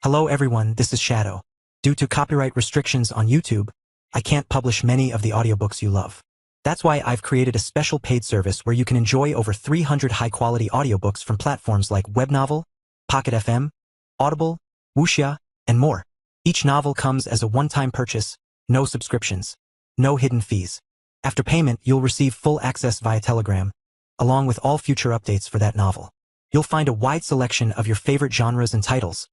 Hello everyone, this is Shadow. Due to copyright restrictions on YouTube, I can't publish many of the audiobooks you love. That's why I've created a special paid service where you can enjoy over 300 high-quality audiobooks from platforms like Webnovel, Pocket FM, Audible, Wuxia, and more. Each novel comes as a one-time purchase, no subscriptions, no hidden fees. After payment, you'll receive full access via Telegram, along with all future updates for that novel. You'll find a wide selection of your favorite genres and titles,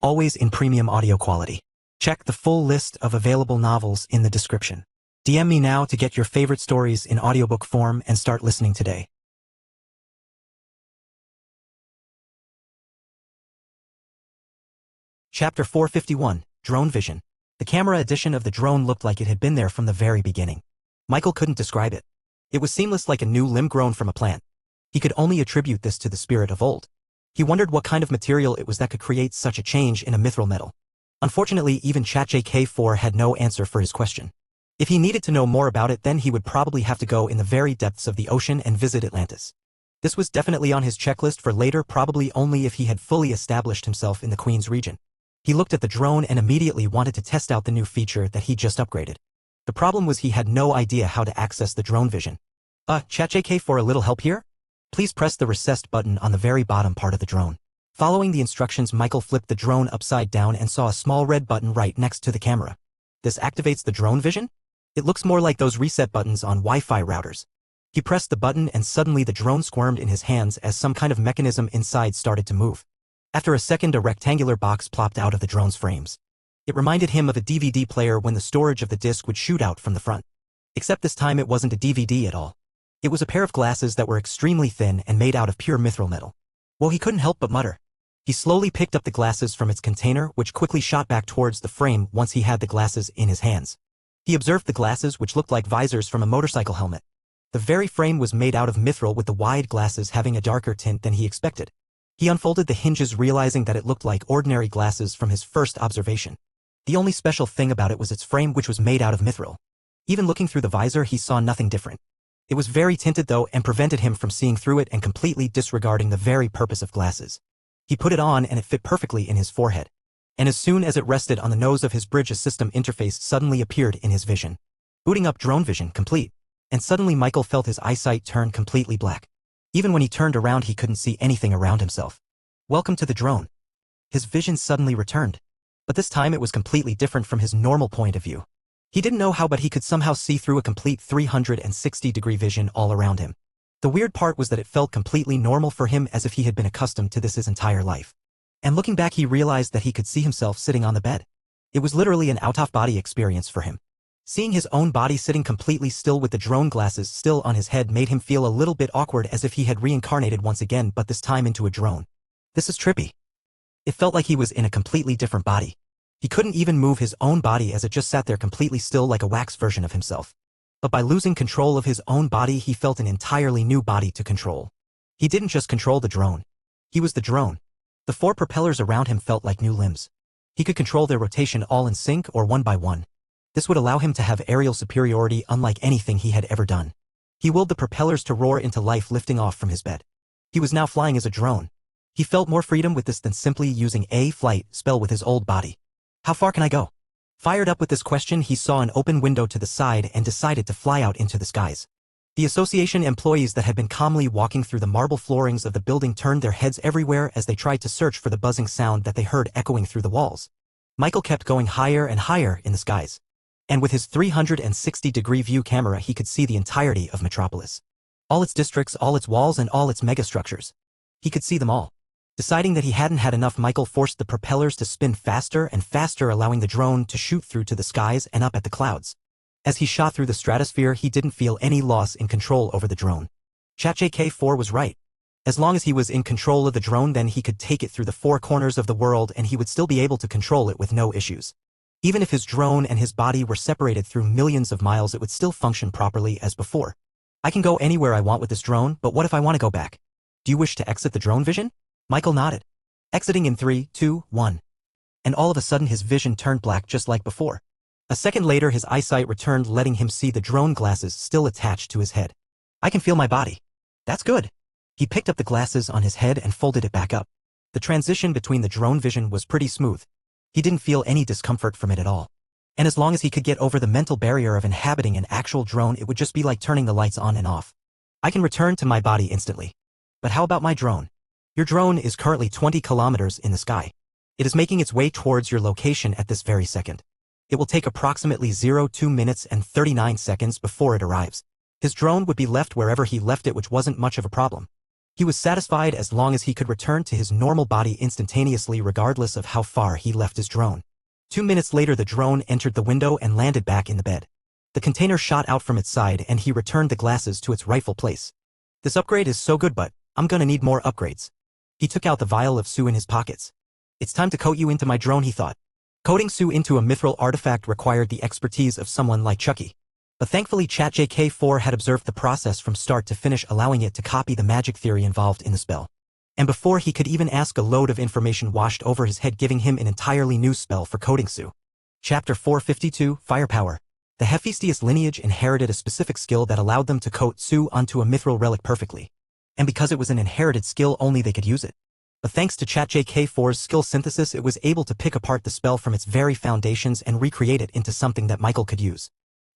always in premium audio quality. Check the full list of available novels in the description. DM me now to get your favorite stories in audiobook form and start listening today. Chapter 451, Drone Vision. The camera edition of the drone looked like it had been there from the very beginning. Michael couldn't describe it. It was seamless like a new limb grown from a plant. He could only attribute this to the spirit of old. He wondered what kind of material it was that could create such a change in a mithril metal. Unfortunately, even ChatJK4 had no answer for his question. If he needed to know more about it, then he would probably have to go in the very depths of the ocean and visit Atlantis. This was definitely on his checklist for later, probably only if he had fully established himself in the Queen's region. He looked at the drone and immediately wanted to test out the new feature that he just upgraded. The problem was he had no idea how to access the drone vision. ChatJK4, a little help here? Please press the recessed button on the very bottom part of the drone. Following the instructions, Michael flipped the drone upside down and saw a small red button right next to the camera. This activates the drone vision? It looks more like those reset buttons on Wi-Fi routers. He pressed the button and suddenly the drone squirmed in his hands as some kind of mechanism inside started to move. After a second, a rectangular box plopped out of the drone's frames. It reminded him of a DVD player when the storage of the disc would shoot out from the front. Except this time it wasn't a DVD at all. It was a pair of glasses that were extremely thin and made out of pure mithril metal. Well, he couldn't help but mutter. He slowly picked up the glasses from its container, which quickly shot back towards the frame once he had the glasses in his hands. He observed the glasses, which looked like visors from a motorcycle helmet. The very frame was made out of mithril, with the wide glasses having a darker tint than he expected. He unfolded the hinges, realizing that it looked like ordinary glasses from his first observation. The only special thing about it was its frame, which was made out of mithril. Even looking through the visor, he saw nothing different. It was very tinted though, and prevented him from seeing through it and completely disregarding the very purpose of glasses. He put it on and it fit perfectly in his forehead. And as soon as it rested on the nose of his bridge, a system interface suddenly appeared in his vision. Booting up drone vision complete. And suddenly Michael felt his eyesight turn completely black. Even when he turned around, he couldn't see anything around himself. Welcome to the drone. His vision suddenly returned. But this time it was completely different from his normal point of view. He didn't know how, but he could somehow see through a complete 360-degree vision all around him. The weird part was that it felt completely normal for him, as if he had been accustomed to this his entire life. And looking back, he realized that he could see himself sitting on the bed. It was literally an out-of-body experience for him. Seeing his own body sitting completely still with the drone glasses still on his head made him feel a little bit awkward, as if he had reincarnated once again, but this time into a drone. This is trippy. It felt like he was in a completely different body. He couldn't even move his own body, as it just sat there completely still like a wax version of himself. But by losing control of his own body, he felt an entirely new body to control. He didn't just control the drone. He was the drone. The 4 propellers around him felt like new limbs. He could control their rotation all in sync or one by one. This would allow him to have aerial superiority unlike anything he had ever done. He willed the propellers to roar into life, lifting off from his bed. He was now flying as a drone. He felt more freedom with this than simply using a flight spell with his old body. How far can I go? Fired up with this question, he saw an open window to the side and decided to fly out into the skies. The association employees that had been calmly walking through the marble floorings of the building turned their heads everywhere as they tried to search for the buzzing sound that they heard echoing through the walls. Michael kept going higher and higher in the skies. And with his 360-degree view camera, he could see the entirety of Metropolis. All its districts, all its walls, and all its megastructures. He could see them all. Deciding that he hadn't had enough, Michael forced the propellers to spin faster and faster, allowing the drone to shoot through to the skies and up at the clouds. As he shot through the stratosphere, he didn't feel any loss in control over the drone. ChatJK4 was right. As long as he was in control of the drone, then he could take it through the 4 corners of the world and he would still be able to control it with no issues. Even if his drone and his body were separated through millions of miles, it would still function properly as before. I can go anywhere I want with this drone, but what if I want to go back? Do you wish to exit the drone vision? Michael nodded. Exiting in 3, 2, 1. And all of a sudden his vision turned black just like before. A second later his eyesight returned, letting him see the drone glasses still attached to his head. I can feel my body. That's good. He picked up the glasses on his head and folded it back up. The transition between the drone vision was pretty smooth. He didn't feel any discomfort from it at all. And as long as he could get over the mental barrier of inhabiting an actual drone, it would just be like turning the lights on and off. I can return to my body instantly. But how about my drone? Your drone is currently 20 kilometers in the sky. It is making its way towards your location at this very second. It will take approximately 2 minutes and 39 seconds before it arrives. His drone would be left wherever he left it, which wasn't much of a problem. He was satisfied as long as he could return to his normal body instantaneously regardless of how far he left his drone. 2 minutes later the drone entered the window and landed back in the bed. The container shot out from its side and he returned the glasses to its rightful place. This upgrade is so good, but I'm gonna need more upgrades. He took out the vial of Sue in his pockets. It's time to coat you into my drone, he thought. Coating Sue into a mithril artifact required the expertise of someone like Chucky. But thankfully ChatJK4 had observed the process from start to finish, allowing it to copy the magic theory involved in the spell. And before he could even ask, a load of information washed over his head, giving him an entirely new spell for coating Sue. Chapter 452, Firepower. The Hephaestus lineage inherited a specific skill that allowed them to coat Sue onto a mithril relic perfectly. And because it was an inherited skill, only they could use it. But thanks to ChatJK4's skill synthesis, it was able to pick apart the spell from its very foundations and recreate it into something that Michael could use.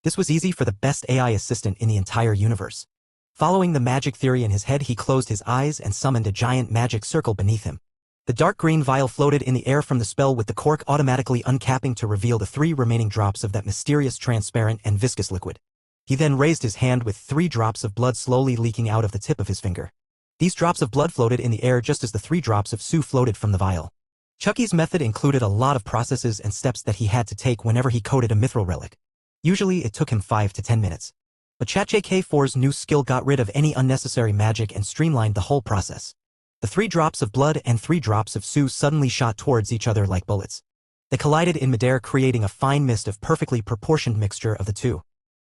This was easy for the best AI assistant in the entire universe. Following the magic theory in his head, he closed his eyes and summoned a giant magic circle beneath him. The dark green vial floated in the air from the spell, with the cork automatically uncapping to reveal the 3 remaining drops of that mysterious transparent and viscous liquid. He then raised his hand with 3 drops of blood slowly leaking out of the tip of his finger. These drops of blood floated in the air just as the 3 drops of Sue floated from the vial. Chucky's method included a lot of processes and steps that he had to take whenever he coated a mithril relic. Usually it took him 5 to 10 minutes. But ChatJK4's new skill got rid of any unnecessary magic and streamlined the whole process. The 3 drops of blood and 3 drops of Sue suddenly shot towards each other like bullets. They collided in midair, creating a fine mist of perfectly proportioned mixture of the two.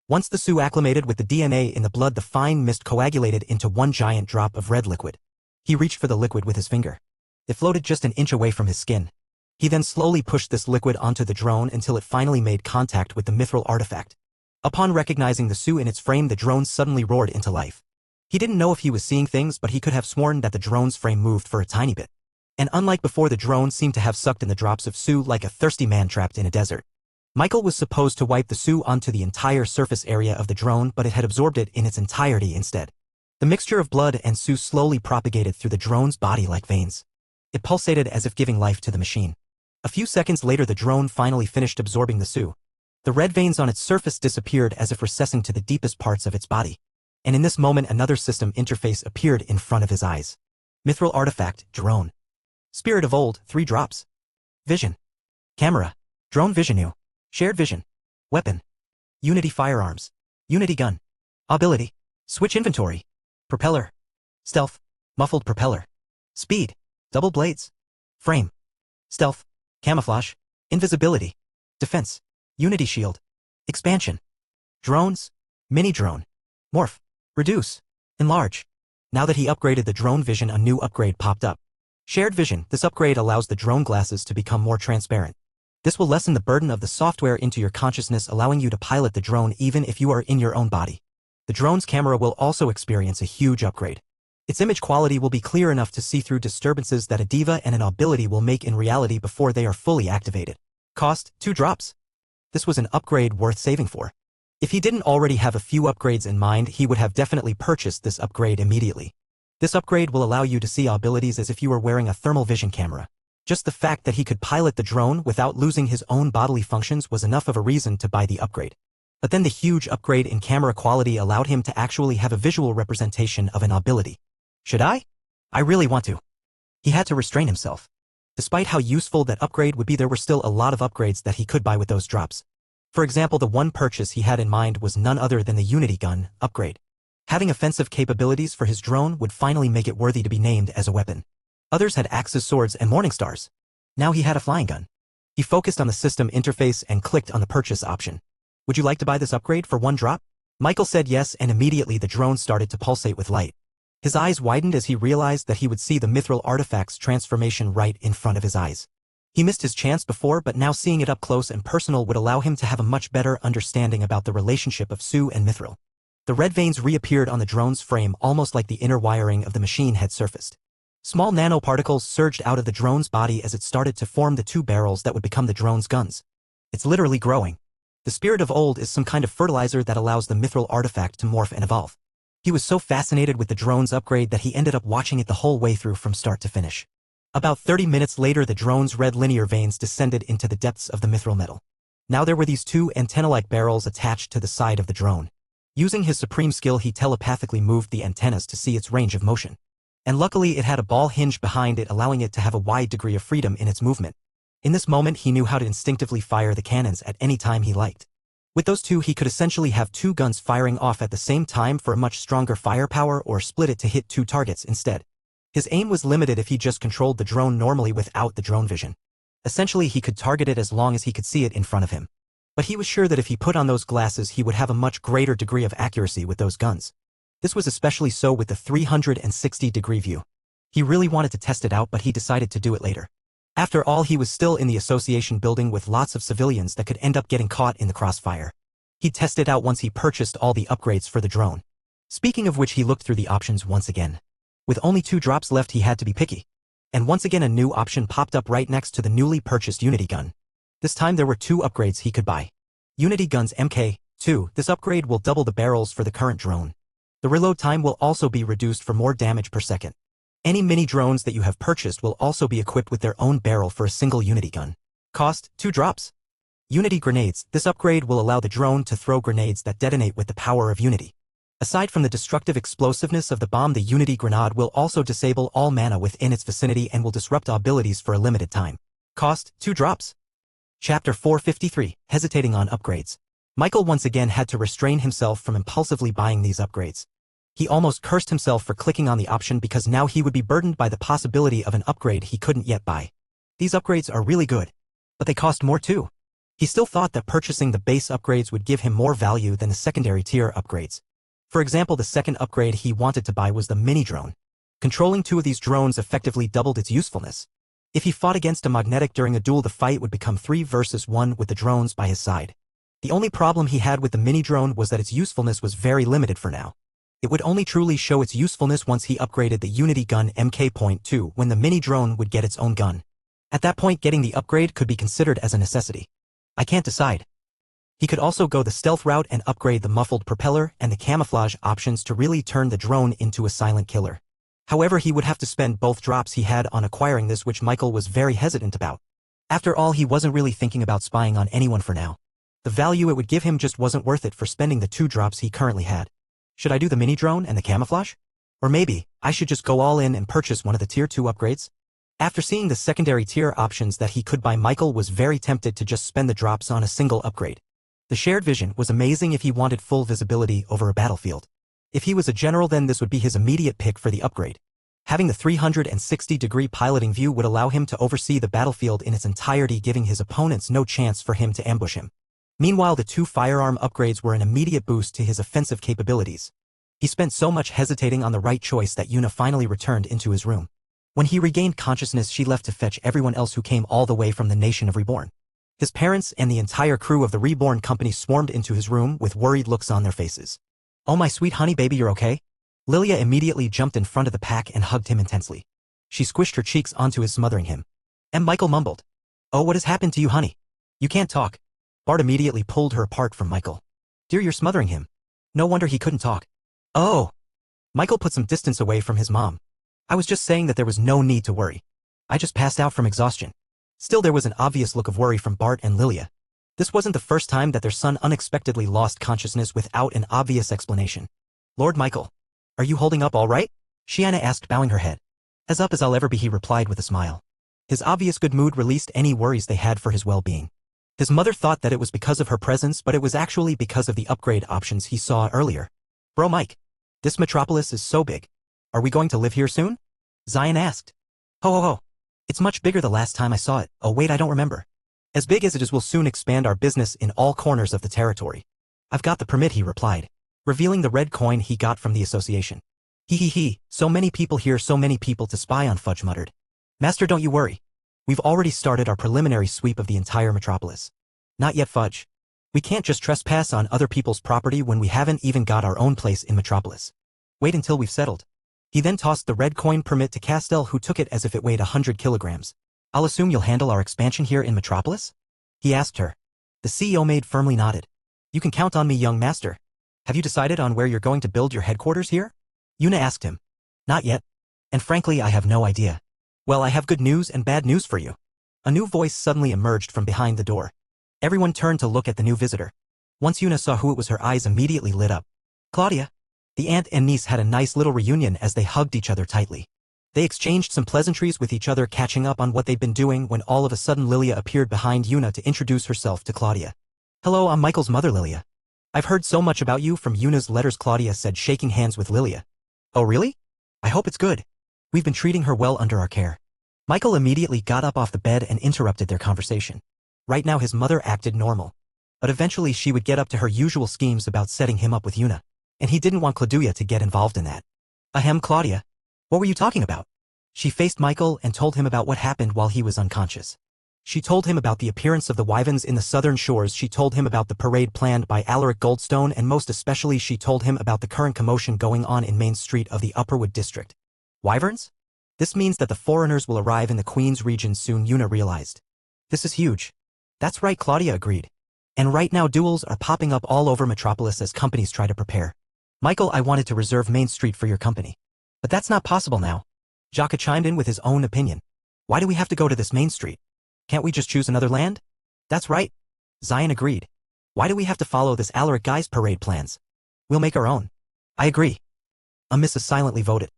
Once the Sue acclimated with the DNA in the blood, the fine mist coagulated into one giant drop of red liquid. He reached for the liquid with his finger. It floated just an inch away from his skin. He then slowly pushed this liquid onto the drone until it finally made contact with the mithril artifact. Upon recognizing the Sue in its frame, the drone suddenly roared into life. He didn't know if he was seeing things, but he could have sworn that the drone's frame moved for a tiny bit. And unlike before, the drone seemed to have sucked in the drops of Sue like a thirsty man trapped in a desert. Michael was supposed to wipe the Sue onto the entire surface area of the drone, but it had absorbed it in its entirety instead. The mixture of blood and Sue slowly propagated through the drone's body like veins. It pulsated as if giving life to the machine. A few seconds later, the drone finally finished absorbing the Sue. The red veins on its surface disappeared as if recessing to the deepest parts of its body. And in this moment, another system interface appeared in front of his eyes. Mithril artifact, drone. Spirit of old, 3 drops. Vision. Camera. Drone vision new. Shared vision. Weapon. Unity firearms. Unity gun. Ability. Switch inventory. Propeller. Stealth. Muffled propeller. Speed. Double blades. Frame. Stealth. Camouflage. Invisibility. Defense. Unity shield. Expansion. Drones. Mini drone. Morph. Reduce. Enlarge. Now that he upgraded the drone vision, a new upgrade popped up. Shared vision. This upgrade allows the drone glasses to become more transparent. This will lessen the burden of the software into your consciousness, allowing you to pilot the drone even if you are in your own body. The drone's camera will also experience a huge upgrade. Its image quality will be clear enough to see through disturbances that a diva and an ability will make in reality before they are fully activated. Cost, 2 drops. This was an upgrade worth saving for. If he didn't already have a few upgrades in mind, he would have definitely purchased this upgrade immediately. This upgrade will allow you to see abilities as if you were wearing a thermal vision camera. Just the fact that he could pilot the drone without losing his own bodily functions was enough of a reason to buy the upgrade. But then the huge upgrade in camera quality allowed him to actually have a visual representation of an ability. Should I? I really want to. He had to restrain himself. Despite how useful that upgrade would be, there were still a lot of upgrades that he could buy with those drops. For example, the one purchase he had in mind was none other than the Unity gun upgrade. Having offensive capabilities for his drone would finally make it worthy to be named as a weapon. Others had axes, swords, and morning stars. Now he had a flying gun. He focused on the system interface and clicked on the purchase option. Would you like to buy this upgrade for 1 drop? Michael said yes, and immediately the drone started to pulsate with light. His eyes widened as he realized that he would see the mithril artifact's transformation right in front of his eyes. He missed his chance before, but now seeing it up close and personal would allow him to have a much better understanding about the relationship of Sue and mithril. The red veins reappeared on the drone's frame almost like the inner wiring of the machine had surfaced. Small nanoparticles surged out of the drone's body as it started to form the two barrels that would become the drone's guns. It's literally growing. The spirit of old is some kind of fertilizer that allows the mithril artifact to morph and evolve. He was so fascinated with the drone's upgrade that he ended up watching it the whole way through from start to finish. About 30 minutes later, the drone's red linear veins descended into the depths of the mithril metal. Now there were these two antenna-like barrels attached to the side of the drone. Using his supreme skill, he telepathically moved the antennas to see its range of motion. And luckily it had a ball hinge behind it, allowing it to have a wide degree of freedom in its movement. In this moment he knew how to instinctively fire the cannons at any time he liked. With those two he could essentially have two guns firing off at the same time for a much stronger firepower, or split it to hit two targets instead. His aim was limited if he just controlled the drone normally without the drone vision. Essentially he could target it as long as he could see it in front of him. But he was sure that if he put on those glasses he would have a much greater degree of accuracy with those guns. This was especially so with the 360-degree view. He really wanted to test it out, but he decided to do it later. After all, he was still in the association building with lots of civilians that could end up getting caught in the crossfire. He'd test it out once he purchased all the upgrades for the drone. Speaking of which, he looked through the options once again. With only 2 drops left, he had to be picky. And once again a new option popped up right next to the newly purchased Unity gun. This time there were 2 upgrades he could buy. Unity Guns MK2, this upgrade will double the barrels for the current drone. The reload time will also be reduced for more damage per second. Any mini drones that you have purchased will also be equipped with their own barrel for a single Unity gun. Cost, 2 drops. Unity Grenades, this upgrade will allow the drone to throw grenades that detonate with the power of Unity. Aside from the destructive explosiveness of the bomb, the Unity Grenade will also disable all mana within its vicinity and will disrupt abilities for a limited time. Cost, 2 drops. Chapter 453, Hesitating on Upgrades. Michael once again had to restrain himself from impulsively buying these upgrades. He almost cursed himself for clicking on the option, because now he would be burdened by the possibility of an upgrade he couldn't yet buy. These upgrades are really good, but they cost more too. He still thought that purchasing the base upgrades would give him more value than the secondary tier upgrades. For example, the second upgrade he wanted to buy was the mini drone. Controlling 2 of these drones effectively doubled its usefulness. If he fought against a magnetic during a duel, the fight would become 3 versus 1 with the drones by his side. The only problem he had with the mini drone was that its usefulness was very limited for now. It would only truly show its usefulness once he upgraded the Unity Gun MK.2, when the mini drone would get its own gun. At that point, getting the upgrade could be considered as a necessity. I can't decide. He could also go the stealth route and upgrade the muffled propeller and the camouflage options to really turn the drone into a silent killer. However, he would have to spend both drops he had on acquiring this, which Michael was very hesitant about. After all, he wasn't really thinking about spying on anyone for now. The value it would give him just wasn't worth it for spending the 2 drops he currently had. Should I do the mini drone and the camouflage? Or maybe I should just go all in and purchase one of the tier 2 upgrades? After seeing the secondary tier options that he could buy, Michael was very tempted to just spend the drops on a single upgrade. The shared vision was amazing if he wanted full visibility over a battlefield. If he was a general, then this would be his immediate pick for the upgrade. Having the 360-degree piloting view would allow him to oversee the battlefield in its entirety, giving his opponents no chance for him to ambush him. Meanwhile, the 2 firearm upgrades were an immediate boost to his offensive capabilities. He spent so much hesitating on the right choice that Yuna finally returned into his room. When he regained consciousness, she left to fetch everyone else who came all the way from the nation of Reborn. His parents and the entire crew of the Reborn company swarmed into his room with worried looks on their faces. "Oh, my sweet honey baby, you're okay?" Lilia immediately jumped in front of the pack and hugged him intensely. She squished her cheeks onto his, smothering him. And Michael mumbled, "Oh, what has happened to you, honey? You can't talk." Bart immediately pulled her apart from Michael. "Dear, you're smothering him. No wonder he couldn't talk." "Oh." Michael put some distance away from his mom. "I was just saying that there was no need to worry. I just passed out from exhaustion." Still, there was an obvious look of worry from Bart and Lilia. This wasn't the first time that their son unexpectedly lost consciousness without an obvious explanation. "Lord Michael, are you holding up all right?" Shiana asked, bowing her head. "As up as I'll ever be," he replied with a smile. His obvious good mood released any worries they had for his well-being. His mother thought that it was because of her presence, but it was actually because of the upgrade options he saw earlier. "Bro Mike, this metropolis is so big. Are we going to live here soon?" Zion asked. "Ho ho ho. It's much bigger the last time I saw it. Oh wait, I don't remember. As big as it is, we'll soon expand our business in all corners of the territory. I've got the permit," he replied, revealing the red coin he got from the association. He, so many people here, so many people to spy on," Fudge muttered. "Master, don't you worry. We've already started our preliminary sweep of the entire metropolis." "Not yet, Fudge. We can't just trespass on other people's property when we haven't even got our own place in metropolis. Wait until we've settled." He then tossed the red coin permit to Castell, who took it as if it weighed 100 kilograms. I'll assume you'll handle our expansion here in Metropolis? He asked her. The CEO maid firmly nodded. You can count on me, young master. Have you decided on where you're going to build your headquarters here? Yuna asked him. Not yet. And frankly, I have no idea. Well, I have good news and bad news for you. A new voice suddenly emerged from behind the door. Everyone turned to look at the new visitor. Once Yuna saw who it was, her eyes immediately lit up. Claudia. The aunt and niece had a nice little reunion as they hugged each other tightly. They exchanged some pleasantries with each other, catching up on what they'd been doing, when all of a sudden Lilia appeared behind Yuna to introduce herself to Claudia. Hello, I'm Michael's mother, Lilia. I've heard so much about you from Yuna's letters, Claudia said, shaking hands with Lilia. Oh really? I hope it's good. We've been treating her well under our care. Michael immediately got up off the bed and interrupted their conversation. Right now his mother acted normal. But eventually she would get up to her usual schemes about setting him up with Yuna. And he didn't want Claudia to get involved in that. Ahem, Claudia. What were you talking about? She faced Michael and told him about what happened while he was unconscious. She told him about the appearance of the wyverns in the southern shores. She told him about the parade planned by Alaric Goldstone, and most especially she told him about the current commotion going on in Main Street of the Upperwood district. Wyverns? This means that the foreigners will arrive in the Queen's region soon, Yuna realized. This is huge. That's right, Claudia agreed. And right now duels are popping up all over Metropolis as companies try to prepare. Michael, I wanted to reserve Main Street for your company. But that's not possible now. Jaka chimed in with his own opinion. Why do we have to go to this Main Street? Can't we just choose another land? That's right. Zion agreed. Why do we have to follow this Alaric guy's parade plans? We'll make our own. I agree. Amissa silently voted.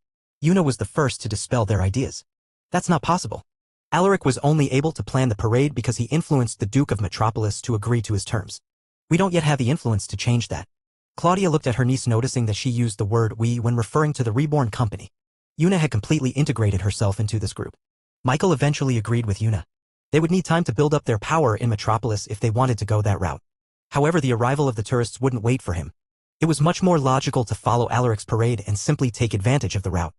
Yuna was the first to dispel their ideas. That's not possible. Alaric was only able to plan the parade because he influenced the Duke of Metropolis to agree to his terms. We don't yet have the influence to change that. Claudia looked at her niece, noticing that she used the word we when referring to the Reborn company. Yuna had completely integrated herself into this group. Michael eventually agreed with Yuna. They would need time to build up their power in Metropolis if they wanted to go that route. However, the arrival of the tourists wouldn't wait for him. It was much more logical to follow Alaric's parade and simply take advantage of the route.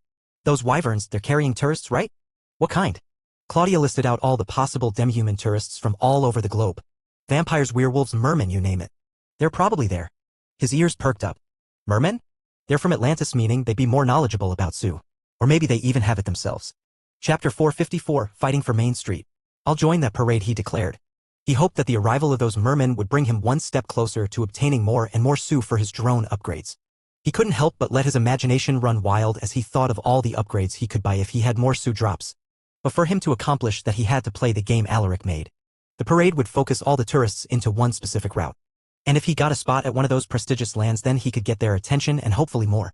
Those wyverns, they're carrying tourists, right? What kind? Claudia listed out all the possible demi-human tourists from all over the globe. Vampires, werewolves, mermen, you name it. They're probably there. His ears perked up. Mermen? They're from Atlantis, meaning they'd be more knowledgeable about Sioux. Or maybe they even have it themselves. Chapter 454, Fighting for Main Street. I'll join that parade, he declared. He hoped that the arrival of those mermen would bring him one step closer to obtaining more and more Sioux for his drone upgrades. He couldn't help but let his imagination run wild as he thought of all the upgrades he could buy if he had more Sioux drops. But for him to accomplish that, he had to play the game Alaric made. The parade would focus all the tourists into one specific route. And if he got a spot at one of those prestigious lands, then he could get their attention and hopefully more.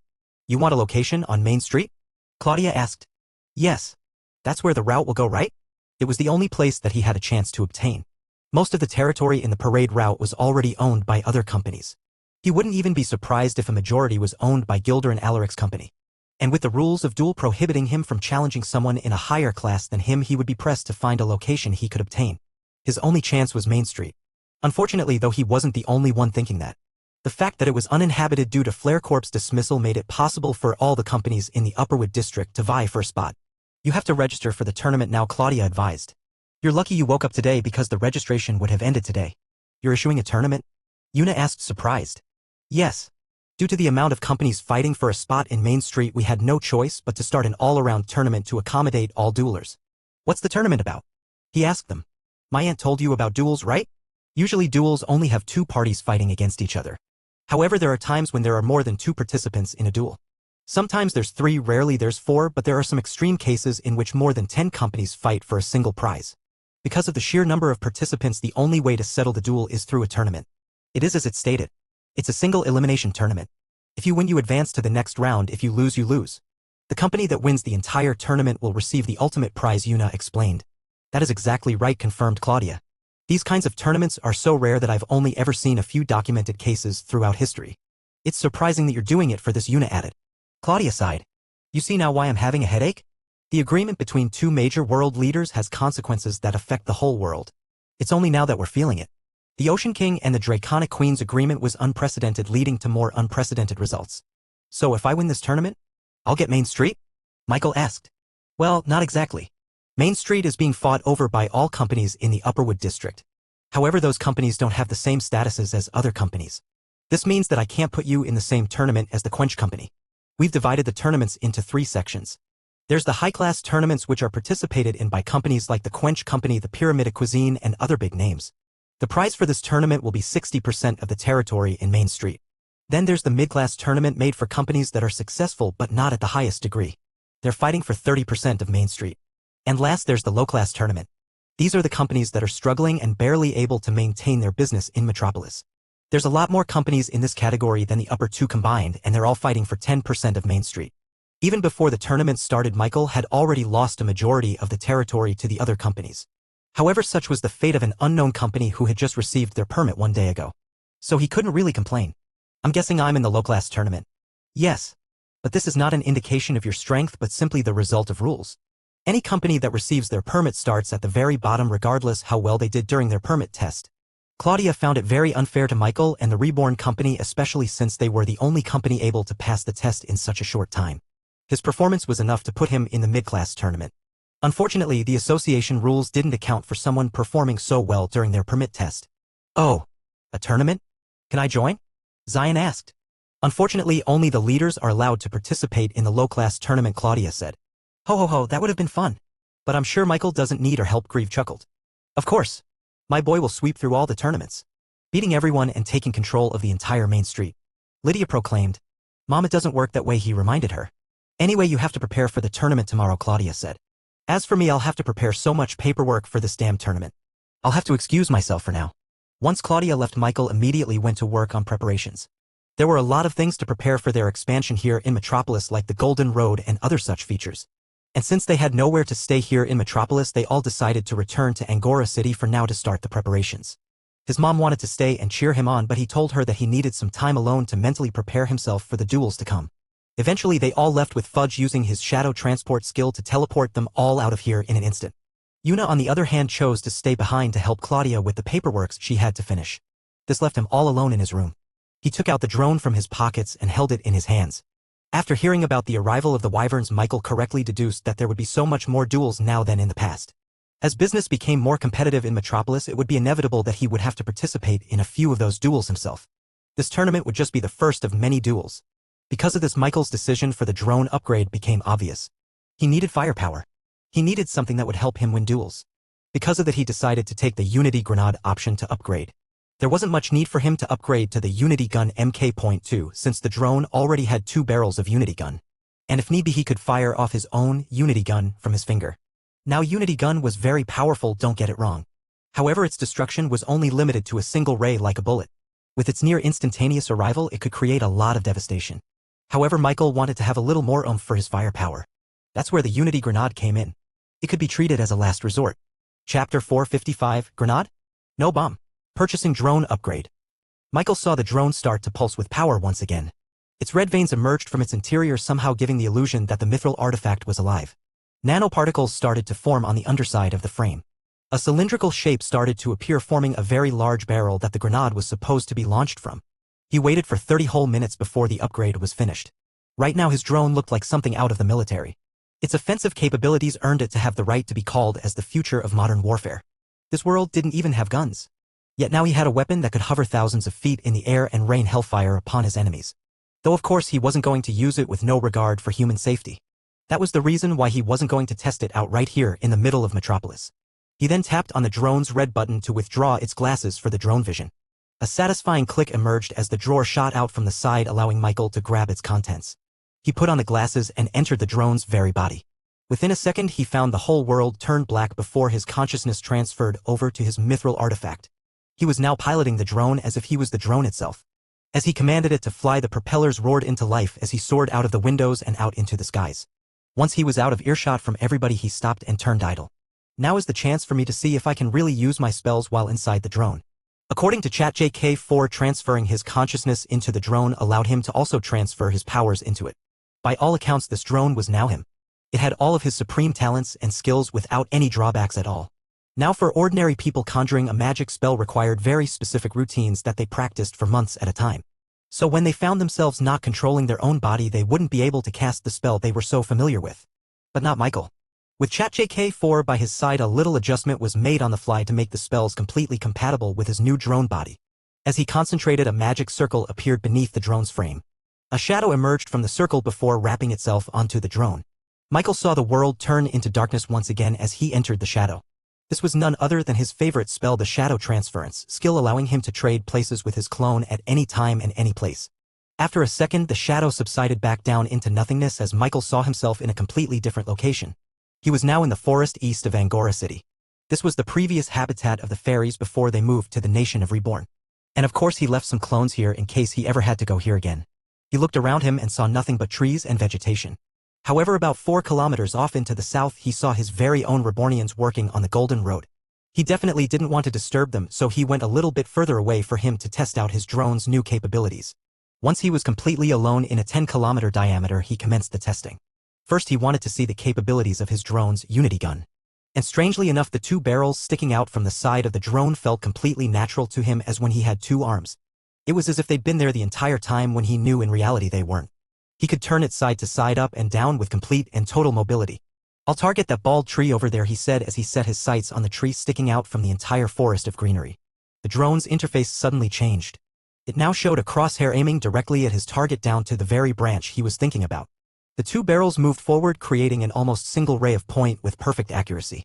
You want a location on Main Street? Claudia asked. Yes. That's where the route will go, right? It was the only place that he had a chance to obtain. Most of the territory in the parade route was already owned by other companies. He wouldn't even be surprised if a majority was owned by Gilder and Alaric's company. And with the rules of duel prohibiting him from challenging someone in a higher class than him, he would be pressed to find a location he could obtain. His only chance was Main Street. Unfortunately, though, he wasn't the only one thinking that. The fact that it was uninhabited due to Flare Corp's dismissal made it possible for all the companies in the Upperwood district to vie for a spot. You have to register for the tournament now, Claudia advised. You're lucky you woke up today because the registration would have ended today. You're issuing a tournament? Yuna asked, surprised. Yes. Due to the amount of companies fighting for a spot in Main Street, we had no choice but to start an all-around tournament to accommodate all duelers. What's the tournament about? He asked them. My aunt told you about duels, right? Usually duels only have two parties fighting against each other. However, there are times when there are more than two participants in a duel. Sometimes there's 3, rarely there's 4, but there are some extreme cases in which more than 10 companies fight for a single prize. Because of the sheer number of participants, the only way to settle the duel is through a tournament. It is as it's stated. It's a single elimination tournament. If you win, you advance to the next round. If you lose, you lose. The company that wins the entire tournament will receive the ultimate prize, Yuna explained. That is exactly right, confirmed Claudia. These kinds of tournaments are so rare that I've only ever seen a few documented cases throughout history. It's surprising that you're doing it for this, Yuna added. Claudia sighed. You see now why I'm having a headache? The agreement between two major world leaders has consequences that affect the whole world. It's only now that we're feeling it. The Ocean King and the Draconic Queen's agreement was unprecedented, leading to more unprecedented results. So if I win this tournament, I'll get Main Street? Michael asked. Well, not exactly. Main Street is being fought over by all companies in the Upperwood district. However, those companies don't have the same statuses as other companies. This means that I can't put you in the same tournament as the Quench Company. We've divided the tournaments into 3 sections. There's the high-class tournaments which are participated in by companies like the Quench Company, the Pyramid Cuisine, and other big names. The prize for this tournament will be 60% of the territory in Main Street. Then there's the mid-class tournament made for companies that are successful but not at the highest degree. They're fighting for 30% of Main Street. And last there's the low-class tournament. These are the companies that are struggling and barely able to maintain their business in Metropolis. There's a lot more companies in this category than the upper 2 combined, and they're all fighting for 10% of Main Street. Even before the tournament started, Michael had already lost a majority of the territory to the other companies. However, such was the fate of an unknown company who had just received their permit 1 day ago. So he couldn't really complain. I'm guessing I'm in the low-class tournament. Yes. But this is not an indication of your strength but simply the result of rules. Any company that receives their permit starts at the very bottom regardless how well they did during their permit test. Claudia found it very unfair to Michael and the Reborn company, especially since they were the only company able to pass the test in such a short time. His performance was enough to put him in the mid-class tournament. Unfortunately, the association rules didn't account for someone performing so well during their permit test. Oh, a tournament? Can I join? Zion asked. Unfortunately, only the leaders are allowed to participate in the low-class tournament, Claudia said. Ho ho ho, that would have been fun. But I'm sure Michael doesn't need our help, Grieve chuckled. Of course. My boy will sweep through all the tournaments, beating everyone and taking control of the entire Main Street. Lydia proclaimed. Mom, it doesn't work that way, he reminded her. Anyway, you have to prepare for the tournament tomorrow, Claudia said. As for me, I'll have to prepare so much paperwork for this damn tournament. I'll have to excuse myself for now. Once Claudia left, Michael immediately went to work on preparations. There were a lot of things to prepare for their expansion here in Metropolis, like the Golden Road and other such features. And since they had nowhere to stay here in Metropolis, they all decided to return to Angora City for now to start the preparations. His mom wanted to stay and cheer him on, but he told her that he needed some time alone to mentally prepare himself for the duels to come. Eventually they all left, with Fudge using his shadow transport skill to teleport them all out of here in an instant. Yuna, on the other hand, chose to stay behind to help Claudia with the paperwork she had to finish. This left him all alone in his room. He took out the drone from his pockets and held it in his hands. After hearing about the arrival of the Wyverns, Michael correctly deduced that there would be so much more duels now than in the past. As business became more competitive in Metropolis, it would be inevitable that he would have to participate in a few of those duels himself. This tournament would just be the first of many duels. Because of this, Michael's decision for the drone upgrade became obvious. He needed firepower. He needed something that would help him win duels. Because of that, he decided to take the Unity Grenade option to upgrade. There wasn't much need for him to upgrade to the Unity Gun MK.2 since the drone already had 2 barrels of Unity Gun. And if need be, he could fire off his own Unity Gun from his finger. Now, Unity Gun was very powerful, don't get it wrong. However, its destruction was only limited to a single ray like a bullet. With its near instantaneous arrival, it could create a lot of devastation. However, Michael wanted to have a little more oomph for his firepower. That's where the Unity Grenade came in. It could be treated as a last resort. Chapter 455, Grenade? No bomb. Purchasing drone upgrade. Michael saw the drone start to pulse with power once again. Its red veins emerged from its interior, somehow giving the illusion that the mithril artifact was alive. Nanoparticles started to form on the underside of the frame. A cylindrical shape started to appear, forming a very large barrel that the grenade was supposed to be launched from. He waited for 30 whole minutes before the upgrade was finished. Right now his drone looked like something out of the military. Its offensive capabilities earned it to have the right to be called as the future of modern warfare. This world didn't even have guns. Yet now he had a weapon that could hover thousands of feet in the air and rain hellfire upon his enemies. Though of course he wasn't going to use it with no regard for human safety. That was the reason why he wasn't going to test it out right here in the middle of Metropolis. He then tapped on the drone's red button to withdraw its glasses for the drone vision. A satisfying click emerged as the drawer shot out from the side, allowing Michael to grab its contents. He put on the glasses and entered the drone's very body. Within a second he found the whole world turned black before his consciousness transferred over to his mithril artifact. He was now piloting the drone as if he was the drone itself. As he commanded it to fly, the propellers roared into life as he soared out of the windows and out into the skies. Once he was out of earshot from everybody, he stopped and turned idle. Now is the chance for me to see if I can really use my spells while inside the drone. According to ChatJK4, transferring his consciousness into the drone allowed him to also transfer his powers into it. By all accounts, this drone was now him. It had all of his supreme talents and skills without any drawbacks at all. Now for ordinary people, conjuring a magic spell required very specific routines that they practiced for months at a time. So when they found themselves not controlling their own body, they wouldn't be able to cast the spell they were so familiar with. But not Michael. With ChatJK4 by his side, a little adjustment was made on the fly to make the spells completely compatible with his new drone body. As he concentrated, a magic circle appeared beneath the drone's frame. A shadow emerged from the circle before wrapping itself onto the drone. Michael saw the world turn into darkness once again as he entered the shadow. This was none other than his favorite spell, the Shadow Transference skill, allowing him to trade places with his clone at any time and any place. After a second, the shadow subsided back down into nothingness as Michael saw himself in a completely different location. He was now in the forest east of Angora City. This was the previous habitat of the fairies before they moved to the nation of Reborn. And of course he left some clones here in case he ever had to go here again. He looked around him and saw nothing but trees and vegetation. However, about 4 kilometers off into the south he saw his very own Rebornians working on the Golden Road. He definitely didn't want to disturb them, so he went a little bit further away for him to test out his drone's new capabilities. Once he was completely alone in a 10-kilometer diameter, he commenced the testing. First he wanted to see the capabilities of his drone's Unity gun. And strangely enough, the 2 barrels sticking out from the side of the drone felt completely natural to him, as when he had 2 arms. It was as if they'd been there the entire time, when he knew in reality they weren't. He could turn it side to side, up and down, with complete and total mobility. "I'll target that bald tree over there," he said as he set his sights on the tree sticking out from the entire forest of greenery. The drone's interface suddenly changed. It now showed a crosshair aiming directly at his target, down to the very branch he was thinking about. The 2 barrels moved forward, creating an almost single ray of point with perfect accuracy.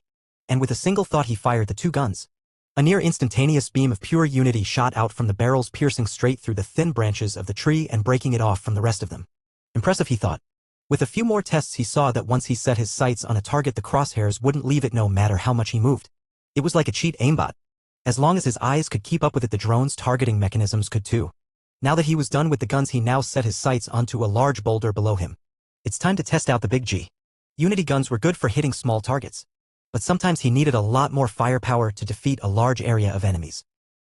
And with a single thought he fired the 2 guns. A near instantaneous beam of pure unity shot out from the barrels, piercing straight through the thin branches of the tree and breaking it off from the rest of them. Impressive, he thought. With a few more tests he saw that once he set his sights on a target, the crosshairs wouldn't leave it no matter how much he moved. It was like a cheat aimbot. As long as his eyes could keep up with it, the drone's targeting mechanisms could too. Now that he was done with the guns, he now set his sights onto a large boulder below him. It's time to test out the Big G. Unity guns were good for hitting small targets. But sometimes he needed a lot more firepower to defeat a large area of enemies.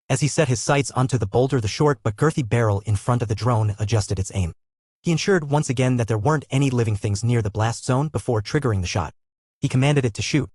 As he set his sights onto the boulder, the short but girthy barrel in front of the drone adjusted its aim. He ensured once again that there weren't any living things near the blast zone before triggering the shot. He commanded it to shoot.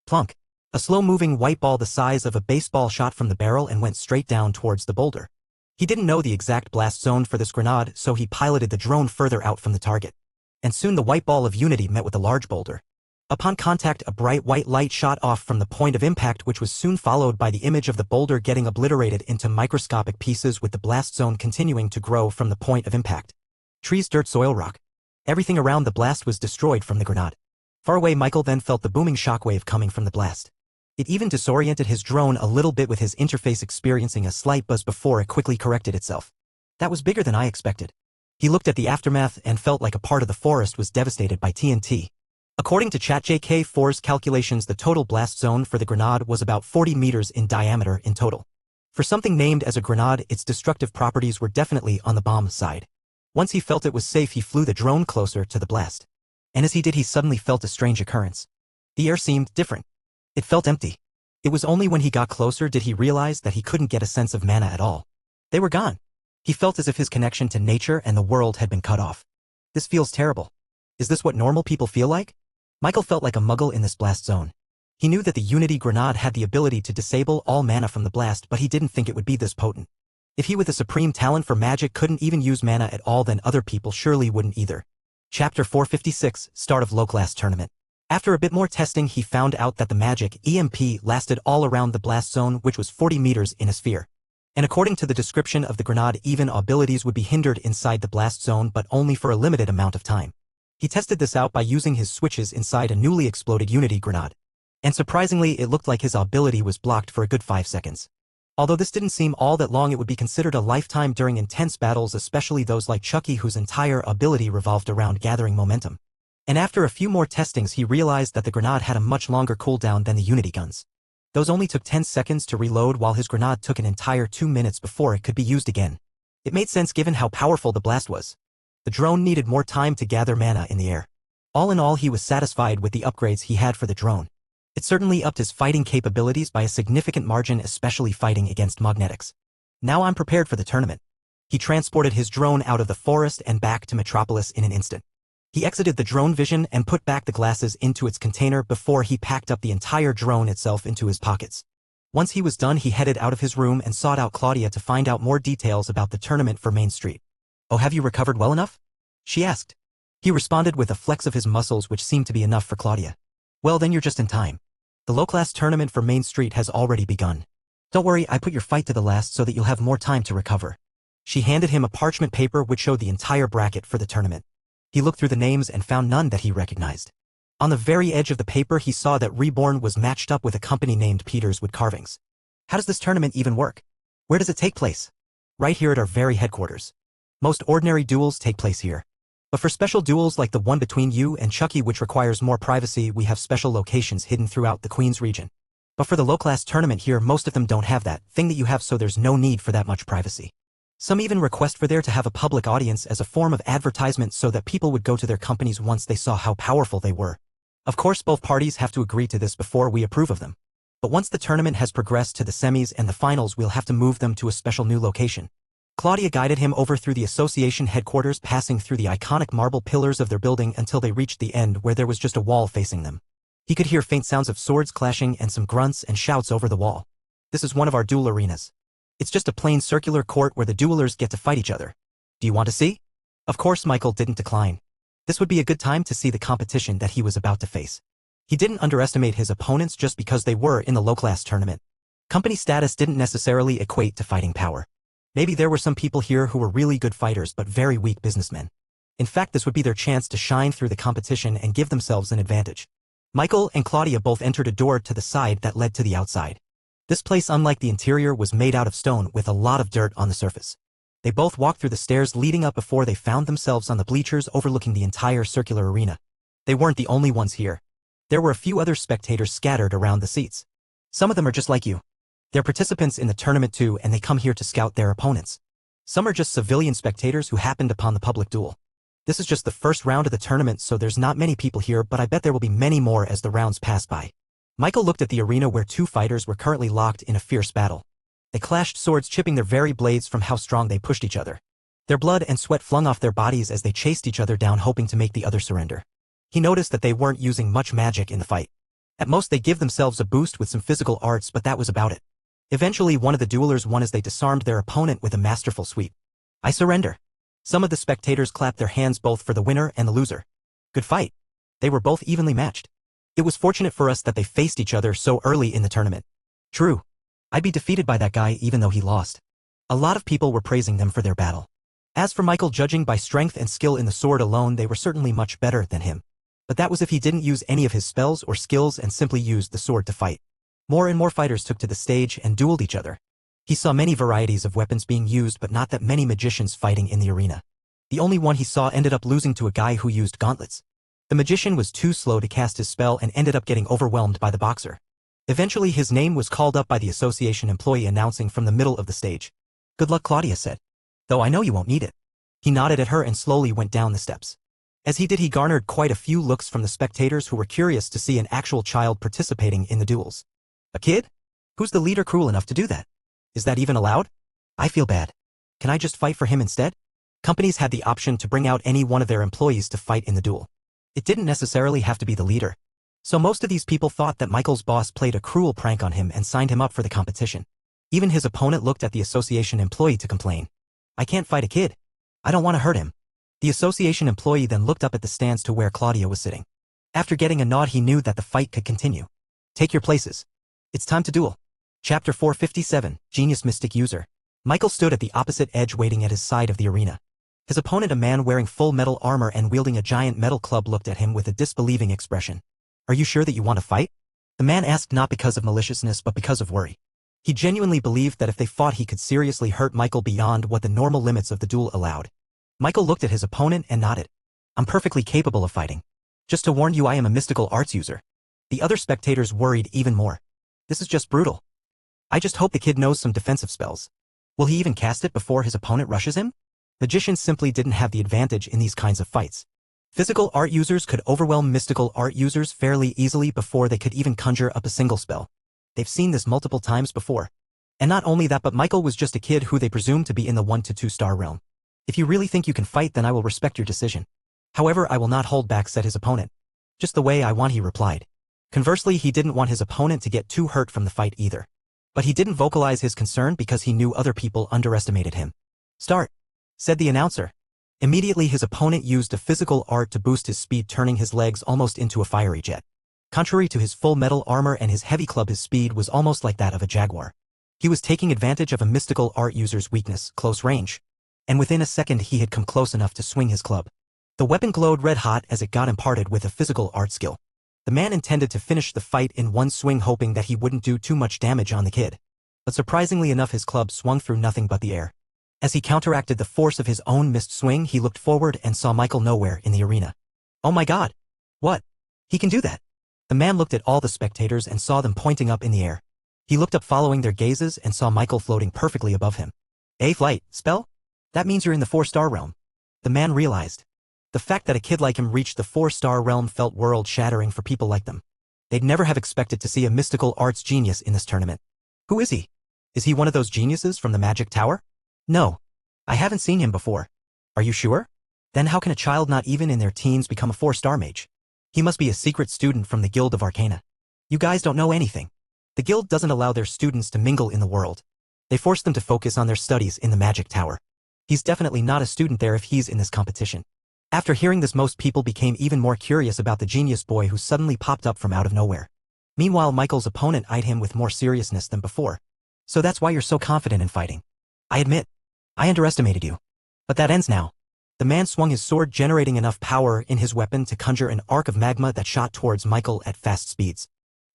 Plunk. A slow-moving white ball the size of a baseball shot from the barrel and went straight down towards the boulder. He didn't know the exact blast zone for this grenade, so he piloted the drone further out from the target. And soon the white ball of Unity met with a large boulder. Upon contact, a bright white light shot off from the point of impact, which was soon followed by the image of the boulder getting obliterated into microscopic pieces, with the blast zone continuing to grow from the point of impact. Trees, dirt, soil, rock. Everything around the blast was destroyed from the grenade. Far away, Michael then felt the booming shockwave coming from the blast. It even disoriented his drone a little bit, with his interface experiencing a slight buzz before it quickly corrected itself. That was bigger than I expected. He looked at the aftermath and felt like a part of the forest was devastated by TNT. According to ChatJK4's calculations, the total blast zone for the grenade was about 40 meters in diameter in total. For something named as a grenade, its destructive properties were definitely on the bomb side. Once he felt it was safe, he flew the drone closer to the blast. And as he did, he suddenly felt a strange occurrence. The air seemed different. It felt empty. It was only when he got closer did he realize that he couldn't get a sense of mana at all. They were gone. He felt as if his connection to nature and the world had been cut off. This feels terrible. Is this what normal people feel like? Michael felt like a muggle in this blast zone. He knew that the Unity grenade had the ability to disable all mana from the blast, but he didn't think it would be this potent. If he with a supreme talent for magic couldn't even use mana at all, then other people surely wouldn't either. Chapter 456, Start of Low-Class Tournament. After a bit more testing, he found out that the magic EMP lasted all around the blast zone, which was 40 meters in a sphere. And according to the description of the grenade, even abilities would be hindered inside the blast zone, but only for a limited amount of time. He tested this out by using his switches inside a newly exploded Unity grenade. And surprisingly, it looked like his ability was blocked for a good 5 seconds. Although this didn't seem all that long, it would be considered a lifetime during intense battles, especially those like Chucky, whose entire ability revolved around gathering momentum. And after a few more testings, he realized that the grenade had a much longer cooldown than the Unity guns. Those only took 10 seconds to reload, while his grenade took an entire 2 minutes before it could be used again. It made sense given how powerful the blast was. The drone needed more time to gather mana in the air. All in all, he was satisfied with the upgrades he had for the drone. It certainly upped his fighting capabilities by a significant margin, especially fighting against magnetics. Now I'm prepared for the tournament. He transported his drone out of the forest and back to Metropolis in an instant. He exited the drone vision and put back the glasses into its container before he packed up the entire drone itself into his pockets. Once he was done, he headed out of his room and sought out Claudia to find out more details about the tournament for Main Street. "Oh, have you recovered well enough?" she asked. He responded with a flex of his muscles, which seemed to be enough for Claudia. "Well, then you're just in time. The low-class tournament for Main Street has already begun. Don't worry, I put your fight to the last so that you'll have more time to recover." She handed him a parchment paper which showed the entire bracket for the tournament. He looked through the names and found none that he recognized. On the very edge of the paper he saw that Reborn was matched up with a company named Peter's Wood Carvings. How does this tournament even work? Where does it take place? Right here at our very headquarters. Most ordinary duels take place here. But for special duels like the one between you and Chucky which requires more privacy, we have special locations hidden throughout the Queen's region. But for the low-class tournament here, most of them don't have that thing that you have, so there's no need for that much privacy. Some even request for there to have a public audience as a form of advertisement so that people would go to their companies once they saw how powerful they were. Of course, both parties have to agree to this before we approve of them. But once the tournament has progressed to the semis and the finals, we'll have to move them to a special new location. Claudia guided him over through the association headquarters, passing through the iconic marble pillars of their building until they reached the end where there was just a wall facing them. He could hear faint sounds of swords clashing and some grunts and shouts over the wall. This is one of our duel arenas. It's just a plain circular court where the duelers get to fight each other. Do you want to see? Of course, Michael didn't decline. This would be a good time to see the competition that he was about to face. He didn't underestimate his opponents just because they were in the low-class tournament. Company status didn't necessarily equate to fighting power. Maybe there were some people here who were really good fighters but very weak businessmen. In fact, this would be their chance to shine through the competition and give themselves an advantage. Michael and Claudia both entered a door to the side that led to the outside. This place, unlike the interior, was made out of stone with a lot of dirt on the surface. They both walked through the stairs leading up before they found themselves on the bleachers overlooking the entire circular arena. They weren't the only ones here. There were a few other spectators scattered around the seats. Some of them are just like you. They're participants in the tournament too, and they come here to scout their opponents. Some are just civilian spectators who happened upon the public duel. This is just the first round of the tournament, so there's not many people here, but I bet there will be many more as the rounds pass by. Michael looked at the arena where two fighters were currently locked in a fierce battle. They clashed swords, chipping their very blades from how strong they pushed each other. Their blood and sweat flung off their bodies as they chased each other down, hoping to make the other surrender. He noticed that they weren't using much magic in the fight. At most they give themselves a boost with some physical arts, but that was about it. Eventually one of the duelers won as they disarmed their opponent with a masterful sweep. I surrender. Some of the spectators clapped their hands both for the winner and the loser. Good fight. They were both evenly matched. It was fortunate for us that they faced each other so early in the tournament. True. I'd be defeated by that guy even though he lost. A lot of people were praising them for their battle. As for Michael, judging by strength and skill in the sword alone, they were certainly much better than him. But that was if he didn't use any of his spells or skills and simply used the sword to fight. More and more fighters took to the stage and dueled each other. He saw many varieties of weapons being used, but not that many magicians fighting in the arena. The only one he saw ended up losing to a guy who used gauntlets. The magician was too slow to cast his spell and ended up getting overwhelmed by the boxer. Eventually his name was called up by the association employee announcing from the middle of the stage. Good luck, Claudia said. Though I know you won't need it. He nodded at her and slowly went down the steps. As he did, he garnered quite a few looks from the spectators who were curious to see an actual child participating in the duels. A kid? Who's the leader cruel enough to do that? Is that even allowed? I feel bad. Can I just fight for him instead? Companies had the option to bring out any one of their employees to fight in the duel. It didn't necessarily have to be the leader. So most of these people thought that Michael's boss played a cruel prank on him and signed him up for the competition. Even his opponent looked at the association employee to complain. I can't fight a kid. I don't want to hurt him. The association employee then looked up at the stands to where Claudia was sitting. After getting a nod, he knew that the fight could continue. Take your places. It's time to duel. Chapter 457, Genius Mystic User. Michael stood at the opposite edge waiting at his side of the arena. His opponent, a man wearing full metal armor and wielding a giant metal club, looked at him with a disbelieving expression. Are you sure that you want to fight? The man asked not because of maliciousness but because of worry. He genuinely believed that if they fought he could seriously hurt Michael beyond what the normal limits of the duel allowed. Michael looked at his opponent and nodded. I'm perfectly capable of fighting. Just to warn you, I am a mystical arts user. The other spectators worried even more. This is just brutal. I just hope the kid knows some defensive spells. Will he even cast it before his opponent rushes him? Magicians simply didn't have the advantage in these kinds of fights. Physical art users could overwhelm mystical art users fairly easily before they could even conjure up a single spell. They've seen this multiple times before. And not only that, but Michael was just a kid who they presumed to be in the 1 to 2 star realm. If you really think you can fight, then I will respect your decision. However, I will not hold back, said his opponent. Just the way I want, he replied. Conversely, he didn't want his opponent to get too hurt from the fight either. But he didn't vocalize his concern because he knew other people underestimated him. Start, said the announcer. Immediately his opponent used a physical art to boost his speed, turning his legs almost into a fiery jet. Contrary to his full metal armor and his heavy club, his speed was almost like that of a jaguar. He was taking advantage of a mystical art user's weakness, close range. and within a second he had come close enough to swing his club. The weapon glowed red-hot as it got imparted with a physical art skill. The man intended to finish the fight in one swing, hoping that he wouldn't do too much damage on the kid. But surprisingly enough, his club swung through nothing but the air. As he counteracted the force of his own missed swing, he looked forward and saw Michael nowhere in the arena. Oh my God! What? He can do that! The man looked at all the spectators and saw them pointing up in the air. He looked up following their gazes and saw Michael floating perfectly above him. A flight spell? That means you're in the 4-star realm. The man realized. The fact that a kid like him reached the 4-star realm felt world-shattering for people like them. They'd never have expected to see a mystical arts genius in this tournament. Who is he? Is he one of those geniuses from the Magic Tower? No. I haven't seen him before. Are you sure? Then how can a child not even in their teens become a 4-star mage? He must be a secret student from the Guild of Arcana. You guys don't know anything. The guild doesn't allow their students to mingle in the world. They force them to focus on their studies in the Magic Tower. He's definitely not a student there if he's in this competition. After hearing this, most people became even more curious about the genius boy who suddenly popped up from out of nowhere. Meanwhile, Michael's opponent eyed him with more seriousness than before. So that's why you're so confident in fighting. I admit, I underestimated you. But that ends now. The man swung his sword, generating enough power in his weapon to conjure an arc of magma that shot towards Michael at fast speeds.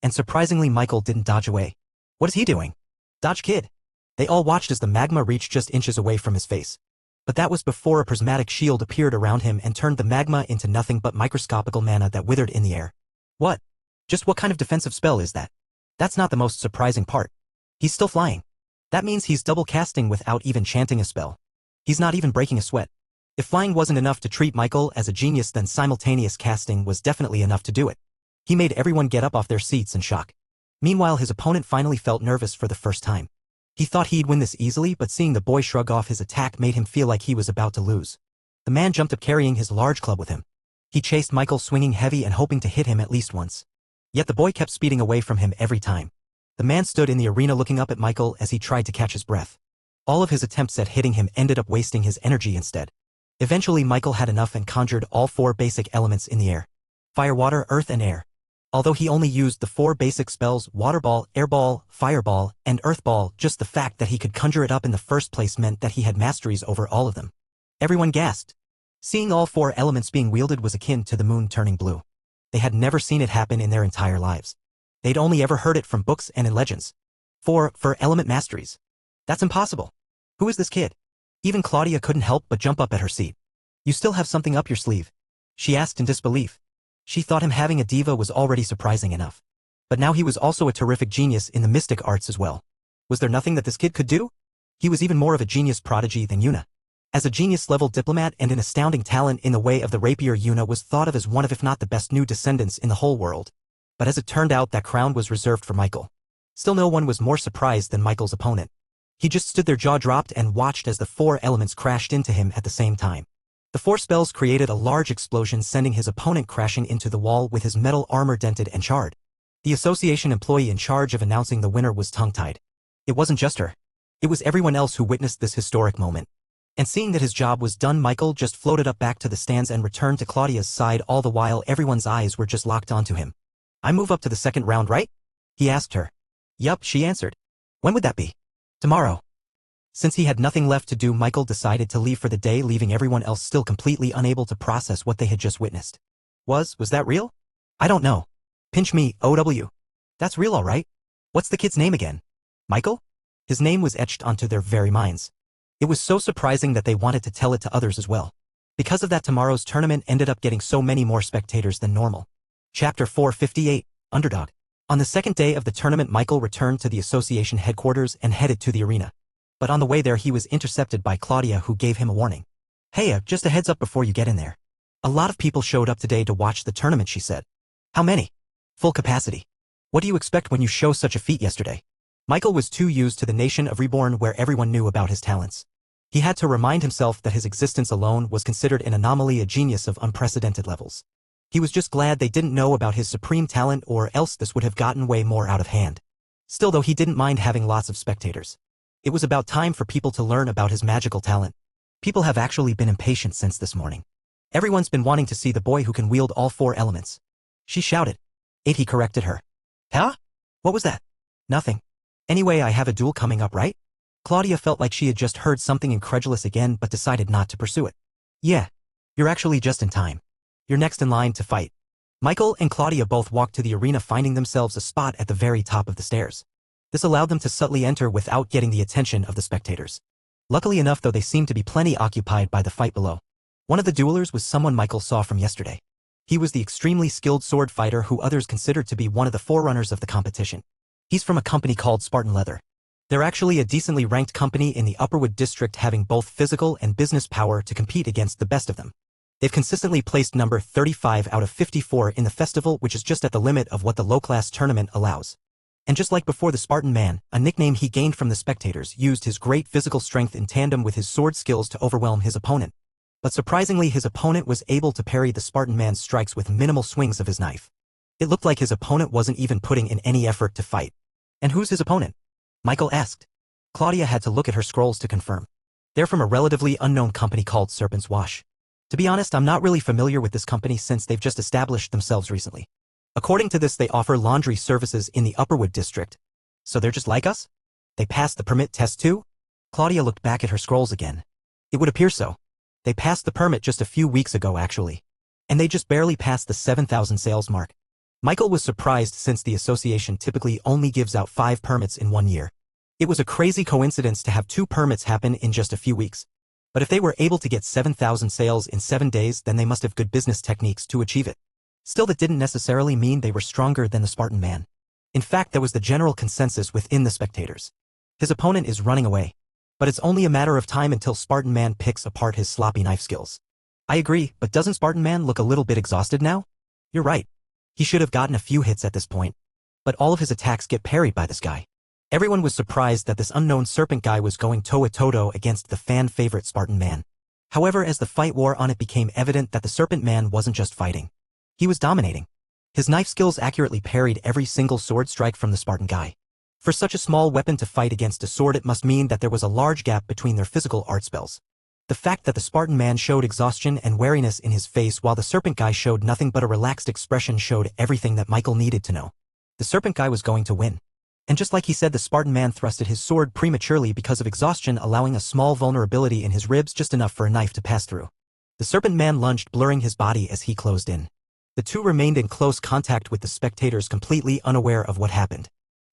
And surprisingly, Michael didn't dodge away. What is he doing? Dodge, kid. They all watched as the magma reached just inches away from his face. But that was before a prismatic shield appeared around him and turned the magma into nothing but microscopical mana that withered in the air. What? Just what kind of defensive spell is that? That's not the most surprising part. He's still flying. That means he's double casting without even chanting a spell. He's not even breaking a sweat. If flying wasn't enough to treat Michael as a genius, then simultaneous casting was definitely enough to do it. He made everyone get up off their seats in shock. Meanwhile, his opponent finally felt nervous for the first time. He thought he'd win this easily, but seeing the boy shrug off his attack made him feel like he was about to lose. The man jumped up carrying his large club with him. He chased Michael, swinging heavy and hoping to hit him at least once. Yet the boy kept speeding away from him every time. The man stood in the arena looking up at Michael as he tried to catch his breath. All of his attempts at hitting him ended up wasting his energy instead. Eventually, Michael had enough and conjured all 4 basic elements in the air. Fire, water, earth, and air. Although he only used the 4 basic spells, Water Ball, Air Ball, Fire Ball, and Earth Ball, just the fact that he could conjure it up in the first place meant that he had masteries over all of them. Everyone gasped. Seeing all 4 elements being wielded was akin to the moon turning blue. They had never seen it happen in their entire lives. They'd only ever heard it from books and in legends. 4 element masteries. That's impossible. Who is this kid? Even Claudia couldn't help but jump up at her seat. You still have something up your sleeve? She asked in disbelief. She thought him having a diva was already surprising enough. But now he was also a terrific genius in the mystic arts as well. Was there nothing that this kid could do? He was even more of a genius prodigy than Yuna. As a genius-level diplomat and an astounding talent in the way of the rapier, Yuna was thought of as one of, if not the best, new descendants in the whole world. But as it turned out, that crown was reserved for Michael. Still, no one was more surprised than Michael's opponent. He just stood there, jaw dropped, and watched as the 4 elements crashed into him at the same time. The 4 spells created a large explosion, sending his opponent crashing into the wall with his metal armor dented and charred. The association employee in charge of announcing the winner was tongue-tied. It wasn't just her. It was everyone else who witnessed this historic moment. And seeing that his job was done, Michael just floated up back to the stands and returned to Claudia's side. All the while, everyone's eyes were just locked onto him. I move up to the second round, right? He asked her. Yup, she answered. When would that be? Tomorrow. Since he had nothing left to do, Michael decided to leave for the day, leaving everyone else still completely unable to process what they had just witnessed. Was that real? I don't know. Pinch me, OW. That's real, all right. What's the kid's name again? Michael? His name was etched onto their very minds. It was so surprising that they wanted to tell it to others as well. Because of that, tomorrow's tournament ended up getting so many more spectators than normal. Chapter 458, Underdog. On the second day of the tournament, Michael returned to the association headquarters and headed to the arena. But on the way there, he was intercepted by Claudia, who gave him a warning. Hey, just a heads up before you get in there. A lot of people showed up today to watch the tournament, she said. How many? Full capacity. What do you expect when you show such a feat yesterday? Michael was too used to the nation of Reborn, where everyone knew about his talents. He had to remind himself that his existence alone was considered an anomaly, a genius of unprecedented levels. He was just glad they didn't know about his supreme talent, or else this would have gotten way more out of hand. Still, though, he didn't mind having lots of spectators. It was about time for people to learn about his magical talent. People have actually been impatient since this morning. Everyone's been wanting to see the boy who can wield all 4 elements. She shouted. 8, he corrected her. Huh? What was that? Nothing. Anyway, I have a duel coming up, right? Claudia felt like she had just heard something incredulous again but decided not to pursue it. Yeah, you're actually just in time. You're next in line to fight. Michael and Claudia both walked to the arena, finding themselves a spot at the very top of the stairs. This allowed them to subtly enter without getting the attention of the spectators. Luckily enough, though, they seemed to be plenty occupied by the fight below. One of the duelers was someone Michael saw from yesterday. He was the extremely skilled sword fighter who others considered to be one of the forerunners of the competition. He's from a company called Spartan Leather. They're actually a decently ranked company in the Upperwood district, having both physical and business power to compete against the best of them. They've consistently placed number 35 out of 54 in the festival, which is just at the limit of what the low-class tournament allows. And just like before, the Spartan Man, a nickname he gained from the spectators, used his great physical strength in tandem with his sword skills to overwhelm his opponent. But surprisingly, his opponent was able to parry the Spartan Man's strikes with minimal swings of his knife. It looked like his opponent wasn't even putting in any effort to fight. And who's his opponent? Michael asked. Claudia had to look at her scrolls to confirm. They're from a relatively unknown company called Serpent's Wash. To be honest, I'm not really familiar with this company since they've just established themselves recently. According to this, they offer laundry services in the Upperwood district. So they're just like us? They passed the permit test too? Claudia looked back at her scrolls again. It would appear so. They passed the permit just a few weeks ago, actually. And they just barely passed the 7,000 sales mark. Michael was surprised since the association typically only gives out 5 permits in 1 year. It was a crazy coincidence to have 2 permits happen in just a few weeks. But if they were able to get 7,000 sales in 7 days, then they must have good business techniques to achieve it. Still, that didn't necessarily mean they were stronger than the Spartan Man. In fact, that was the general consensus within the spectators. His opponent is running away. But it's only a matter of time until Spartan Man picks apart his sloppy knife skills. I agree, but doesn't Spartan Man look a little bit exhausted now? You're right. He should have gotten a few hits at this point. But all of his attacks get parried by this guy. Everyone was surprised that this unknown serpent guy was going toe-to-toe against the fan-favorite Spartan Man. However, as the fight wore on, it became evident that the Serpent Man wasn't just fighting. He was dominating. His knife skills accurately parried every single sword strike from the Spartan guy. For such a small weapon to fight against a sword, it must mean that there was a large gap between their physical art spells. The fact that the Spartan Man showed exhaustion and wariness in his face while the Serpent guy showed nothing but a relaxed expression showed everything that Michael needed to know. The Serpent guy was going to win. And just like he said, the Spartan Man thrusted his sword prematurely because of exhaustion, allowing a small vulnerability in his ribs, just enough for a knife to pass through. The Serpent Man lunged, blurring his body as he closed in. The two remained in close contact with the spectators, completely unaware of what happened.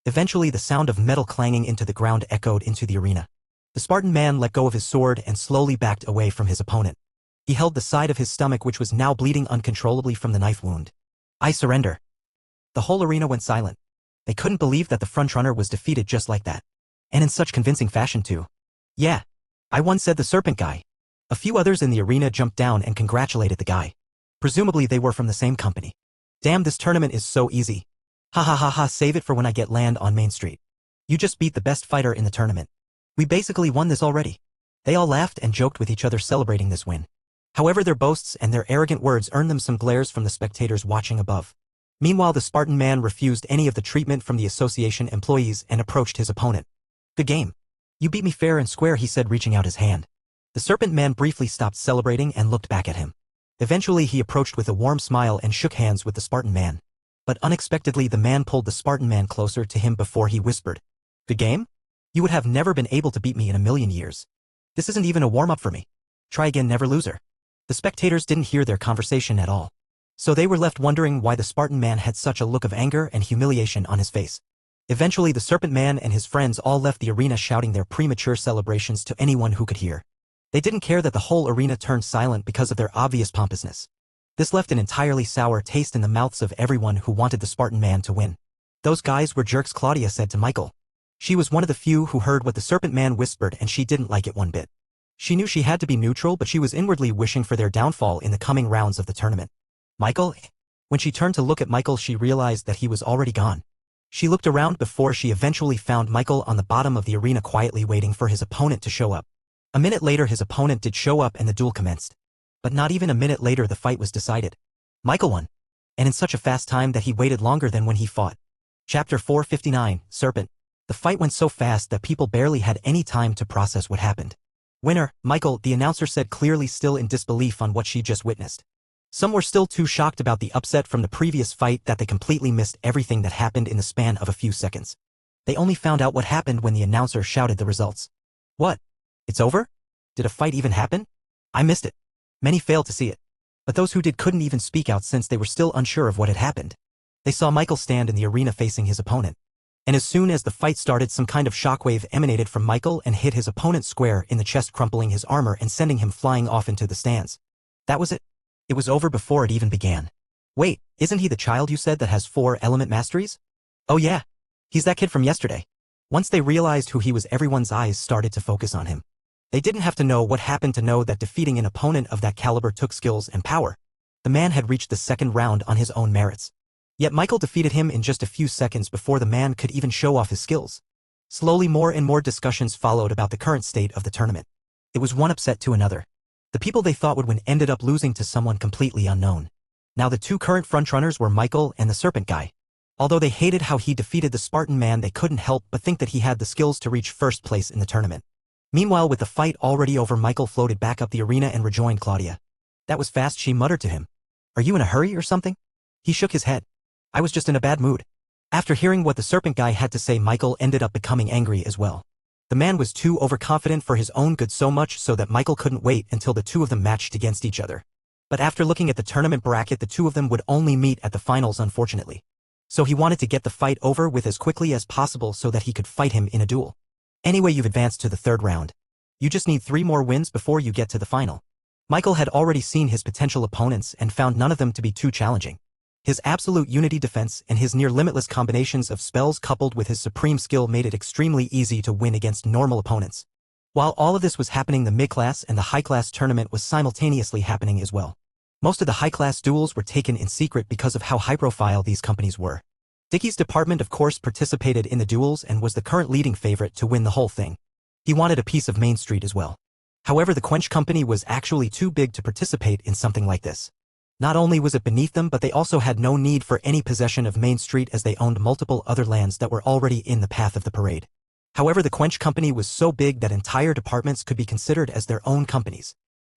Eventually, the sound of metal clanging into the ground echoed into the arena. The Spartan Man let go of his sword and slowly backed away from his opponent. He held the side of his stomach, which was now bleeding uncontrollably from the knife wound. "I surrender." The whole arena went silent. They couldn't believe that the frontrunner was defeated just like that. And in such convincing fashion too. "Yeah, I won," said the Serpent guy. A few others in the arena jumped down and congratulated the guy. Presumably they were from the same company. "Damn, this tournament is so easy. Ha ha ha ha, save it for when I get land on Main Street. You just beat the best fighter in the tournament. We basically won this already." They all laughed and joked with each other, celebrating this win. However, their boasts and their arrogant words earned them some glares from the spectators watching above. Meanwhile, the Spartan Man refused any of the treatment from the association employees and approached his opponent. "Good game. You beat me fair and square," he said, reaching out his hand. The Serpent Man briefly stopped celebrating and looked back at him. Eventually, he approached with a warm smile and shook hands with the Spartan Man. But unexpectedly, the man pulled the Spartan Man closer to him before he whispered, "Good game? You would have never been able to beat me in a million years. This isn't even a warm-up for me. Try again, never loser." The spectators didn't hear their conversation at all. So they were left wondering why the Spartan Man had such a look of anger and humiliation on his face. Eventually, the Serpent Man and his friends all left the arena, shouting their premature celebrations to anyone who could hear. They didn't care that the whole arena turned silent because of their obvious pompousness. This left an entirely sour taste in the mouths of everyone who wanted the Spartan Man to win. "Those guys were jerks," Claudia said to Michael. She was one of the few who heard what the Serpent Man whispered, and she didn't like it one bit. She knew she had to be neutral, but she was inwardly wishing for their downfall in the coming rounds of the tournament. "Michael?" When she turned to look at Michael, she realized that he was already gone. She looked around before she eventually found Michael on the bottom of the arena, quietly waiting for his opponent to show up. A minute later, his opponent did show up and the duel commenced. But not even a minute later, the fight was decided. Michael won. And in such a fast time that he waited longer than when he fought. Chapter 459, Serpent. The fight went so fast that people barely had any time to process what happened. "Winner, Michael," the announcer said, clearly still in disbelief on what she just witnessed. Some were still too shocked about the upset from the previous fight that they completely missed everything that happened in the span of a few seconds. They only found out what happened when the announcer shouted the results. What? It's over? Did a fight even happen? I missed it. Many failed to see it. But those who did couldn't even speak out since they were still unsure of what had happened. They saw Michael stand in the arena facing his opponent. And as soon as the fight started, some kind of shockwave emanated from Michael and hit his opponent square in the chest, crumpling his armor and sending him flying off into the stands. That was it. It was over before it even began. Wait, isn't he the child you said that has 4 element masteries? Oh yeah. He's that kid from yesterday. Once they realized who he was, everyone's eyes started to focus on him. They didn't have to know what happened to know that defeating an opponent of that caliber took skills and power. The man had reached the second round on his own merits. Yet Michael defeated him in just a few seconds before the man could even show off his skills. Slowly, more and more discussions followed about the current state of the tournament. It was one upset to another. The people they thought would win ended up losing to someone completely unknown. Now the 2 current frontrunners were Michael and the Serpent Guy. Although they hated how he defeated the Spartan man, they couldn't help but think that he had the skills to reach first place in the tournament. Meanwhile, with the fight already over, Michael floated back up the arena and rejoined Claudia. That was fast, she muttered to him. Are you in a hurry or something? He shook his head. I was just in a bad mood. After hearing what the Serpent Guy had to say, Michael ended up becoming angry as well. The man was too overconfident for his own good, so much so that Michael couldn't wait until the 2 of them matched against each other. But after looking at the tournament bracket, the 2 of them would only meet at the finals, unfortunately. So he wanted to get the fight over with as quickly as possible so that he could fight him in a duel. Anyway, you've advanced to the 3rd round. You just need 3 more wins before you get to the final. Michael had already seen his potential opponents and found none of them to be too challenging. His absolute unity defense and his near-limitless combinations of spells coupled with his supreme skill made it extremely easy to win against normal opponents. While all of this was happening, the mid-class and the high-class tournament was simultaneously happening as well. Most of the high-class duels were taken in secret because of how high-profile these companies were. Dickie's department, of course, participated in the duels and was the current leading favorite to win the whole thing. He wanted a piece of Main Street as well. However, the Quench Company was actually too big to participate in something like this. Not only was it beneath them, but they also had no need for any possession of Main Street as they owned multiple other lands that were already in the path of the parade. However, the Quench Company was so big that entire departments could be considered as their own companies.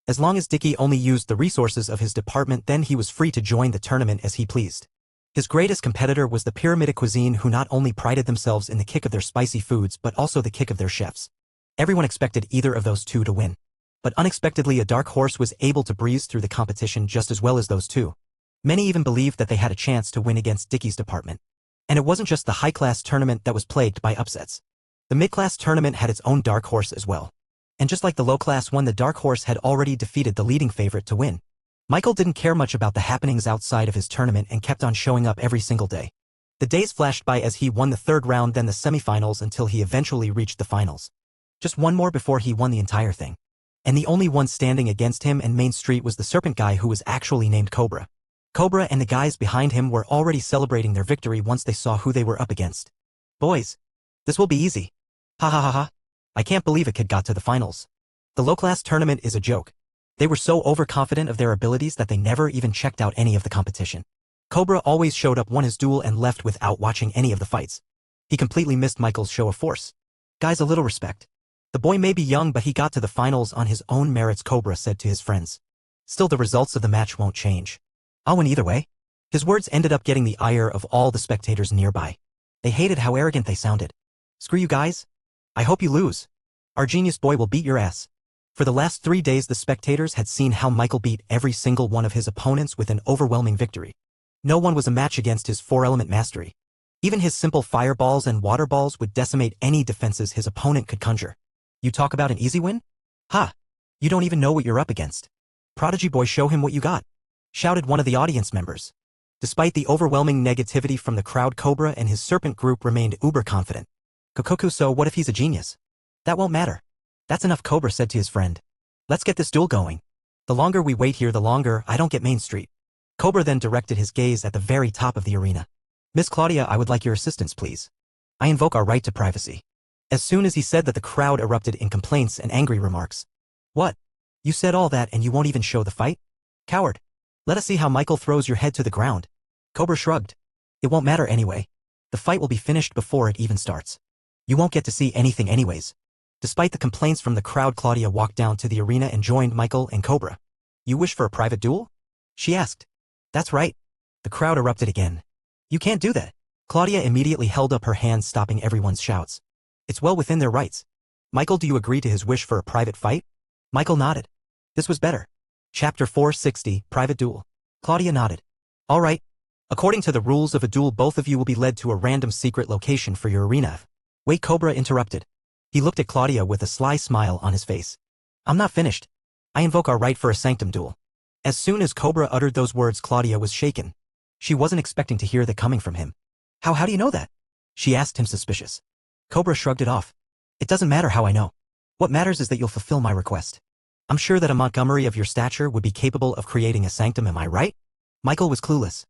As long as Dickie only used the resources of his department, then he was free to join the tournament as he pleased. His greatest competitor was the Pyramidic Cuisine, who not only prided themselves in the kick of their spicy foods but also the kick of their chefs. Everyone expected either of those 2 to win. But unexpectedly, a dark horse was able to breeze through the competition just as well as those 2. Many even believed that they had a chance to win against Dickie's department. And it wasn't just the high-class tournament that was plagued by upsets. The mid-class tournament had its own dark horse as well. And just like the low-class one, the dark horse had already defeated the leading favorite to win. Michael didn't care much about the happenings outside of his tournament and kept on showing up every single day. The days flashed by as he won the 3rd round, then the semifinals, until he eventually reached the finals. Just one more before he won the entire thing. And the only one standing against him and Main Street was the Serpent Guy, who was actually named Cobra. Cobra and the guys behind him were already celebrating their victory once they saw who they were up against. Boys, this will be easy. Ha ha ha ha. I can't believe a kid got to the finals. The low-class tournament is a joke. They were so overconfident of their abilities that they never even checked out any of the competition. Cobra always showed up, won his duel, and left without watching any of the fights. He completely missed Michael's show of force. Guys, a little respect. The boy may be young, but he got to the finals on his own merits, Cobra said to his friends. Still, the results of the match won't change. I'll win either way. His words ended up getting the ire of all the spectators nearby. They hated how arrogant they sounded. Screw you guys. I hope you lose. Our genius boy will beat your ass. For the last 3 days, the spectators had seen how Michael beat every single one of his opponents with an overwhelming victory. No one was a match against his 4-element mastery. Even his simple fireballs and water balls would decimate any defenses his opponent could conjure. You talk about an easy win? Ha! You don't even know what you're up against. Prodigy boy, show him what you got, shouted one of the audience members. Despite the overwhelming negativity from the crowd, Cobra and his serpent group remained uber confident. Kokoku, so what if he's a genius? That won't matter. That's enough, Cobra said to his friend. Let's get this duel going. The longer we wait here, the longer I don't get Main Street. Cobra then directed his gaze at the very top of the arena. Miss Claudia, I would like your assistance, please. I invoke our right to privacy. As soon as he said that, the crowd erupted in complaints and angry remarks. What? You said all that and you won't even show the fight? Coward. Let us see how Michael throws your head to the ground. Cobra shrugged. It won't matter anyway. The fight will be finished before it even starts. You won't get to see anything anyways. Despite the complaints from the crowd, Claudia walked down to the arena and joined Michael and Cobra. You wish for a private duel? She asked. That's right. The crowd erupted again. You can't do that. Claudia immediately held up her hands, stopping everyone's shouts. It's well within their rights. Michael, do you agree to his wish for a private fight? Michael nodded. This was better. Chapter 460, Private Duel. Claudia nodded. All right. According to the rules of a duel, both of you will be led to a random secret location for your arena. Wait, Cobra interrupted. He looked at Claudia with a sly smile on his face. I'm not finished. I invoke our right for a sanctum duel. As soon as Cobra uttered those words, Claudia was shaken. She wasn't expecting to hear that coming from him. How do you know that? She asked him, suspicious. Cobra shrugged it off. It doesn't matter how I know. What matters is that you'll fulfill my request. I'm sure that a Montgomery of your stature would be capable of creating a sanctum, am I right? Michael was clueless.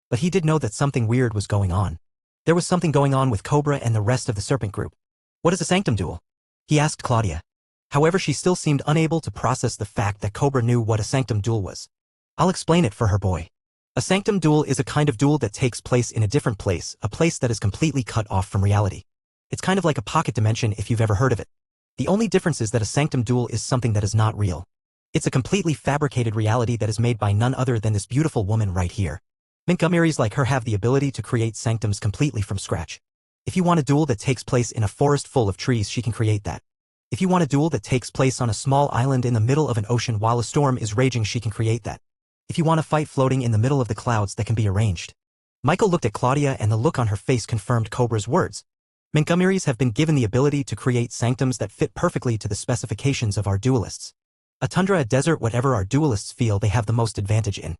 But he did know that something weird was going on. There was something going on with Cobra and the rest of the Serpent group. What is a sanctum duel? He asked Claudia. However, she still seemed unable to process the fact that Cobra knew what a sanctum duel was. I'll explain it for her, boy. A sanctum duel is a kind of duel that takes place in a different place, a place that is completely cut off from reality. It's kind of like a pocket dimension if you've ever heard of it. The only difference is that a sanctum duel is something that is not real. It's a completely fabricated reality that is made by none other than this beautiful woman right here. Montgomerys like her have the ability to create sanctums completely from scratch. If you want a duel that takes place in a forest full of trees, she can create that. If you want a duel that takes place on a small island in the middle of an ocean while a storm is raging, she can create that. If you want a fight floating in the middle of the clouds, that can be arranged. Michael looked at Claudia and the look on her face confirmed Cobra's words. Montgomerys have been given the ability to create sanctums that fit perfectly to the specifications of our duelists. A tundra, a desert, whatever our duelists feel they have the most advantage in.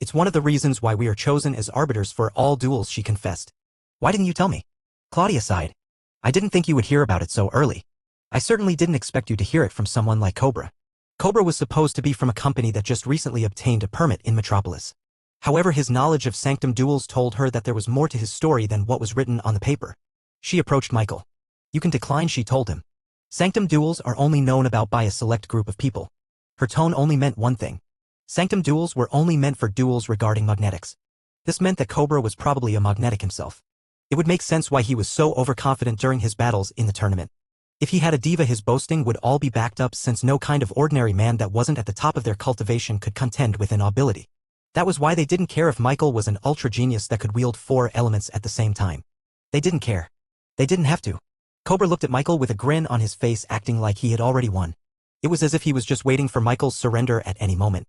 It's one of the reasons why we are chosen as arbiters for all duels, she confessed. Why didn't you tell me? Claudia sighed. I didn't think you would hear about it so early. I certainly didn't expect you to hear it from someone like Cobra. Cobra was supposed to be from a company that just recently obtained a permit in Metropolis. However, his knowledge of sanctum duels told her that there was more to his story than what was written on the paper. She approached Michael. You can decline, she told him. Sanctum duels are only known about by a select group of people. Her tone only meant one thing. Sanctum duels were only meant for duels regarding magnetics. This meant that Cobra was probably a magnetic himself. It would make sense why he was so overconfident during his battles in the tournament. If he had a diva, his boasting would all be backed up, since no kind of ordinary man that wasn't at the top of their cultivation could contend with an ability. That was why they didn't care if Michael was an ultra genius that could wield 4 elements at the same time. They didn't care. They didn't have to. Cobra looked at Michael with a grin on his face, acting like he had already won. It was as if he was just waiting for Michael's surrender at any moment.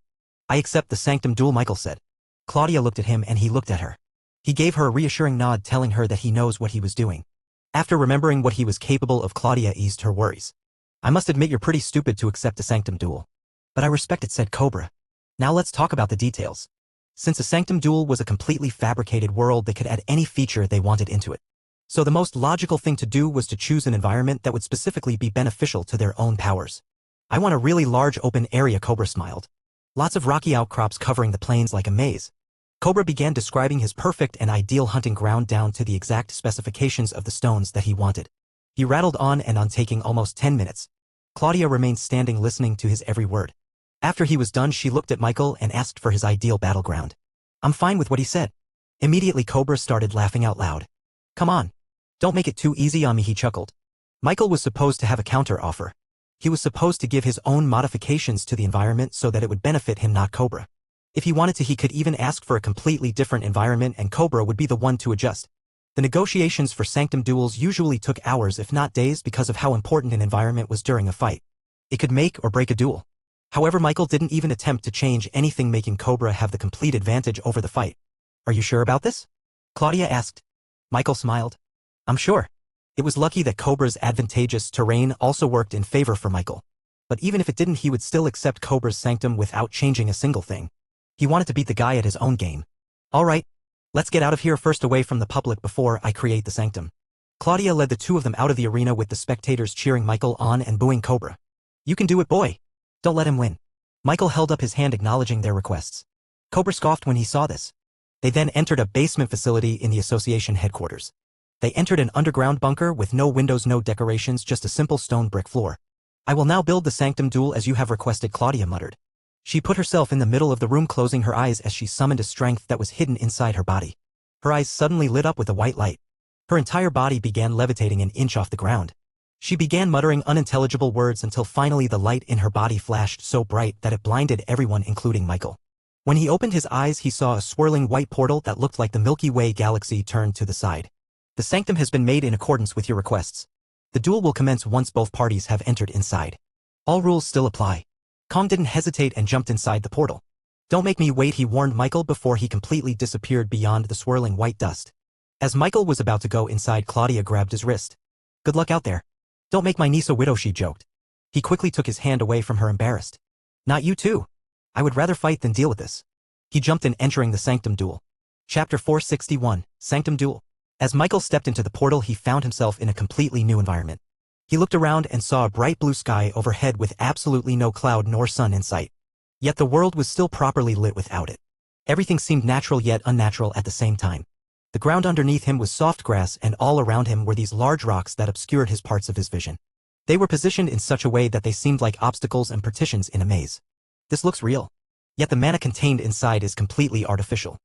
I accept the sanctum duel, Michael said. Claudia looked at him and he looked at her. He gave her a reassuring nod, telling her that he knows what he was doing. After remembering what he was capable of, Claudia eased her worries. I must admit you're pretty stupid to accept a sanctum duel. But I respect it, said Cobra. Now let's talk about the details. Since a sanctum duel was a completely fabricated world, they could add any feature they wanted into it. So the most logical thing to do was to choose an environment that would specifically be beneficial to their own powers. I want a really large open area, Cobra smiled. Lots of rocky outcrops covering the plains like a maze. Cobra began describing his perfect and ideal hunting ground down to the exact specifications of the stones that he wanted. He rattled on and on, taking almost 10 minutes. Claudia remained standing, listening to his every word. After he was done, she looked at Michael and asked for his ideal battleground. I'm fine with what he said. Immediately Cobra started laughing out loud. Come on. Don't make it too easy on me, he chuckled. Michael was supposed to have a counter offer. He was supposed to give his own modifications to the environment so that it would benefit him, not Cobra. If he wanted to, he could even ask for a completely different environment and Cobra would be the one to adjust. The negotiations for sanctum duels usually took hours if not days because of how important an environment was during a fight. It could make or break a duel. However, Michael didn't even attempt to change anything, making Cobra have the complete advantage over the fight. Are you sure about this? Claudia asked. Michael smiled. I'm sure. It was lucky that Cobra's advantageous terrain also worked in favor for Michael. But even if it didn't, he would still accept Cobra's sanctum without changing a single thing. He wanted to beat the guy at his own game. All right. Let's get out of here first, away from the public, before I create the sanctum. Claudia led the two of them out of the arena, with the spectators cheering Michael on and booing Cobra. You can do it, boy. Don't let him win. Michael held up his hand, acknowledging their requests. Cobra scoffed when he saw this. They then entered a basement facility in the association headquarters. They entered an underground bunker with no windows, no decorations, just a simple stone brick floor. I will now build the sanctum duel as you have requested, Claudia muttered. She put herself in the middle of the room, closing her eyes as she summoned a strength that was hidden inside her body. Her eyes suddenly lit up with a white light. Her entire body began levitating an inch off the ground. She began muttering unintelligible words until finally the light in her body flashed so bright that it blinded everyone, including Michael. When he opened his eyes, he saw a swirling white portal that looked like the Milky Way galaxy turned to the side. The sanctum has been made in accordance with your requests. The duel will commence once both parties have entered inside. All rules still apply. Kong didn't hesitate and jumped inside the portal. Don't make me wait, he warned Michael before he completely disappeared beyond the swirling white dust. As Michael was about to go inside, Claudia grabbed his wrist. Good luck out there. Don't make my niece a widow, she joked. He quickly took his hand away from her, embarrassed. Not you too. I would rather fight than deal with this. He jumped in, entering the Sanctum Duel. Chapter 461, Sanctum Duel. As Michael stepped into the portal, he found himself in a completely new environment. He looked around and saw a bright blue sky overhead with absolutely no cloud nor sun in sight. Yet the world was still properly lit without it. Everything seemed natural yet unnatural at the same time. The ground underneath him was soft grass, and all around him were these large rocks that obscured his parts of his vision. They were positioned in such a way that they seemed like obstacles and partitions in a maze. This looks real. Yet the mana contained inside is completely artificial.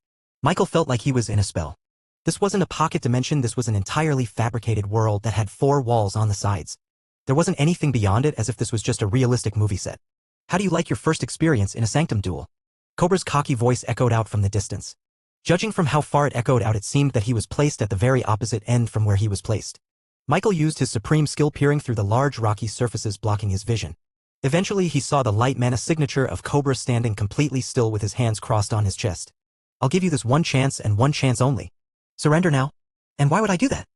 Michael felt like he was in a spell. This wasn't a pocket dimension, this was an entirely fabricated world that had 4 walls on the sides. There wasn't anything beyond it, as if this was just a realistic movie set. How do you like your first experience in a Sanctum Duel? Cobra's cocky voice echoed out from the distance. Judging from how far it echoed out, it seemed that he was placed at the very opposite end from where he was placed. Michael used his supreme skill, peering through the large rocky surfaces blocking his vision. Eventually he saw the light mana signature of Cobra standing completely still with his hands crossed on his chest. I'll give you this one chance and one chance only. Surrender now? And why would I do that?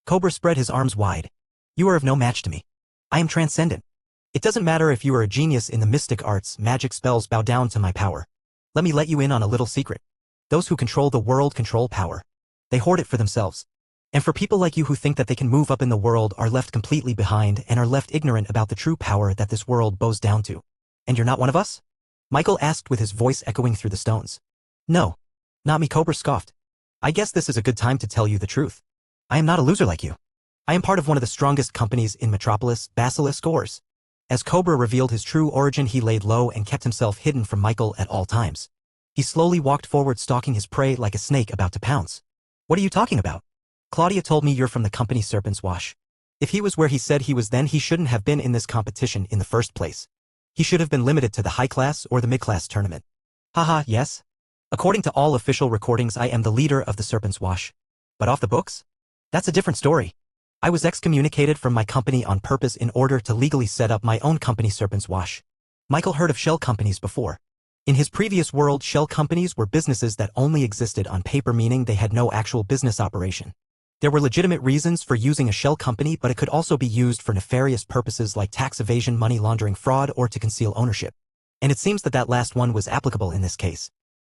Cobra spread his arms wide. You are of no match to me. I am transcendent. It doesn't matter if you are a genius in the mystic arts, magic spells bow down to my power. Let me let you in on a little secret. Those who control the world control power. They hoard it for themselves. And for people like you who think that they can move up in the world are left completely behind and are left ignorant about the true power that this world bows down to. And you're not one of us? Michael asked with his voice echoing through the stones. No. Not me, Cobra scoffed. I guess this is a good time to tell you the truth. I am not a loser like you. I am part of one of the strongest companies in Metropolis, Basilisk Ores. As Cobra revealed his true origin, he laid low and kept himself hidden from Michael at all times. He slowly walked forward, stalking his prey like a snake about to pounce. What are you talking about? Claudia told me you're from the company Serpent's Wash. If he was where he said he was, then he shouldn't have been in this competition in the first place. He should have been limited to the high-class or the mid-class tournament. Haha, yes. According to all official recordings, I am the leader of the Serpent's Wash. But off the books? That's a different story. I was excommunicated from my company on purpose in order to legally set up my own company, Serpent's Wash. Michael heard of shell companies before. In his previous world, shell companies were businesses that only existed on paper, meaning they had no actual business operation. There were legitimate reasons for using a shell company, but it could also be used for nefarious purposes like tax evasion, money laundering, fraud, or to conceal ownership. And it seems that that last one was applicable in this case.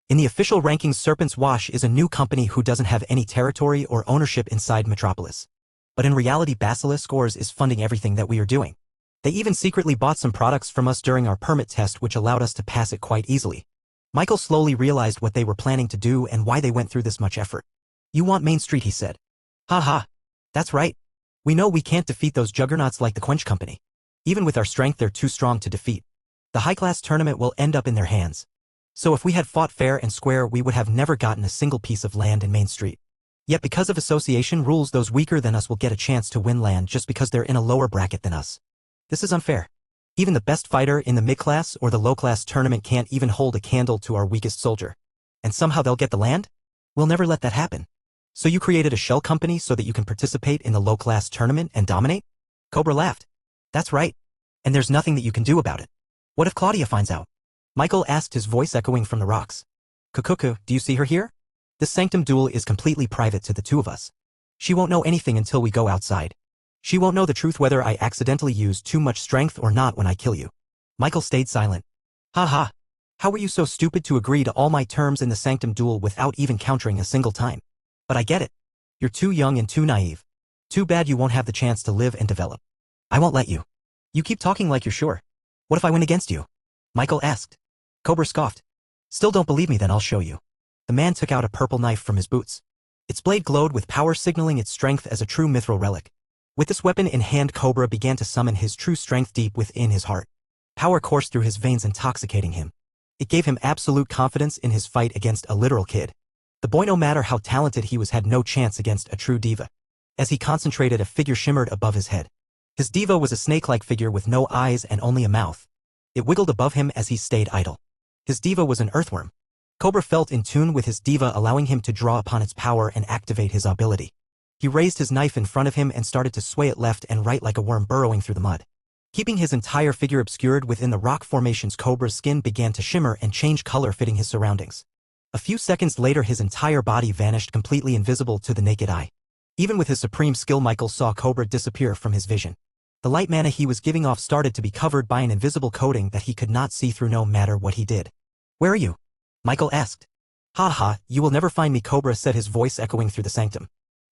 In the official rankings, Serpent's Wash is a new company who doesn't have any territory or ownership inside Metropolis. But in reality, Basilisk Ores is funding everything that we are doing. They even secretly bought some products from us during our permit test, which allowed us to pass it quite easily. Michael slowly realized what they were planning to do and why they went through this much effort. You want Main Street, he said. Haha. That's right. We know we can't defeat those juggernauts like the Quench Company. Even with our strength, they're too strong to defeat. The high-class tournament will end up in their hands. So if we had fought fair and square, we would have never gotten a single piece of land in Main Street. Yet because of association rules, those weaker than us will get a chance to win land just because they're in a lower bracket than us. This is unfair. Even the best fighter in the mid-class or the low-class tournament can't even hold a candle to our weakest soldier. And somehow they'll get the land? We'll never let that happen. So you created a shell company so that you can participate in the low-class tournament and dominate? Cobra laughed. That's right. And there's nothing that you can do about it. What if Claudia finds out? Michael asked, his voice echoing from the rocks. Kukuku, do you see her here? This Sanctum Duel is completely private to the two of us. She won't know anything until we go outside. She won't know the truth whether I accidentally use too much strength or not when I kill you. Michael stayed silent. Ha. How were you so stupid to agree to all my terms in the Sanctum Duel without even countering a single time? But I get it. You're too young and too naive. Too bad you won't have the chance to live and develop. I won't let you. You keep talking like you're sure. What if I win against you? Michael asked. Cobra scoffed. Still don't believe me? Then I'll show you. The man took out a purple knife from his boots. Its blade glowed with power, signaling its strength as a true mithril relic. With this weapon in hand, Cobra began to summon his true strength deep within his heart. Power coursed through his veins, intoxicating him. It gave him absolute confidence in his fight against a literal kid. The boy, no matter how talented he was, had no chance against a true diva. As he concentrated, a figure shimmered above his head. His diva was a snake-like figure with no eyes and only a mouth. It wiggled above him as he stayed idle. His diva was an earthworm. Cobra felt in tune with his diva, allowing him to draw upon its power and activate his ability. He raised his knife in front of him and started to sway it left and right like a worm burrowing through the mud. Keeping his entire figure obscured within the rock formations, Cobra's skin began to shimmer and change color fitting his surroundings. A few seconds later his entire body vanished completely invisible to the naked eye. Even with his supreme skill, Michael saw Cobra disappear from his vision. The light mana he was giving off started to be covered by an invisible coating that he could not see through no matter what he did. "Where are you?" Michael asked. "Ha ha, you will never find me," Cobra said, his voice echoing through the sanctum.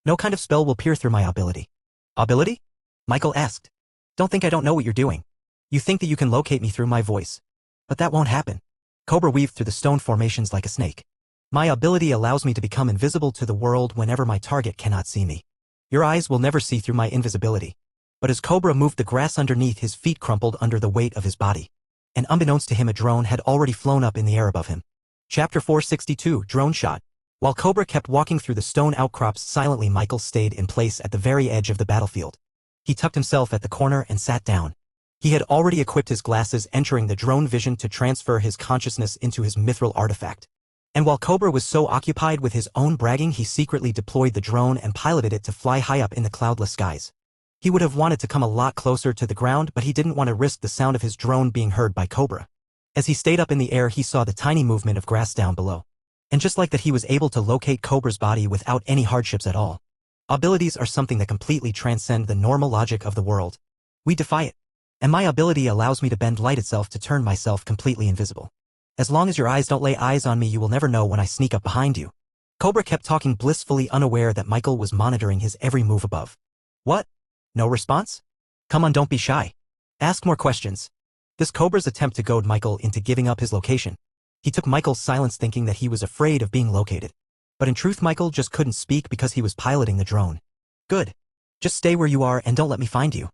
"No kind of spell will peer through my ability." "Ability?" Michael asked. "Don't think I don't know what you're doing. You think that you can locate me through my voice. But that won't happen." Cobra weaved through the stone formations like a snake. "My ability allows me to become invisible to the world whenever my target cannot see me. Your eyes will never see through my invisibility." But as Cobra moved, the grass underneath his feet crumpled under the weight of his body. And unbeknownst to him, a drone had already flown up in the air above him. Chapter 462, Drone Shot. While Cobra kept walking through the stone outcrops silently, Michael stayed in place at the very edge of the battlefield. He tucked himself at the corner and sat down. He had already equipped his glasses, entering the drone vision to transfer his consciousness into his mithril artifact. And while Cobra was so occupied with his own bragging, he secretly deployed the drone and piloted it to fly high up in the cloudless skies. He would have wanted to come a lot closer to the ground, but he didn't want to risk the sound of his drone being heard by Cobra. As he stayed up in the air, he saw the tiny movement of grass down below. And just like that, he was able to locate Cobra's body without any hardships at all. Abilities are something that completely transcend the normal logic of the world. We defy it. And my ability allows me to bend light itself to turn myself completely invisible. As long as your eyes don't lay eyes on me, you will never know when I sneak up behind you. Cobra kept talking, blissfully unaware that Michael was monitoring his every move above. "What? No response? Come on, don't be shy. Ask more questions." This Cobra's attempt to goad Michael into giving up his location. He took Michael's silence, thinking that he was afraid of being located. But in truth, Michael just couldn't speak because he was piloting the drone. "Good. Just stay where you are and don't let me find you.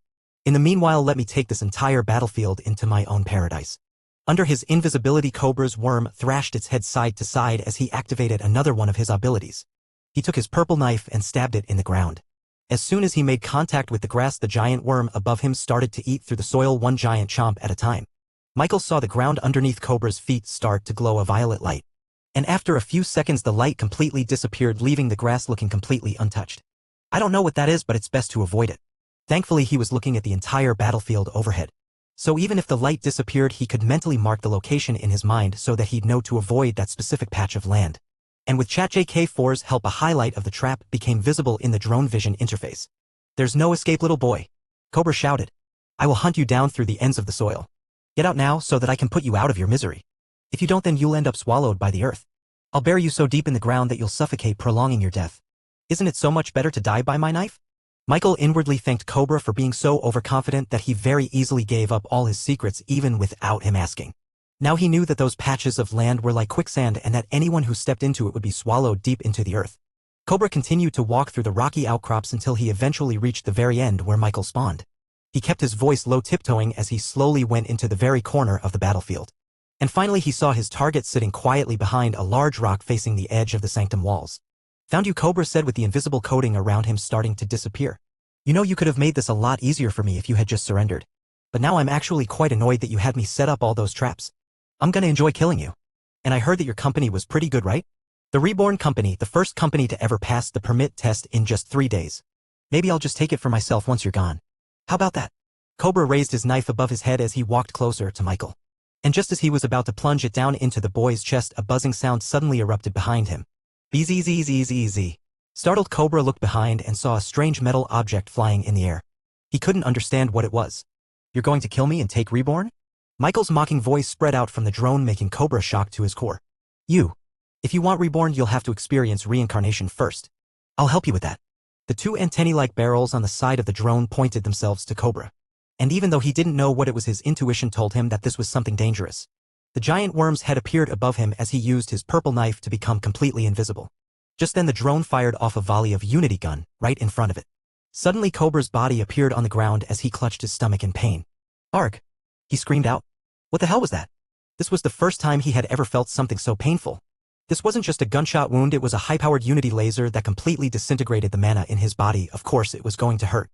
In the meanwhile, let me take this entire battlefield into my own paradise." Under his invisibility, Cobra's worm thrashed its head side to side as he activated another one of his abilities. He took his purple knife and stabbed it in the ground. As soon as he made contact with the grass, the giant worm above him started to eat through the soil, one giant chomp at a time. Michael saw the ground underneath Cobra's feet start to glow a violet light. And after a few seconds, the light completely disappeared, leaving the grass looking completely untouched. "I don't know what that is, but it's best to avoid it." Thankfully, he was looking at the entire battlefield overhead. So even if the light disappeared, he could mentally mark the location in his mind so that he'd know to avoid that specific patch of land. And with ChatJK4's help, a highlight of the trap became visible in the drone vision interface. "There's no escape, little boy," Cobra shouted. "I will hunt you down through the ends of the soil. Get out now so that I can put you out of your misery. If you don't, then you'll end up swallowed by the earth. I'll bury you so deep in the ground that you'll suffocate, prolonging your death. Isn't it so much better to die by my knife?" Michael inwardly thanked Cobra for being so overconfident that he very easily gave up all his secrets even without him asking. Now he knew that those patches of land were like quicksand and that anyone who stepped into it would be swallowed deep into the earth. Cobra continued to walk through the rocky outcrops until he eventually reached the very end where Michael spawned. He kept his voice low, tiptoeing as he slowly went into the very corner of the battlefield. And finally he saw his target sitting quietly behind a large rock facing the edge of the sanctum walls. "Found you," Cobra said, with the invisible coating around him starting to disappear. "You know, you could have made this a lot easier for me if you had just surrendered. But now I'm actually quite annoyed that you had me set up all those traps. I'm gonna enjoy killing you. And I heard that your company was pretty good, right? The Reborn company, the first company to ever pass the permit test in just 3 days. Maybe I'll just take it for myself once you're gone. How about that?" Cobra raised his knife above his head as he walked closer to Michael. And just as he was about to plunge it down into the boy's chest, a buzzing sound suddenly erupted behind him. Bzzzzz. Startled, Cobra looked behind and saw a strange metal object flying in the air. He couldn't understand what it was. "You're going to kill me and take Reborn?" Michael's mocking voice spread out from the drone, making Cobra shocked to his core. If you want Reborn, you'll have to experience reincarnation first. I'll help you with that." The two antennae-like barrels on the side of the drone pointed themselves to Cobra. And even though he didn't know what it was, his intuition told him that this was something dangerous. The giant worm's head appeared above him as he used his purple knife to become completely invisible. Just then the drone fired off a volley of Unity gun right in front of it. Suddenly Cobra's body appeared on the ground as he clutched his stomach in pain. "Arg!" he screamed out. What the hell was that? This was the first time he had ever felt something so painful. This wasn't just a gunshot wound, it was a high-powered Unity laser that completely disintegrated the mana in his body. Of course it was going to hurt.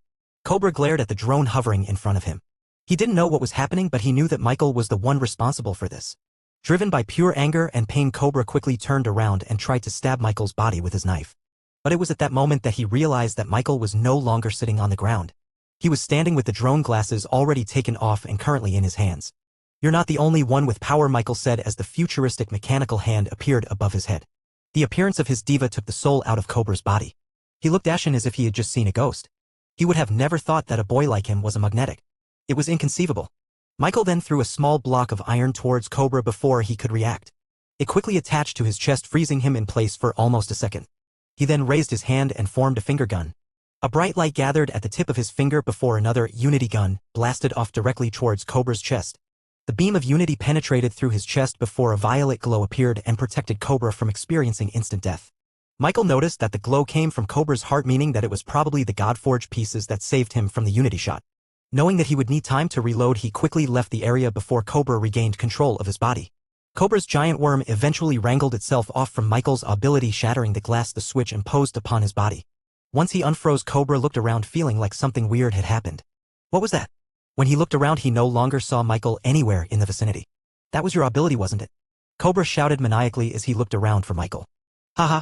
Cobra glared at the drone hovering in front of him. He didn't know what was happening, but he knew that Michael was the one responsible for this. Driven by pure anger and pain, Cobra quickly turned around and tried to stab Michael's body with his knife. But it was at that moment that he realized that Michael was no longer sitting on the ground. He was standing with the drone glasses already taken off and currently in his hands. "You're not the only one with power," Michael said as the futuristic mechanical hand appeared above his head. The appearance of his diva took the soul out of Cobra's body. He looked ashen as if he had just seen a ghost. He would have never thought that a boy like him was a magnetic. It was inconceivable. Michael then threw a small block of iron towards Cobra before he could react. It quickly attached to his chest, freezing him in place for almost a second. He then raised his hand and formed a finger gun. A bright light gathered at the tip of his finger before another Unity gun blasted off directly towards Cobra's chest. The beam of Unity penetrated through his chest before a violet glow appeared and protected Cobra from experiencing instant death. Michael noticed that the glow came from Cobra's heart, meaning that it was probably the Godforge pieces that saved him from the Unity shot. Knowing that he would need time to reload, he quickly left the area before Cobra regained control of his body. Cobra's giant worm eventually wrangled itself off from Michael's ability, shattering the glass the switch imposed upon his body. Once he unfroze, Cobra looked around, feeling like something weird had happened. What was that? When he looked around, he no longer saw Michael anywhere in the vicinity. "That was your ability, wasn't it?" Cobra shouted maniacally as he looked around for Michael. "Haha.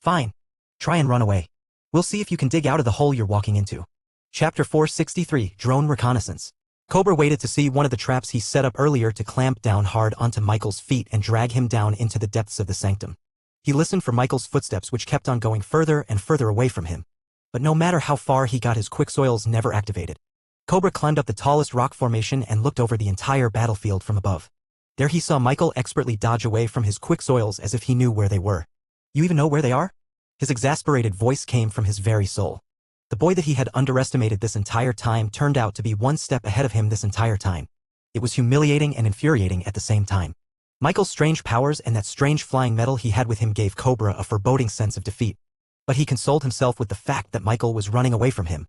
Fine. Try and run away. We'll see if you can dig out of the hole you're walking into." Chapter 463, Drone Reconnaissance. Cobra waited to see one of the traps he set up earlier to clamp down hard onto Michael's feet and drag him down into the depths of the sanctum. He listened for Michael's footsteps, which kept on going further and further away from him. But no matter how far he got, his quick soils never activated. Cobra climbed up the tallest rock formation and looked over the entire battlefield from above. There he saw Michael expertly dodge away from his quick soils as if he knew where they were. "You even know where they are?" His exasperated voice came from his very soul. The boy that he had underestimated this entire time turned out to be one step ahead of him this entire time. It was humiliating and infuriating at the same time. Michael's strange powers and that strange flying metal he had with him gave Cobra a foreboding sense of defeat. But he consoled himself with the fact that Michael was running away from him.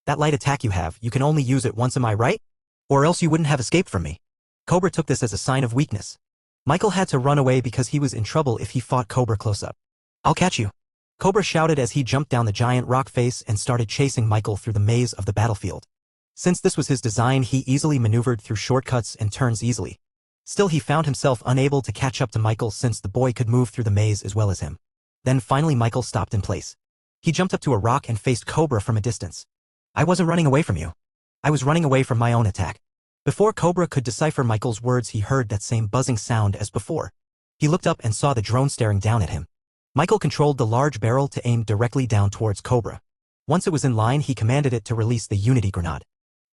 "That light attack you have, you can only use it once, am I right? Or else you wouldn't have escaped from me." Cobra took this as a sign of weakness. Michael had to run away because he was in trouble if he fought Cobra close up. "I'll catch you," Cobra shouted as he jumped down the giant rock face and started chasing Michael through the maze of the battlefield. Since this was his design, he easily maneuvered through shortcuts and turns easily. Still, he found himself unable to catch up to Michael since the boy could move through the maze as well as him. Then finally Michael stopped in place. He jumped up to a rock and faced Cobra from a distance. "I wasn't running away from you. I was running away from my own attack." Before Cobra could decipher Michael's words, he heard that same buzzing sound as before. He looked up and saw the drone staring down at him. Michael controlled the large barrel to aim directly down towards Cobra. Once it was in line, he commanded it to release the Unity grenade.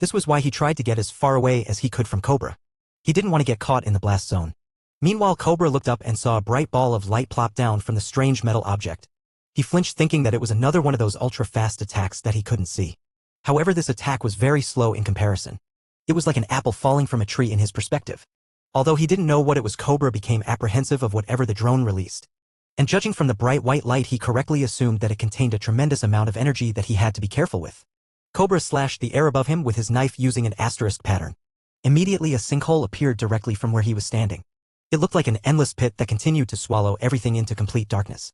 This was why he tried to get as far away as he could from Cobra. He didn't want to get caught in the blast zone. Meanwhile, Cobra looked up and saw a bright ball of light plop down from the strange metal object. He flinched, thinking that it was another one of those ultra-fast attacks that he couldn't see. However, this attack was very slow in comparison. It was like an apple falling from a tree in his perspective. Although he didn't know what it was, Cobra became apprehensive of whatever the drone released. And judging from the bright white light, he correctly assumed that it contained a tremendous amount of energy that he had to be careful with. Cobra slashed the air above him with his knife using an asterisk pattern. Immediately a sinkhole appeared directly from where he was standing. It looked like an endless pit that continued to swallow everything into complete darkness.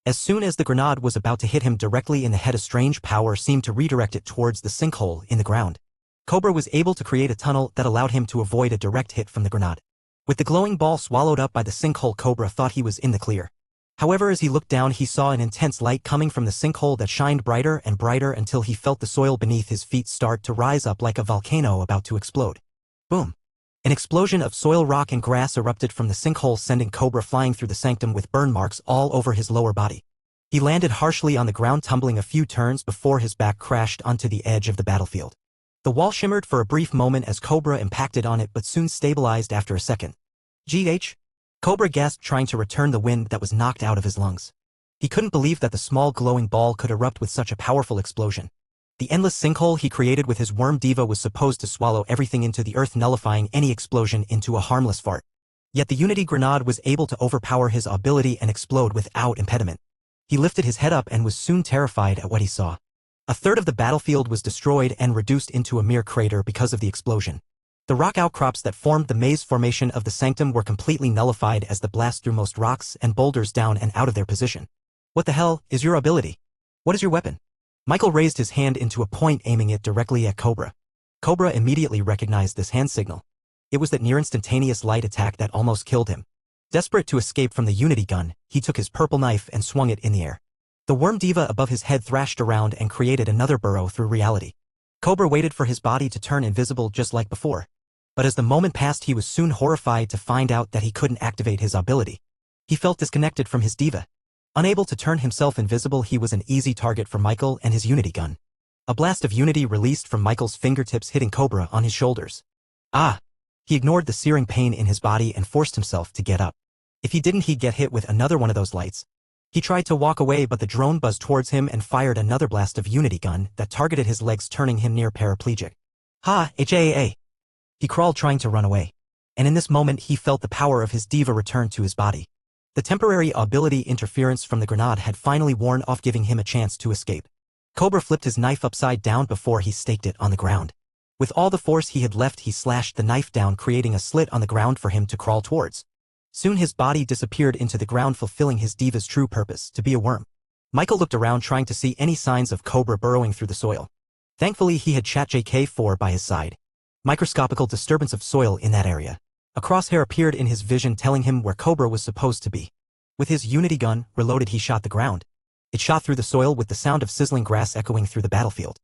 As soon as the grenade was about to hit him directly in the head, a strange power seemed to redirect it towards the sinkhole in the ground. Cobra was able to create a tunnel that allowed him to avoid a direct hit from the grenade. With the glowing ball swallowed up by the sinkhole, Cobra thought he was in the clear. However, as he looked down, he saw an intense light coming from the sinkhole that shined brighter and brighter until he felt the soil beneath his feet start to rise up like a volcano about to explode. Boom! An explosion of soil, rock, and grass erupted from the sinkhole, sending Cobra flying through the sanctum with burn marks all over his lower body. He landed harshly on the ground, tumbling a few turns before his back crashed onto the edge of the battlefield. The wall shimmered for a brief moment as Cobra impacted on it, but soon stabilized after a second. "GH?" Cobra gasped, trying to return the wind that was knocked out of his lungs. He couldn't believe that the small glowing ball could erupt with such a powerful explosion. The endless sinkhole he created with his worm diva was supposed to swallow everything into the earth, nullifying any explosion into a harmless fart. Yet the Unity grenade was able to overpower his ability and explode without impediment. He lifted his head up and was soon terrified at what he saw. A third of the battlefield was destroyed and reduced into a mere crater because of the explosion. The rock outcrops that formed the maze formation of the sanctum were completely nullified as the blast threw most rocks and boulders down and out of their position. "What the hell is your ability? What is your weapon?" Michael raised his hand into a point, aiming it directly at Cobra. Cobra immediately recognized this hand signal. It was that near-instantaneous light attack that almost killed him. Desperate to escape from the Unity gun, he took his purple knife and swung it in the air. The worm diva above his head thrashed around and created another burrow through reality. Cobra waited for his body to turn invisible just like before. But as the moment passed, he was soon horrified to find out that he couldn't activate his ability. He felt disconnected from his diva. Unable to turn himself invisible, he was an easy target for Michael and his Unity gun. A blast of Unity released from Michael's fingertips, hitting Cobra on his shoulders. Ah! He ignored the searing pain in his body and forced himself to get up. If he didn't, he'd get hit with another one of those lights. He tried to walk away, but the drone buzzed towards him and fired another blast of Unity gun that targeted his legs, turning him near paraplegic. Ha! He crawled, trying to run away. And in this moment, he felt the power of his diva return to his body. The temporary ability interference from the grenade had finally worn off, giving him a chance to escape. Cobra flipped his knife upside down before he staked it on the ground. With all the force he had left, he slashed the knife down, creating a slit on the ground for him to crawl towards. Soon his body disappeared into the ground, fulfilling his diva's true purpose, to be a worm. Michael looked around, trying to see any signs of Cobra burrowing through the soil. Thankfully, he had ChatJK4 by his side. Microscopical disturbance of soil in that area. A crosshair appeared in his vision, telling him where Cobra was supposed to be. With his Unity gun reloaded, he shot the ground. It shot through the soil with the sound of sizzling grass echoing through the battlefield.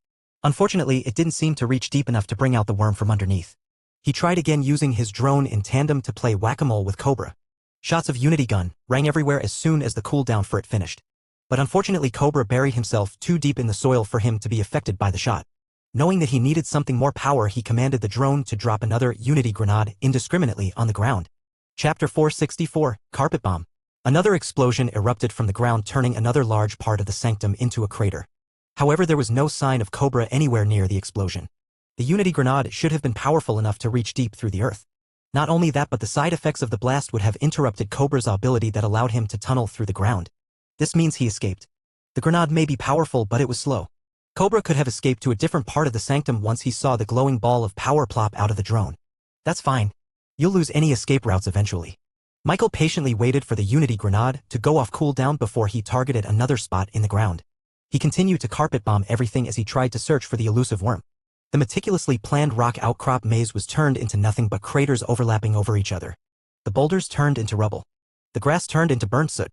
Unfortunately, it didn't seem to reach deep enough to bring out the worm from underneath. He tried again, using his drone in tandem to play whack-a-mole with Cobra. Shots of Unity gun rang everywhere as soon as the cooldown for it finished. But unfortunately, Cobra buried himself too deep in the soil for him to be affected by the shot. Knowing that he needed something more power, he commanded the drone to drop another Unity grenade indiscriminately on the ground. Chapter 464, Carpet Bomb. Another explosion erupted from the ground, turning another large part of the sanctum into a crater. However, there was no sign of Cobra anywhere near the explosion. The Unity grenade should have been powerful enough to reach deep through the earth. Not only that, but the side effects of the blast would have interrupted Cobra's ability that allowed him to tunnel through the ground. This means he escaped. The grenade may be powerful, but it was slow. Cobra could have escaped to a different part of the sanctum once he saw the glowing ball of power plop out of the drone. That's fine. You'll lose any escape routes eventually. Michael patiently waited for the Unity grenade to go off cooldown before he targeted another spot in the ground. He continued to carpet bomb everything as he tried to search for the elusive worm. The meticulously planned rock outcrop maze was turned into nothing but craters overlapping over each other. The boulders turned into rubble. The grass turned into burnt soot.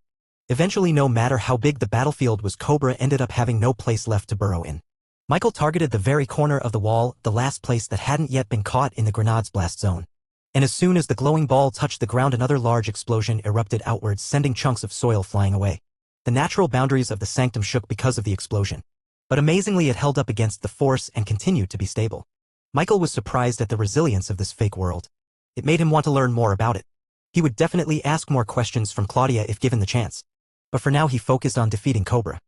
Eventually, no matter how big the battlefield was, Cobra ended up having no place left to burrow in. Michael targeted the very corner of the wall, the last place that hadn't yet been caught in the grenade's blast zone. And as soon as the glowing ball touched the ground, another large explosion erupted outwards, sending chunks of soil flying away. The natural boundaries of the sanctum shook because of the explosion. But amazingly, it held up against the force and continued to be stable. Michael was surprised at the resilience of this fake world. It made him want to learn more about it. He would definitely ask more questions from Claudia if given the chance. But for now, he focused on defeating Cobra.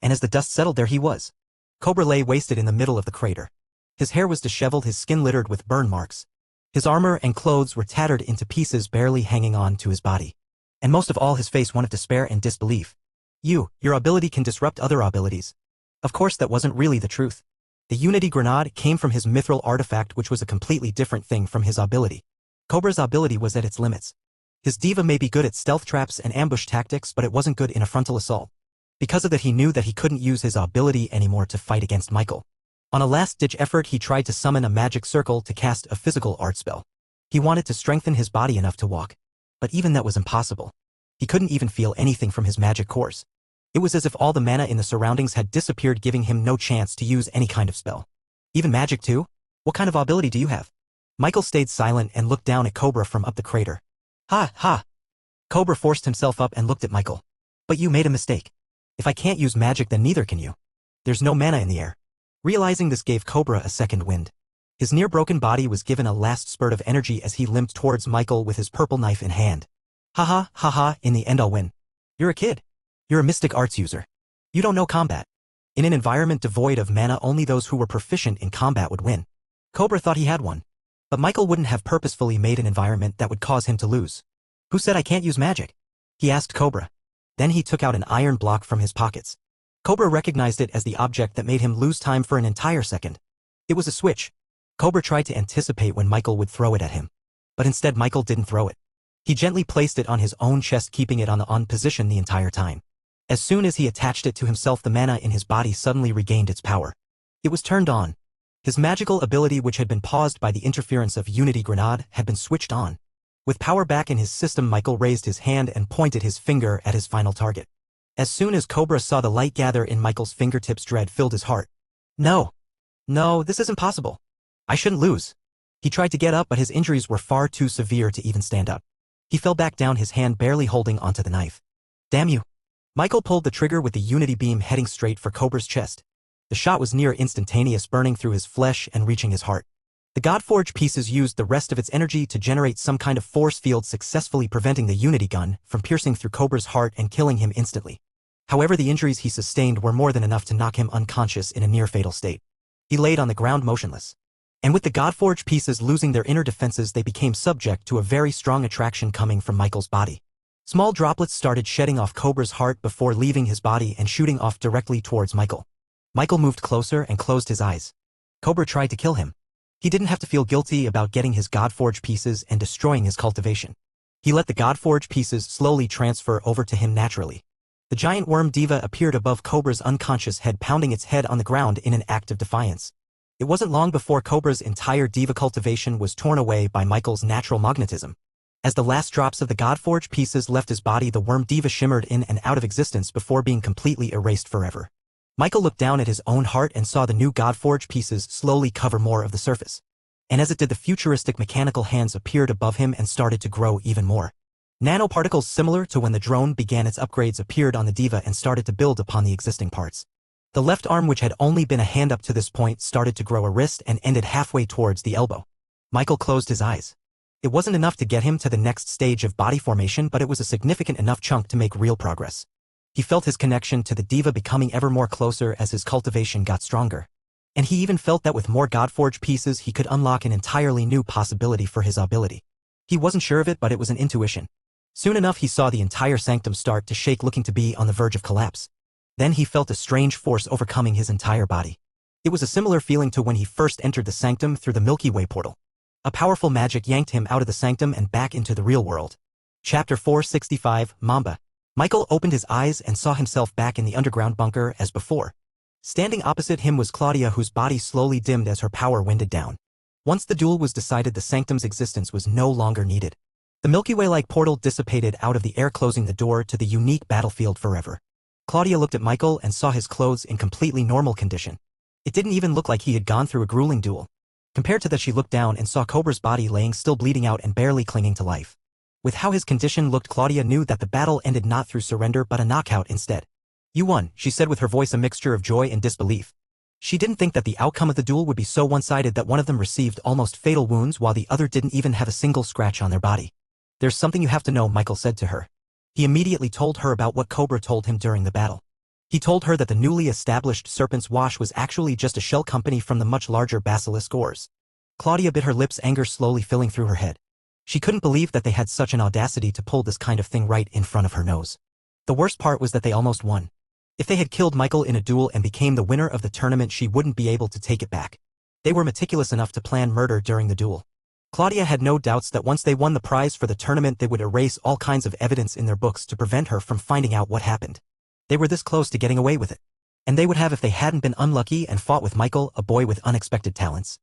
And as the dust settled, there he was. Cobra lay wasted in the middle of the crater. His hair was disheveled, his skin littered with burn marks. His armor and clothes were tattered into pieces, barely hanging on to his body. And most of all, his face one of despair and disbelief. Your ability can disrupt other abilities. Of course, that wasn't really the truth. The Unity grenade came from his mithril artifact, which was a completely different thing from his ability. Cobra's ability was at its limits. His diva may be good at stealth traps and ambush tactics, but it wasn't good in a frontal assault. Because of that, he knew that he couldn't use his ability anymore to fight against Michael. On a last-ditch effort, he tried to summon a magic circle to cast a physical art spell. He wanted to strengthen his body enough to walk. But even that was impossible. He couldn't even feel anything from his magic cores. It was as if all the mana in the surroundings had disappeared, giving him no chance to use any kind of spell. Even magic too? What kind of ability do you have? Michael stayed silent and looked down at Cobra from up the crater. Ha! Cobra forced himself up and looked at Michael. But you made a mistake. If I can't use magic, then neither can you. There's no mana in the air. Realizing this gave Cobra a second wind. His near-broken body was given a last spurt of energy as he limped towards Michael with his purple knife in hand. Ha, in the end I'll win. You're a kid. You're a mystic arts user. You don't know combat. In an environment devoid of mana, only those who were proficient in combat would win. Cobra thought he had one. But Michael wouldn't have purposefully made an environment that would cause him to lose. Who said I can't use magic? He asked Cobra. Then he took out an iron block from his pockets. Cobra recognized it as the object that made him lose time for an entire second. It was a switch. Cobra tried to anticipate when Michael would throw it at him. But instead, Michael didn't throw it. He gently placed it on his own chest, keeping it on the on position the entire time. As soon as he attached it to himself, the mana in his body suddenly regained its power. It was turned on. His magical ability, which had been paused by the interference of Unity grenade, had been switched on. With power back in his system, Michael raised his hand and pointed his finger at his final target. As soon as Cobra saw the light gather in Michael's fingertips, dread filled his heart. No. No, this isn't possible. I shouldn't lose. He tried to get up, but his injuries were far too severe to even stand up. He fell back down, his hand barely holding onto the knife. Damn you. Michael pulled the trigger with the unity beam heading straight for Cobra's chest. The shot was near instantaneous, burning through his flesh and reaching his heart. The Godforge pieces used the rest of its energy to generate some kind of force field, successfully preventing the unity gun from piercing through Cobra's heart and killing him instantly. However, the injuries he sustained were more than enough to knock him unconscious in a near-fatal state. He laid on the ground motionless. And with the Godforge pieces losing their inner defenses, they became subject to a very strong attraction coming from Michael's body. Small droplets started shedding off Cobra's heart before leaving his body and shooting off directly towards Michael. Michael moved closer and closed his eyes. Cobra tried to kill him. He didn't have to feel guilty about getting his Godforge pieces and destroying his cultivation. He let the Godforge pieces slowly transfer over to him naturally. The giant worm diva appeared above Cobra's unconscious head, pounding its head on the ground in an act of defiance. It wasn't long before Cobra's entire diva cultivation was torn away by Michael's natural magnetism. As the last drops of the Godforge pieces left his body, the worm diva shimmered in and out of existence before being completely erased forever. Michael looked down at his own heart and saw the new Godforge pieces slowly cover more of the surface. And as it did, the futuristic mechanical hands appeared above him and started to grow even more. Nanoparticles similar to when the drone began its upgrades appeared on the diva and started to build upon the existing parts. The left arm, which had only been a hand up to this point, started to grow a wrist and ended halfway towards the elbow. Michael closed his eyes. It wasn't enough to get him to the next stage of body formation, but it was a significant enough chunk to make real progress. He felt his connection to the diva becoming ever more closer as his cultivation got stronger. And he even felt that with more Godforge pieces he could unlock an entirely new possibility for his ability. He wasn't sure of it, but it was an intuition. Soon enough he saw the entire sanctum start to shake, looking to be on the verge of collapse. Then he felt a strange force overcoming his entire body. It was a similar feeling to when he first entered the sanctum through the Milky Way portal. A powerful magic yanked him out of the sanctum and back into the real world. Chapter 465, Mamba. Michael opened his eyes and saw himself back in the underground bunker as before. Standing opposite him was Claudia, whose body slowly dimmed as her power winded down. Once the duel was decided, the sanctum's existence was no longer needed. The Milky Way-like portal dissipated out of the air, closing the door to the unique battlefield forever. Claudia looked at Michael and saw his clothes in completely normal condition. It didn't even look like he had gone through a grueling duel. Compared to that, she looked down and saw Cobra's body laying still, bleeding out and barely clinging to life. With how his condition looked, Claudia knew that the battle ended not through surrender but a knockout instead. "You won," she said with her voice a mixture of joy and disbelief. She didn't think that the outcome of the duel would be so one-sided that one of them received almost fatal wounds while the other didn't even have a single scratch on their body. "There's something you have to know," Michael said to her. He immediately told her about what Cobra told him during the battle. He told her that the newly established Serpent's Wash was actually just a shell company from the much larger Basilisk Ores. Claudia bit her lips, anger slowly filling through her head. She couldn't believe that they had such an audacity to pull this kind of thing right in front of her nose. The worst part was that they almost won. If they had killed Michael in a duel and became the winner of the tournament, she wouldn't be able to take it back. They were meticulous enough to plan murder during the duel. Claudia had no doubts that once they won the prize for the tournament, they would erase all kinds of evidence in their books to prevent her from finding out what happened. They were this close to getting away with it. And they would have if they hadn't been unlucky and fought with Michael, a boy with unexpected talents.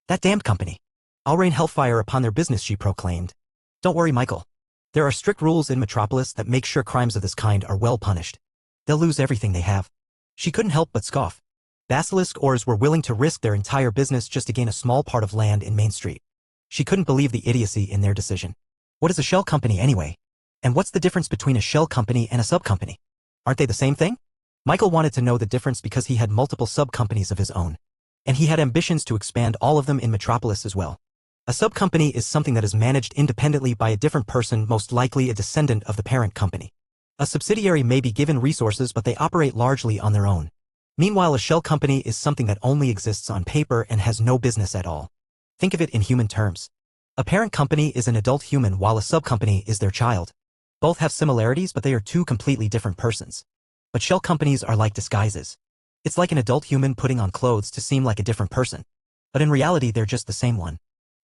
"That damned company. I'll rain hellfire upon their business," she proclaimed. "Don't worry, Michael. There are strict rules in Metropolis that make sure crimes of this kind are well punished. They'll lose everything they have." She couldn't help but scoff. Basilisk Ores were willing to risk their entire business just to gain a small part of land in Main Street. She couldn't believe the idiocy in their decision. What is a shell company anyway? And what's the difference between a shell company and a sub-company? Aren't they the same thing? Michael wanted to know the difference because he had multiple sub-companies of his own. And he had ambitions to expand all of them in Metropolis as well. A sub-company is something that is managed independently by a different person, most likely a descendant of the parent company. A subsidiary may be given resources, but they operate largely on their own. Meanwhile, a shell company is something that only exists on paper and has no business at all. Think of it in human terms. A parent company is an adult human while a sub-company is their child. Both have similarities, but they are two completely different persons. But shell companies are like disguises. It's like an adult human putting on clothes to seem like a different person. But in reality, they're just the same one.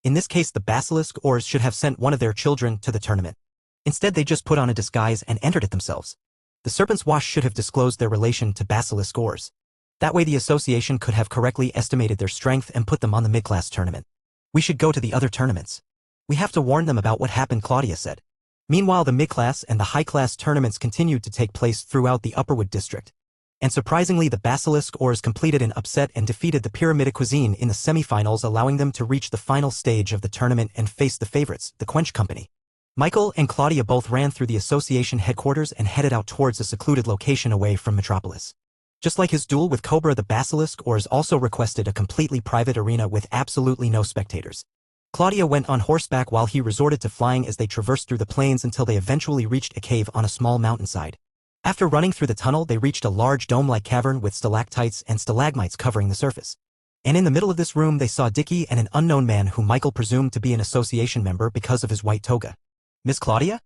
In this case, the Basilisk Ores should have sent one of their children to the tournament. Instead, they just put on a disguise and entered it themselves. The Serpent's Wash should have disclosed their relation to Basilisk Ores. That way the association could have correctly estimated their strength and put them on the mid-class tournament. "We should go to the other tournaments. We have to warn them about what happened," Claudia said. Meanwhile, the mid-class and the high-class tournaments continued to take place throughout the Upperwood district. And surprisingly, the Basilisk Oars completed an upset and defeated the Pyramida Cuisine in the semifinals, allowing them to reach the final stage of the tournament and face the favorites, the Quench Company. Michael and Claudia both ran through the association headquarters and headed out towards a secluded location away from Metropolis. Just like his duel with Cobra, the Basilisk Oars also requested a completely private arena with absolutely no spectators. Claudia went on horseback while he resorted to flying as they traversed through the plains until they eventually reached a cave on a small mountainside. After running through the tunnel, they reached a large dome-like cavern with stalactites and stalagmites covering the surface. And in the middle of this room they saw Dickie and an unknown man who Michael presumed to be an association member because of his white toga. "Miss Claudia?"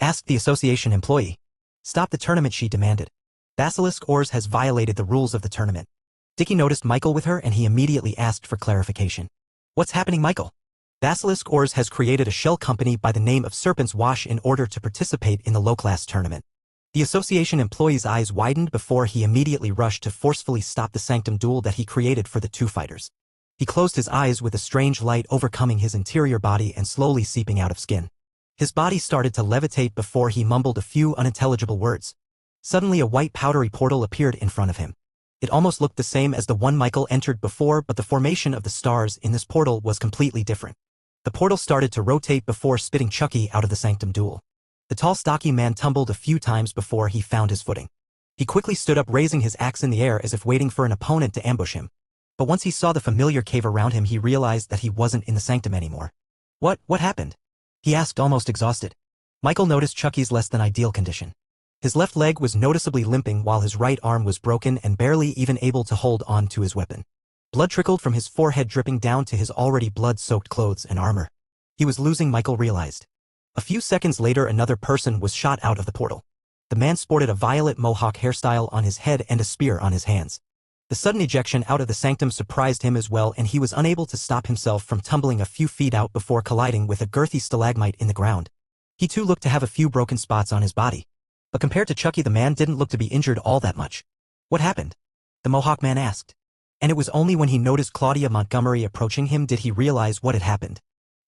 asked the association employee. "Stop the tournament," she demanded. "Basilisk Oars has violated the rules of the tournament." Dickie noticed Michael with her and he immediately asked for clarification. "What's happening, Michael?" "Basilisk Oars has created a shell company by the name of Serpent's Wash in order to participate in the low-class tournament." The association employee's eyes widened before he immediately rushed to forcefully stop the sanctum duel that he created for the two fighters. He closed his eyes with a strange light overcoming his interior body and slowly seeping out of skin. His body started to levitate before he mumbled a few unintelligible words. Suddenly a white powdery portal appeared in front of him. It almost looked the same as the one Michael entered before, but the formation of the stars in this portal was completely different. The portal started to rotate before spitting Chucky out of the sanctum duel. The tall, stocky man tumbled a few times before he found his footing. He quickly stood up, raising his axe in the air as if waiting for an opponent to ambush him. But once he saw the familiar cave around him, he realized that he wasn't in the sanctum anymore. What happened?" he asked, almost exhausted. Michael noticed Chucky's less than ideal condition. His left leg was noticeably limping while his right arm was broken and barely even able to hold on to his weapon. Blood trickled from his forehead, dripping down to his already blood-soaked clothes and armor. He was losing, Michael realized. A few seconds later, another person was shot out of the portal. The man sported a violet mohawk hairstyle on his head and a spear on his hands. The sudden ejection out of the sanctum surprised him as well, and he was unable to stop himself from tumbling a few feet out before colliding with a girthy stalagmite in the ground. He too looked to have a few broken spots on his body. But compared to Chucky, the man didn't look to be injured all that much. "What happened?" the mohawk man asked. And it was only when he noticed Claudia Montgomery approaching him did he realize what had happened.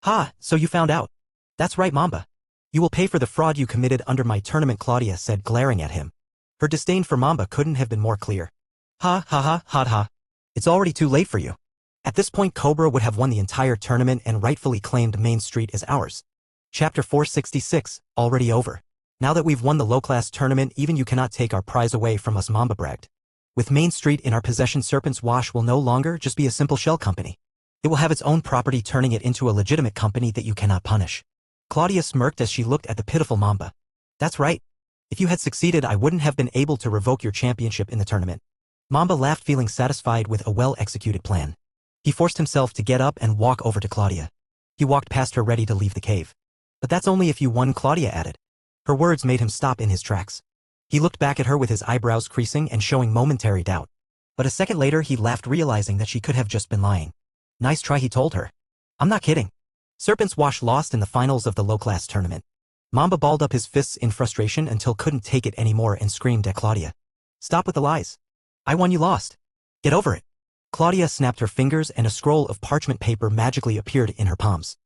"Ha, so you found out. That's right, Mamba. You will pay for the fraud you committed under my tournament," Claudia said, glaring at him. Her disdain for Mamba couldn't have been more clear. "Ha ha ha ha ha. It's already too late for you." At this point, Cobra would have won the entire tournament and rightfully claimed Main Street as ours. Chapter 466, already over. "Now that we've won the low-class tournament, even you cannot take our prize away from us," Mamba bragged. "With Main Street in our possession, Serpent's Wash will no longer just be a simple shell company. It will have its own property, turning it into a legitimate company that you cannot punish." Claudia smirked as she looked at the pitiful Mamba. "That's right. If you had succeeded, I wouldn't have been able to revoke your championship in the tournament." Mamba laughed, feeling satisfied with a well-executed plan. He forced himself to get up and walk over to Claudia. He walked past her, ready to leave the cave. "But that's only if you won," Claudia added. Her words made him stop in his tracks. He looked back at her with his eyebrows creasing and showing momentary doubt. But a second later he laughed, realizing that she could have just been lying. "Nice try," he told her. "I'm not kidding." Serpent's Wash lost in the finals of the low-class tournament. Mamba balled up his fists in frustration until couldn't take it anymore and screamed at Claudia. "Stop with the lies. I won, you lost. Get over it." Claudia snapped her fingers and a scroll of parchment paper magically appeared in her palms.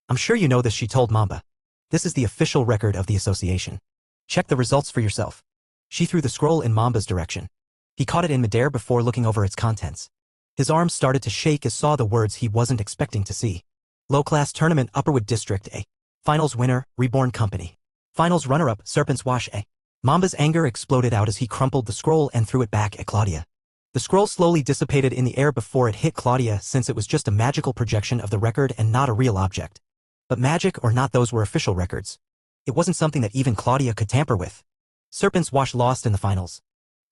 "I'm sure you know this," she told Mamba. "This is the official record of the association. Check the results for yourself." She threw the scroll in Mamba's direction. He caught it in midair before looking over its contents. His arms started to shake as saw the words he wasn't expecting to see. Low-class tournament, Upperwood District A. Finals winner, Reborn Company. Finals runner-up, Serpent's Wash A. Mamba's anger exploded out as he crumpled the scroll and threw it back at Claudia. The scroll slowly dissipated in the air before it hit Claudia, since it was just a magical projection of the record and not a real object. But magic or not, those were official records. It wasn't something that even Claudia could tamper with. Serpent's Wash lost in the finals.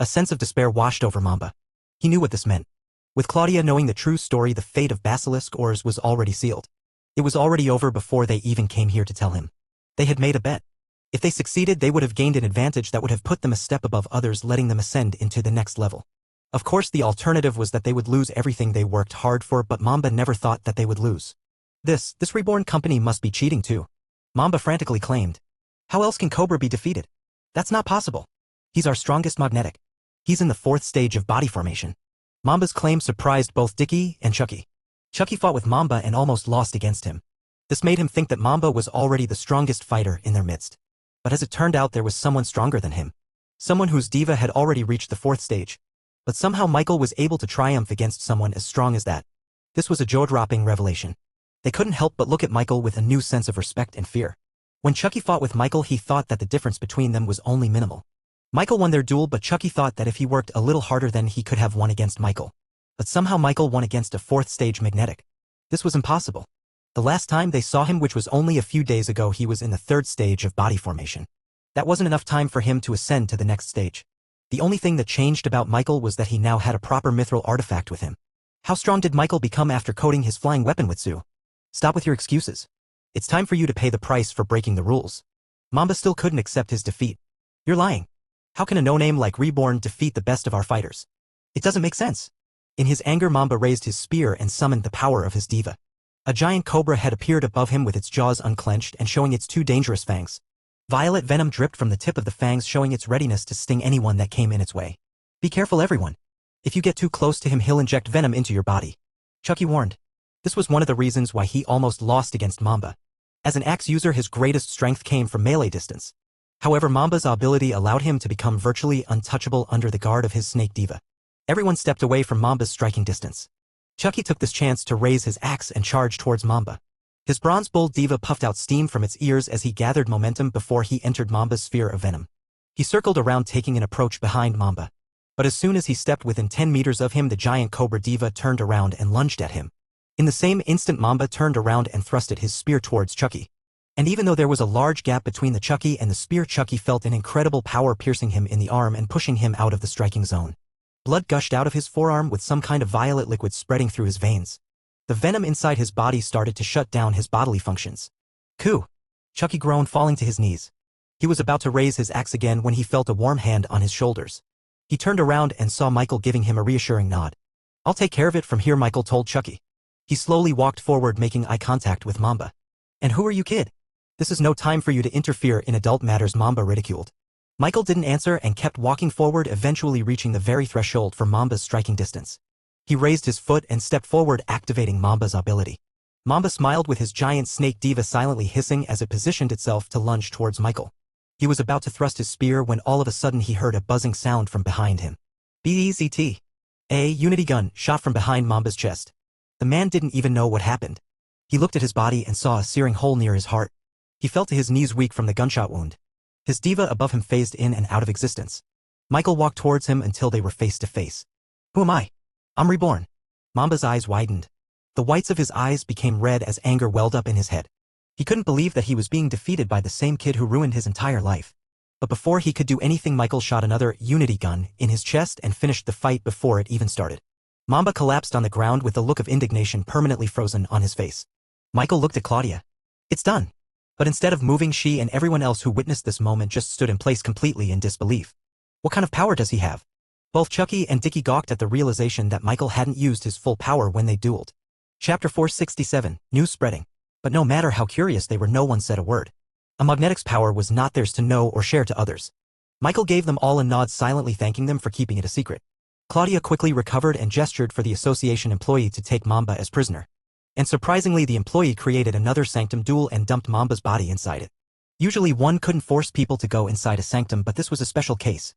A sense of despair washed over Mamba. He knew what this meant. With Claudia knowing the true story, the fate of Basilisk Oars was already sealed. It was already over before they even came here to tell him. They had made a bet. If they succeeded, they would have gained an advantage that would have put them a step above others, letting them ascend into the next level. Of course, the alternative was that they would lose everything they worked hard for, but Mamba never thought that they would lose. This Reborn Company must be cheating too," Mamba frantically claimed. "How else can Cobra be defeated? That's not possible. He's our strongest magnetic. He's in the 4th stage of body formation." Mamba's claim surprised both Dickie and Chucky. Chucky fought with Mamba and almost lost against him. This made him think that Mamba was already the strongest fighter in their midst. But as it turned out, there was someone stronger than him. Someone whose diva had already reached the 4th stage. But somehow Michael was able to triumph against someone as strong as that. This was a jaw-dropping revelation. They couldn't help but look at Michael with a new sense of respect and fear. When Chucky fought with Michael, he thought that the difference between them was only minimal. Michael won their duel, but Chucky thought that if he worked a little harder then he could have won against Michael. But somehow Michael won against a 4th stage magnetic. This was impossible. The last time they saw him, which was only a few days ago, he was in the 3rd stage of body formation. That wasn't enough time for him to ascend to the next stage. The only thing that changed about Michael was that he now had a proper mithril artifact with him. How strong did Michael become after coating his flying weapon with Sue? Stop with your excuses. It's time for you to pay the price for breaking the rules. Mamba still couldn't accept his defeat. You're lying. How can a no-name like Reborn defeat the best of our fighters? It doesn't make sense. In his anger, Mamba raised his spear and summoned the power of his diva. A giant cobra had appeared above him with its jaws unclenched and showing its 2 dangerous fangs. Violet venom dripped from the tip of the fangs, showing its readiness to sting anyone that came in its way. Be careful, everyone. If you get too close to him, he'll inject venom into your body. Chucky warned. This was one of the reasons why he almost lost against Mamba. As an axe user, his greatest strength came from melee distance. However, Mamba's ability allowed him to become virtually untouchable under the guard of his snake diva. Everyone stepped away from Mamba's striking distance. Chucky took this chance to raise his axe and charge towards Mamba. His bronze bull diva puffed out steam from its ears as he gathered momentum before he entered Mamba's sphere of venom. He circled around, taking an approach behind Mamba. But as soon as he stepped within 10 meters of him, the giant cobra diva turned around and lunged at him. In the same instant, Mamba turned around and thrusted his spear towards Chucky. And even though there was a large gap between the Chucky and the spear, Chucky felt an incredible power piercing him in the arm and pushing him out of the striking zone. Blood gushed out of his forearm with some kind of violet liquid spreading through his veins. The venom inside his body started to shut down his bodily functions. Coo! Chucky groaned, falling to his knees. He was about to raise his axe again when he felt a warm hand on his shoulders. He turned around and saw Michael giving him a reassuring nod. I'll take care of it from here, Michael told Chucky. He slowly walked forward, making eye contact with Mamba. And who are you, kid? This is no time for you to interfere in adult matters, Mamba ridiculed. Michael didn't answer and kept walking forward, eventually reaching the very threshold for Mamba's striking distance. He raised his foot and stepped forward, activating Mamba's ability. Mamba smiled with his giant snake diva silently hissing as it positioned itself to lunge towards Michael. He was about to thrust his spear when all of a sudden he heard a buzzing sound from behind him. BZT. A unity gun shot from behind Mamba's chest. The man didn't even know what happened. He looked at his body and saw a searing hole near his heart. He fell to his knees, weak from the gunshot wound. His diva above him phased in and out of existence. Michael walked towards him until they were face to face. Who am I? I'm Reborn. Mamba's eyes widened. The whites of his eyes became red as anger welled up in his head. He couldn't believe that he was being defeated by the same kid who ruined his entire life. But before he could do anything, Michael shot another unity gun in his chest and finished the fight before it even started. Mamba collapsed on the ground with a look of indignation permanently frozen on his face. Michael looked at Claudia. It's done. But instead of moving, she and everyone else who witnessed this moment just stood in place, completely in disbelief. What kind of power does he have? Both Chucky and Dickie gawked at the realization that Michael hadn't used his full power when they dueled. Chapter 467, News Spreading. But no matter how curious they were, no one said a word. A magnetic's power was not theirs to know or share to others. Michael gave them all a nod, silently thanking them for keeping it a secret. Claudia quickly recovered and gestured for the association employee to take Mamba as prisoner. And surprisingly, the employee created another sanctum duel and dumped Mamba's body inside it. Usually one couldn't force people to go inside a sanctum, but this was a special case.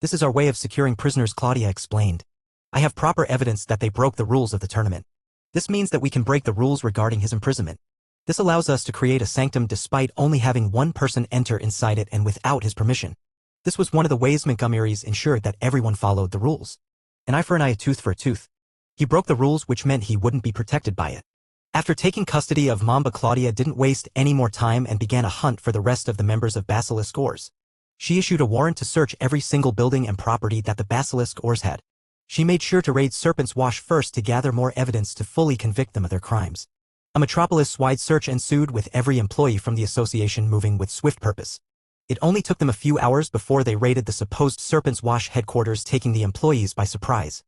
This is our way of securing prisoners, Claudia explained. I have proper evidence that they broke the rules of the tournament. This means that we can break the rules regarding his imprisonment. This allows us to create a sanctum despite only having one person enter inside it and without his permission. This was one of the ways Montgomery's ensured that everyone followed the rules. An eye for an eye, a tooth for a tooth. He broke the rules, which meant he wouldn't be protected by it. After taking custody of Mamba, Claudia didn't waste any more time and began a hunt for the rest of the members of Basilisk Ors. She issued a warrant to search every single building and property that the Basilisk Ors had. She made sure to raid Serpent's Wash first to gather more evidence to fully convict them of their crimes. A metropolis-wide search ensued, with every employee from the association moving with swift purpose. It only took them a few hours before they raided the supposed Serpent's Wash headquarters, taking the employees by surprise.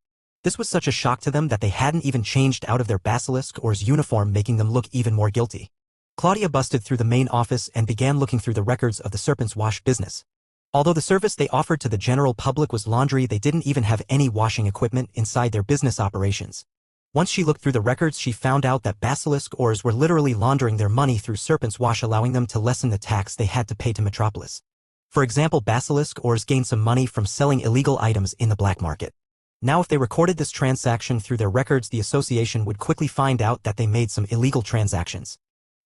This was such a shock to them that they hadn't even changed out of their Basilisk Or's uniform, making them look even more guilty. Claudia busted through the main office and began looking through the records of the Serpent's Wash business. Although the service they offered to the general public was laundry, they didn't even have any washing equipment inside their business operations. Once she looked through the records, she found out that Basilisk Ors were literally laundering their money through Serpent's Wash, allowing them to lessen the tax they had to pay to Metropolis. For example, Basilisk Ores gained some money from selling illegal items in the black market. Now if they recorded this transaction through their records, the association would quickly find out that they made some illegal transactions.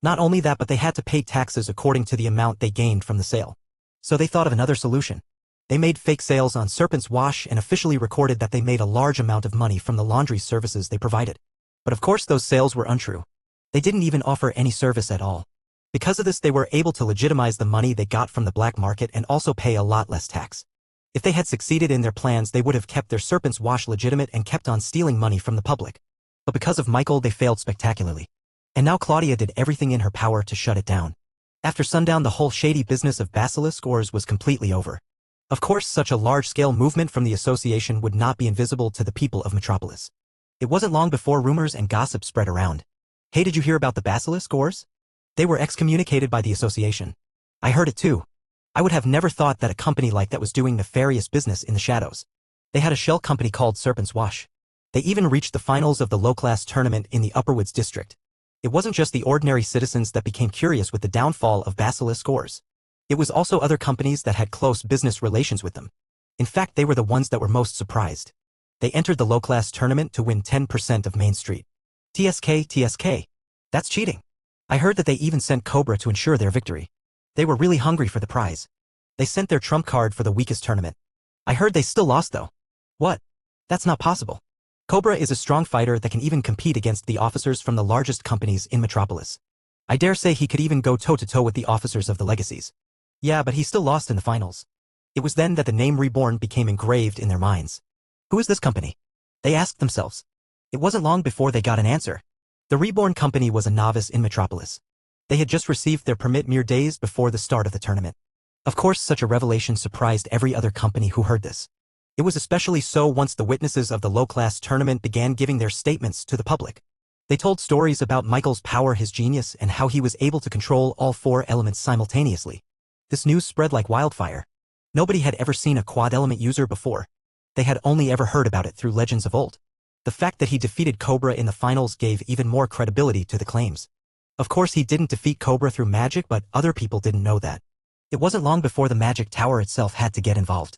Not only that, but they had to pay taxes according to the amount they gained from the sale. So they thought of another solution. They made fake sales on Serpent's Wash and officially recorded that they made a large amount of money from the laundry services they provided. But of course those sales were untrue. They didn't even offer any service at all. Because of this, they were able to legitimize the money they got from the black market and also pay a lot less tax. If they had succeeded in their plans, they would have kept their Serpent's Wash legitimate and kept on stealing money from the public. But because of Michael, they failed spectacularly. And now Claudia did everything in her power to shut it down. After sundown, the whole shady business of Basilisk Ores was completely over. Of course, such a large-scale movement from the association would not be invisible to the people of Metropolis. It wasn't long before rumors and gossip spread around. Hey, did you hear about the Basilisk Ores? They were excommunicated by the association. I heard it too. I would have never thought that a company like that was doing nefarious business in the shadows. They had a shell company called Serpent's Wash. They even reached the finals of the low-class tournament in the Upperwoods district. It wasn't just the ordinary citizens that became curious with the downfall of Basilisk Ores. It was also other companies that had close business relations with them. In fact, they were the ones that were most surprised. They entered the low-class tournament to win 10% of Main Street. TSK. That's cheating. I heard that they even sent Cobra to ensure their victory. They were really hungry for the prize. They sent their trump card for the weakest tournament. I heard they still lost though. What? That's not possible. Cobra is a strong fighter that can even compete against the officers from the largest companies in Metropolis. I dare say he could even go toe-to-toe with the officers of the Legacies. Yeah, but he still lost in the finals. It was then that the name Reborn became engraved in their minds. Who is this company? They asked themselves. It wasn't long before they got an answer. The Reborn company was a novice in Metropolis. They had just received their permit mere days before the start of the tournament. Of course, such a revelation surprised every other company who heard this. It was especially so once the witnesses of the low-class tournament began giving their statements to the public. They told stories about Michael's power, his genius, and how he was able to control all four elements simultaneously. This news spread like wildfire. Nobody had ever seen a quad-element user before. They had only ever heard about it through legends of old. The fact that he defeated Cobra in the finals gave even more credibility to the claims. Of course, he didn't defeat Cobra through magic, but other people didn't know that. It wasn't long before the magic tower itself had to get involved.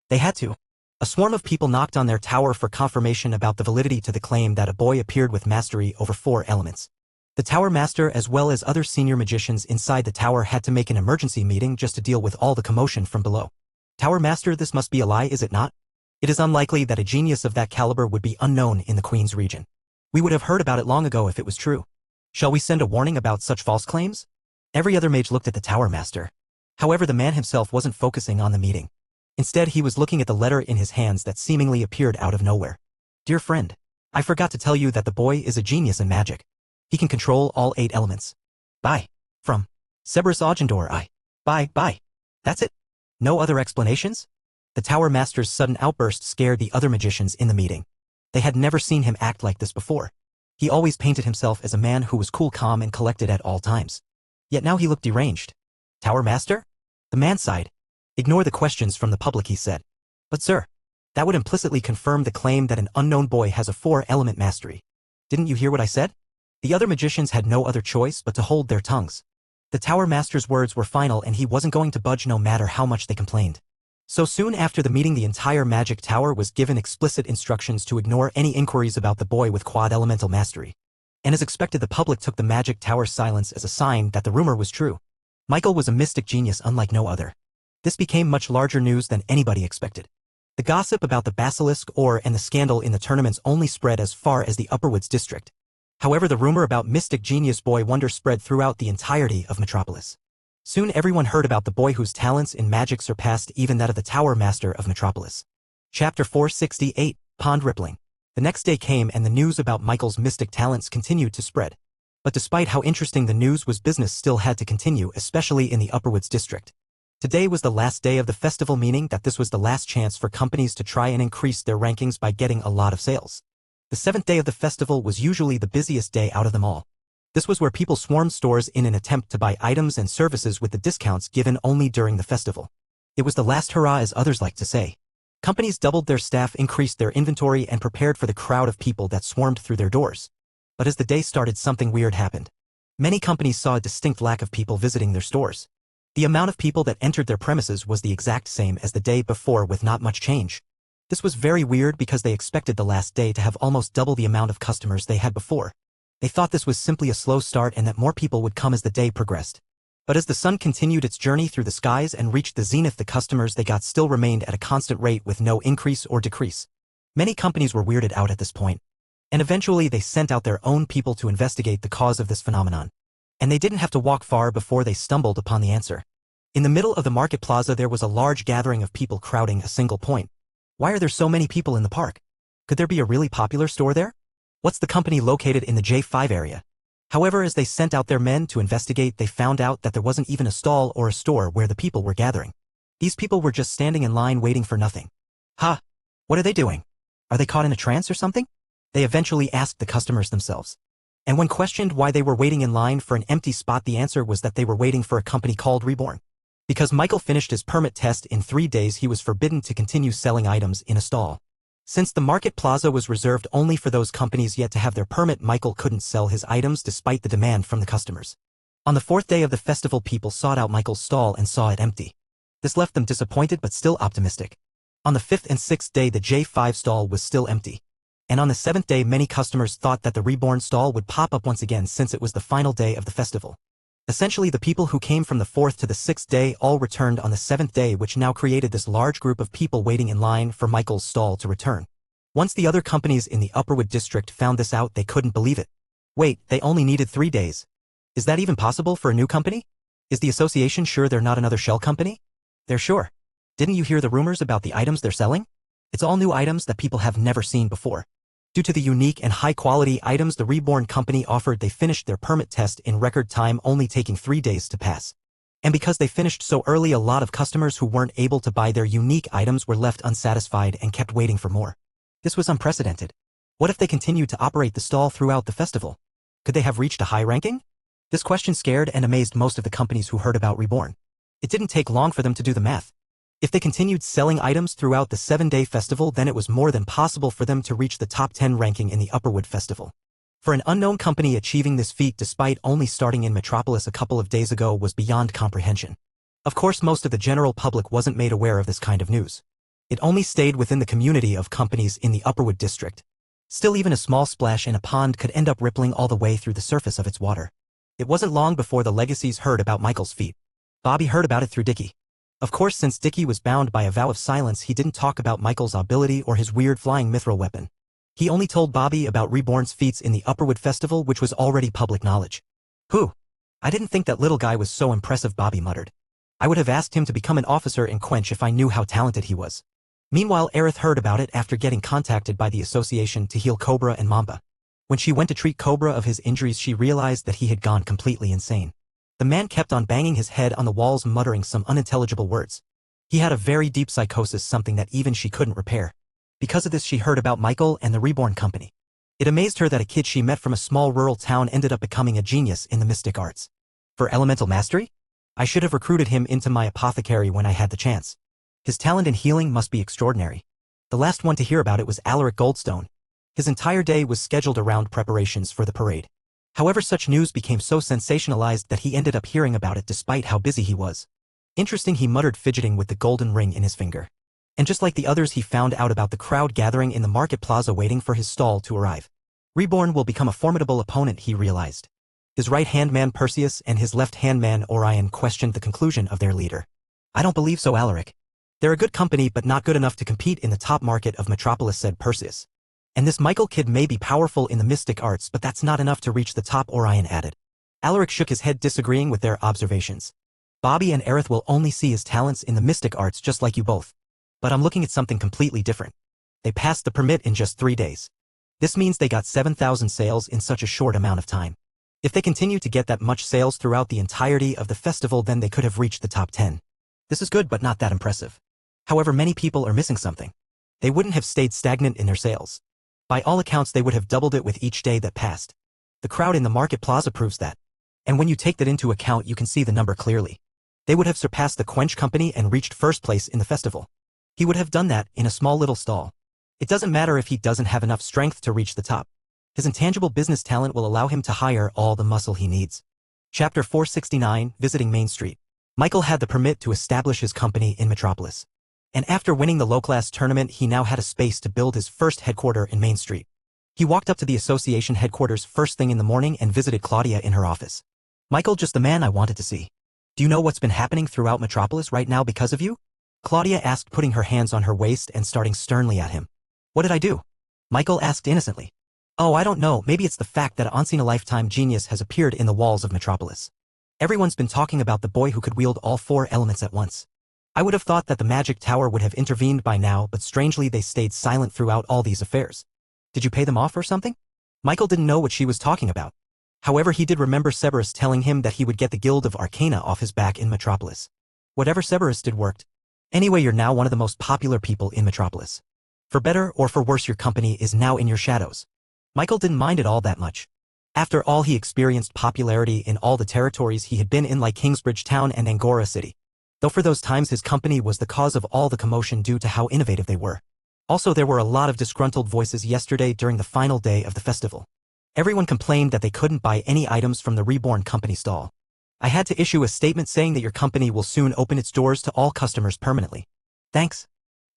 They had to. A swarm of people knocked on their tower for confirmation about the validity to the claim that a boy appeared with mastery over four elements. The tower master, as well as other senior magicians inside the tower, had to make an emergency meeting just to deal with all the commotion from below. Tower master, this must be a lie, is it not? It is unlikely that a genius of that caliber would be unknown in the Queen's region. We would have heard about it long ago if it was true. Shall we send a warning about such false claims? Every other mage looked at the tower master. However, the man himself wasn't focusing on the meeting. Instead, he was looking at the letter in his hands that seemingly appeared out of nowhere. Dear friend, I forgot to tell you that the boy is a genius in magic. He can control all 8 elements. Bye. From Cerberus Augendor I. Bye. That's it? No other explanations? The tower master's sudden outburst scared the other magicians in the meeting. They had never seen him act like this before. He always painted himself as a man who was cool, calm, and collected at all times. Yet now he looked deranged. Tower master? The man sighed. Ignore the questions from the public, he said. But sir, that would implicitly confirm the claim that an unknown boy has a 4-element mastery. Didn't you hear what I said? The other magicians had no other choice but to hold their tongues. The tower master's words were final and he wasn't going to budge no matter how much they complained. So soon after the meeting, the entire magic tower was given explicit instructions to ignore any inquiries about the boy with quad-elemental mastery. And as expected, the public took the magic tower's silence as a sign that the rumor was true. Michael was a mystic genius unlike no other. This became much larger news than anybody expected. The gossip about the Basilisk Ore and the scandal in the tournaments only spread as far as the Upperwoods district. However, the rumor about mystic genius Boy Wonder spread throughout the entirety of Metropolis. Soon everyone heard about the boy whose talents in magic surpassed even that of the Tower Master of Metropolis. Chapter 468, Pond Rippling. The next day came and the news about Michael's mystic talents continued to spread. But despite how interesting the news was, business still had to continue, especially in the Upperwoods district. Today was the last day of the festival, meaning that this was the last chance for companies to try and increase their rankings by getting a lot of sales. The 7th day of the festival was usually the busiest day out of them all. This was where people swarmed stores in an attempt to buy items and services with the discounts given only during the festival. It was the last hurrah, as others like to say. Companies doubled their staff, increased their inventory, and prepared for the crowd of people that swarmed through their doors. But as the day started, something weird happened. Many companies saw a distinct lack of people visiting their stores. The amount of people that entered their premises was the exact same as the day before with not much change. This was very weird because they expected the last day to have almost double the amount of customers they had before. They thought this was simply a slow start and that more people would come as the day progressed. But as the sun continued its journey through the skies and reached the zenith, the customers they got still remained at a constant rate with no increase or decrease. Many companies were weirded out at this point. And eventually they sent out their own people to investigate the cause of this phenomenon. And they didn't have to walk far before they stumbled upon the answer. In the middle of the market plaza there was a large gathering of people crowding a single point. Why are there so many people in the park? Could there be a really popular store there? What's the company located in the J5 area? However, as they sent out their men to investigate, they found out that there wasn't even a stall or a store where the people were gathering. These people were just standing in line waiting for nothing. Ha! What are they doing? Are they caught in a trance or something? They eventually asked the customers themselves. And when questioned why they were waiting in line for an empty spot, the answer was that they were waiting for a company called Reborn. Because Michael finished his permit test in 3 days, he was forbidden to continue selling items in a stall. Since the market plaza was reserved only for those companies yet to have their permit, Michael couldn't sell his items despite the demand from the customers. On the 4th day of the festival, people sought out Michael's stall and saw it empty. This left them disappointed but still optimistic. On the 5th and 6th day, the J5 stall was still empty. And on the 7th day, many customers thought that the Reborn stall would pop up once again since it was the final day of the festival. Essentially, the people who came from the 4th to the 6th day all returned on the 7th day, which now created this large group of people waiting in line for Michael's stall to return. Once the other companies in the Upperwood district found this out, they couldn't believe it. Wait, they only needed 3 days. Is that even possible for a new company? Is the association sure they're not another shell company? They're sure. Didn't you hear the rumors about the items they're selling? It's all new items that people have never seen before. Due to the unique and high-quality items the Reborn company offered, they finished their permit test in record time, only taking 3 days to pass. And because they finished so early, a lot of customers who weren't able to buy their unique items were left unsatisfied and kept waiting for more. This was unprecedented. What if they continued to operate the stall throughout the festival? Could they have reached a high ranking? This question scared and amazed most of the companies who heard about Reborn. It didn't take long for them to do the math. If they continued selling items throughout the 7-day festival, then it was more than possible for them to reach the top 10 ranking in the Upperwood Festival. For an unknown company, achieving this feat despite only starting in Metropolis a couple of days ago was beyond comprehension. Of course, most of the general public wasn't made aware of this kind of news. It only stayed within the community of companies in the Upperwood district. Still, even a small splash in a pond could end up rippling all the way through the surface of its water. It wasn't long before the legacies heard about Michael's feat. Bobby heard about it through Dickie. Of course, since Dickie was bound by a vow of silence, he didn't talk about Michael's ability or his weird flying mithril weapon. He only told Bobby about Reborn's feats in the Upperwood Festival, which was already public knowledge. Whew! I didn't think that little guy was so impressive, Bobby muttered. I would have asked him to become an officer in Quench if I knew how talented he was. Meanwhile, Aerith heard about it after getting contacted by the association to heal Cobra and Mamba. When she went to treat Cobra of his injuries, she realized that he had gone completely insane. The man kept on banging his head on the walls, muttering some unintelligible words. He had a very deep psychosis, something that even she couldn't repair. Because of this, she heard about Michael and the Reborn company. It amazed her that a kid she met from a small rural town ended up becoming a genius in the mystic arts. For elemental mastery? I should have recruited him into my apothecary when I had the chance. His talent in healing must be extraordinary. The last one to hear about it was Alaric Goldstone. His entire day was scheduled around preparations for the parade. However, such news became so sensationalized that he ended up hearing about it despite how busy he was. Interesting, he muttered, fidgeting with the golden ring in his finger. And just like the others, he found out about the crowd gathering in the market plaza waiting for his stall to arrive. Reborn will become a formidable opponent, he realized. His right-hand man Perseus and his left-hand man Orion questioned the conclusion of their leader. I don't believe so, Alaric. They're a good company but not good enough to compete in the top market of Metropolis, said Perseus. And this Michael kid may be powerful in the mystic arts, but that's not enough to reach the top, Orion added. Alaric shook his head, disagreeing with their observations. Bobby and Aerith will only see his talents in the mystic arts just like you both. But I'm looking at something completely different. They passed the permit in just 3 days. This means they got 7,000 sales in such a short amount of time. If they continue to get that much sales throughout the entirety of the festival, then they could have reached the top 10. This is good but not that impressive. However, many people are missing something. They wouldn't have stayed stagnant in their sales. By all accounts, they would have doubled it with each day that passed. The crowd in the market plaza proves that. And when you take that into account, you can see the number clearly. They would have surpassed the Quench company and reached first place in the festival. He would have done that in a small little stall. It doesn't matter if he doesn't have enough strength to reach the top. His intangible business talent will allow him to hire all the muscle he needs. Chapter 469, Visiting Main Street. Michael had the permit to establish his company in Metropolis. And after winning the low-class tournament, he now had a space to build his first headquarters in Main Street. He walked up to the association headquarters first thing in the morning and visited Claudia in her office. Michael, just the man I wanted to see. Do you know what's been happening throughout Metropolis right now because of you? Claudia asked, putting her hands on her waist and starting sternly at him. What did I do? Michael asked innocently. Oh, I don't know, maybe it's the fact that an unseen-a-lifetime genius has appeared in the walls of Metropolis. Everyone's been talking about the boy who could wield all four elements at once. I would have thought that the magic tower would have intervened by now, but strangely they stayed silent throughout all these affairs. Did you pay them off or something? Michael didn't know what she was talking about. However, he did remember Cerberus telling him that he would get the Guild of Arcana off his back in Metropolis. Whatever Cerberus did worked. Anyway, you're now one of the most popular people in Metropolis. For better or for worse, your company is now in your shadows. Michael didn't mind it all that much. After all, he experienced popularity in all the territories he had been in, like Kingsbridge Town and Angora City. Though for those times his company was the cause of all the commotion due to how innovative they were. Also, there were a lot of disgruntled voices yesterday during the final day of the festival. Everyone complained that they couldn't buy any items from the Reborn company stall. I had to issue a statement saying that your company will soon open its doors to all customers permanently. Thanks.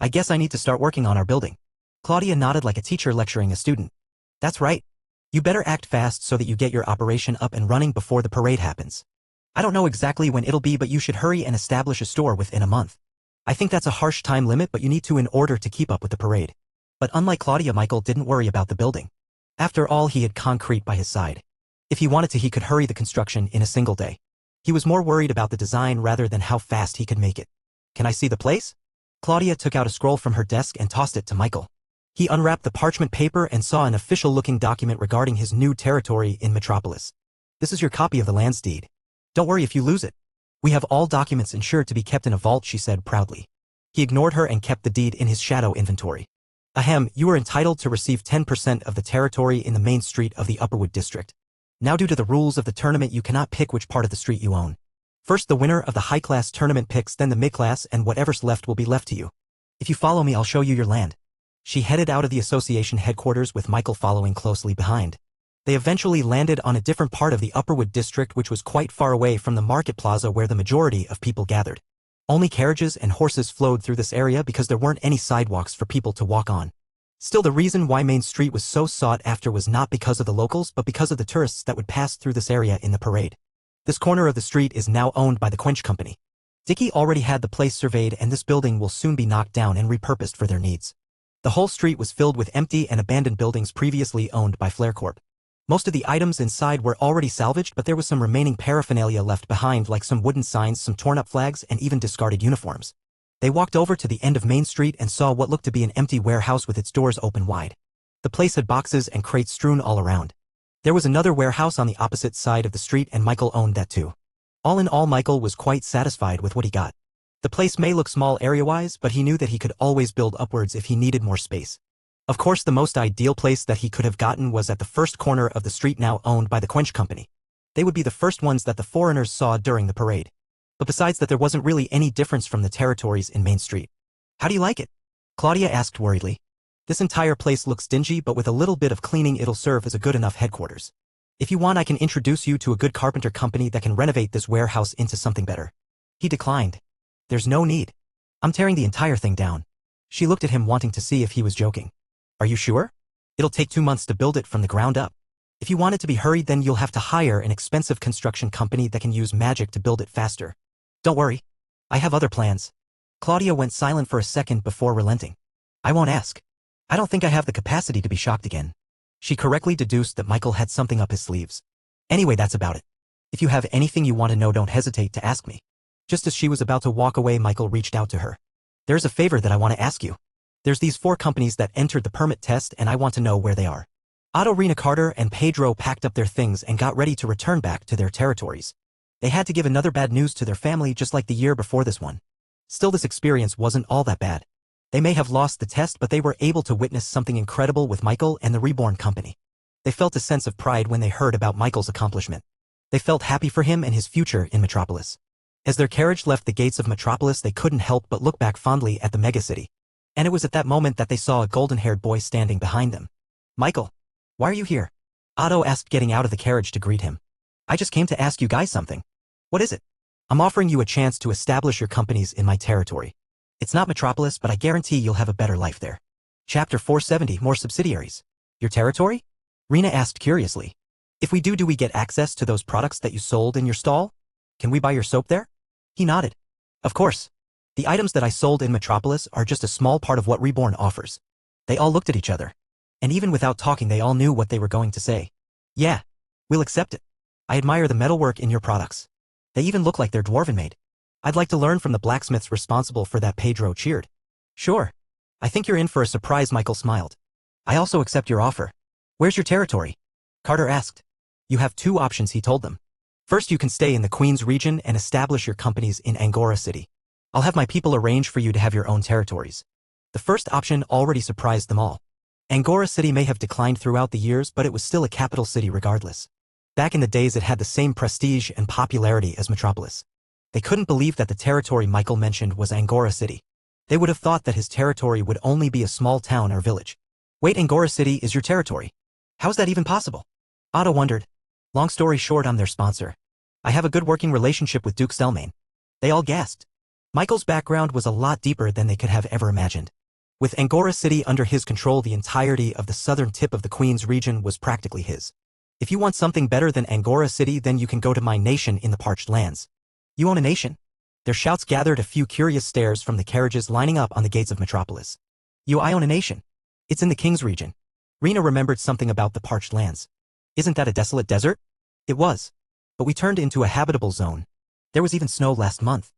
I guess I need to start working on our building. Claudia nodded like a teacher lecturing a student. That's right. You better act fast so that you get your operation up and running before the parade happens. I don't know exactly when it'll be, but you should hurry and establish a store within a month. I think that's a harsh time limit, but you need to in order to keep up with the parade. But unlike Claudia, Michael didn't worry about the building. After all, he had concrete by his side. If he wanted to, he could hurry the construction in a single day. He was more worried about the design rather than how fast he could make it. Can I see the place? Claudia took out a scroll from her desk and tossed it to Michael. He unwrapped the parchment paper and saw an official-looking document regarding his new territory in Metropolis. This is your copy of the land's deed. Don't worry if you lose it. We have all documents insured to be kept in a vault, she said proudly. He ignored her and kept the deed in his shadow inventory. Ahem, you are entitled to receive 10% of the territory in the main street of the Upperwood district. Now, due to the rules of the tournament, you cannot pick which part of the street you own. First, the winner of the high-class tournament picks, then the mid-class, and whatever's left will be left to you. If you follow me, I'll show you your land. She headed out of the association headquarters with Michael following closely behind. They eventually landed on a different part of the Upperwood district, which was quite far away from the market plaza where the majority of people gathered. Only carriages and horses flowed through this area because there weren't any sidewalks for people to walk on. Still, the reason why Main Street was so sought after was not because of the locals, but because of the tourists that would pass through this area in the parade. This corner of the street is now owned by the Quench Company. Dicky already had the place surveyed, and this building will soon be knocked down and repurposed for their needs. The whole street was filled with empty and abandoned buildings previously owned by Flair Corp. Most of the items inside were already salvaged, but there was some remaining paraphernalia left behind, like some wooden signs, some torn-up flags, and even discarded uniforms. They walked over to the end of Main Street and saw what looked to be an empty warehouse with its doors open wide. The place had boxes and crates strewn all around. There was another warehouse on the opposite side of the street, and Michael owned that too. All in all, Michael was quite satisfied with what he got. The place may look small area-wise, but he knew that he could always build upwards if he needed more space. Of course, the most ideal place that he could have gotten was at the first corner of the street now owned by the Quench Company. They would be the first ones that the foreigners saw during the parade. But besides that, there wasn't really any difference from the territories in Main Street. How do you like it? Claudia asked worriedly. This entire place looks dingy, but with a little bit of cleaning it'll serve as a good enough headquarters. If you want, I can introduce you to a good carpenter company that can renovate this warehouse into something better. He declined. There's no need. I'm tearing the entire thing down. She looked at him, wanting to see if he was joking. Are you sure? It'll take 2 months to build it from the ground up. If you want it to be hurried, then you'll have to hire an expensive construction company that can use magic to build it faster. Don't worry. I have other plans. Claudia went silent for a second before relenting. I won't ask. I don't think I have the capacity to be shocked again. She correctly deduced that Michael had something up his sleeves. Anyway, that's about it. If you have anything you want to know, don't hesitate to ask me. Just as she was about to walk away, Michael reached out to her. There's a favor that I want to ask you. There's these 4 companies that entered the permit test, and I want to know where they are. Otto, Rena Carter, and Pedro packed up their things and got ready to return back to their territories. They had to give another bad news to their family just like the year before this one. Still, this experience wasn't all that bad. They may have lost the test, but they were able to witness something incredible with Michael and the Reborn Company. They felt a sense of pride when they heard about Michael's accomplishment. They felt happy for him and his future in Metropolis. As their carriage left the gates of Metropolis, they couldn't help but look back fondly at the megacity. And it was at that moment that they saw a golden-haired boy standing behind them. Michael, why are you here? Otto asked, getting out of the carriage to greet him. I just came to ask you guys something. What is it? I'm offering you a chance to establish your companies in my territory. It's not Metropolis, but I guarantee you'll have a better life there. Chapter 470, More Subsidiaries. Your territory? Rena asked curiously. If we do we get access to those products that you sold in your stall? Can we buy your soap there? He nodded. Of course. The items that I sold in Metropolis are just a small part of what Reborn offers. They all looked at each other. And even without talking, they all knew what they were going to say. Yeah. We'll accept it. I admire the metalwork in your products. They even look like they're dwarven made. I'd like to learn from the blacksmiths responsible for that. Pedro cheered. Sure. I think you're in for a surprise, Michael smiled. I also accept your offer. Where's your territory? Carter asked. You have two options, he told them. First, you can stay in the Queen's region and establish your companies in Angora City. I'll have my people arrange for you to have your own territories. The first option already surprised them all. Angora City may have declined throughout the years, but it was still a capital city regardless. Back in the days, it had the same prestige and popularity as Metropolis. They couldn't believe that the territory Michael mentioned was Angora City. They would have thought that his territory would only be a small town or village. Wait, Angora City is your territory? How's that even possible? Otto wondered. Long story short, I'm their sponsor. I have a good working relationship with Duke Stelmane. They all gasped. Michael's background was a lot deeper than they could have ever imagined. With Angora City under his control, the entirety of the southern tip of the Queen's region was practically his. If you want something better than Angora City, then you can go to my nation in the Parched Lands. You own a nation? Their shouts gathered a few curious stares from the carriages lining up on the gates of Metropolis. I own a nation. It's in the King's region. Rena remembered something about the Parched Lands. Isn't that a desolate desert? It was. But we turned into a habitable zone. There was even snow last month.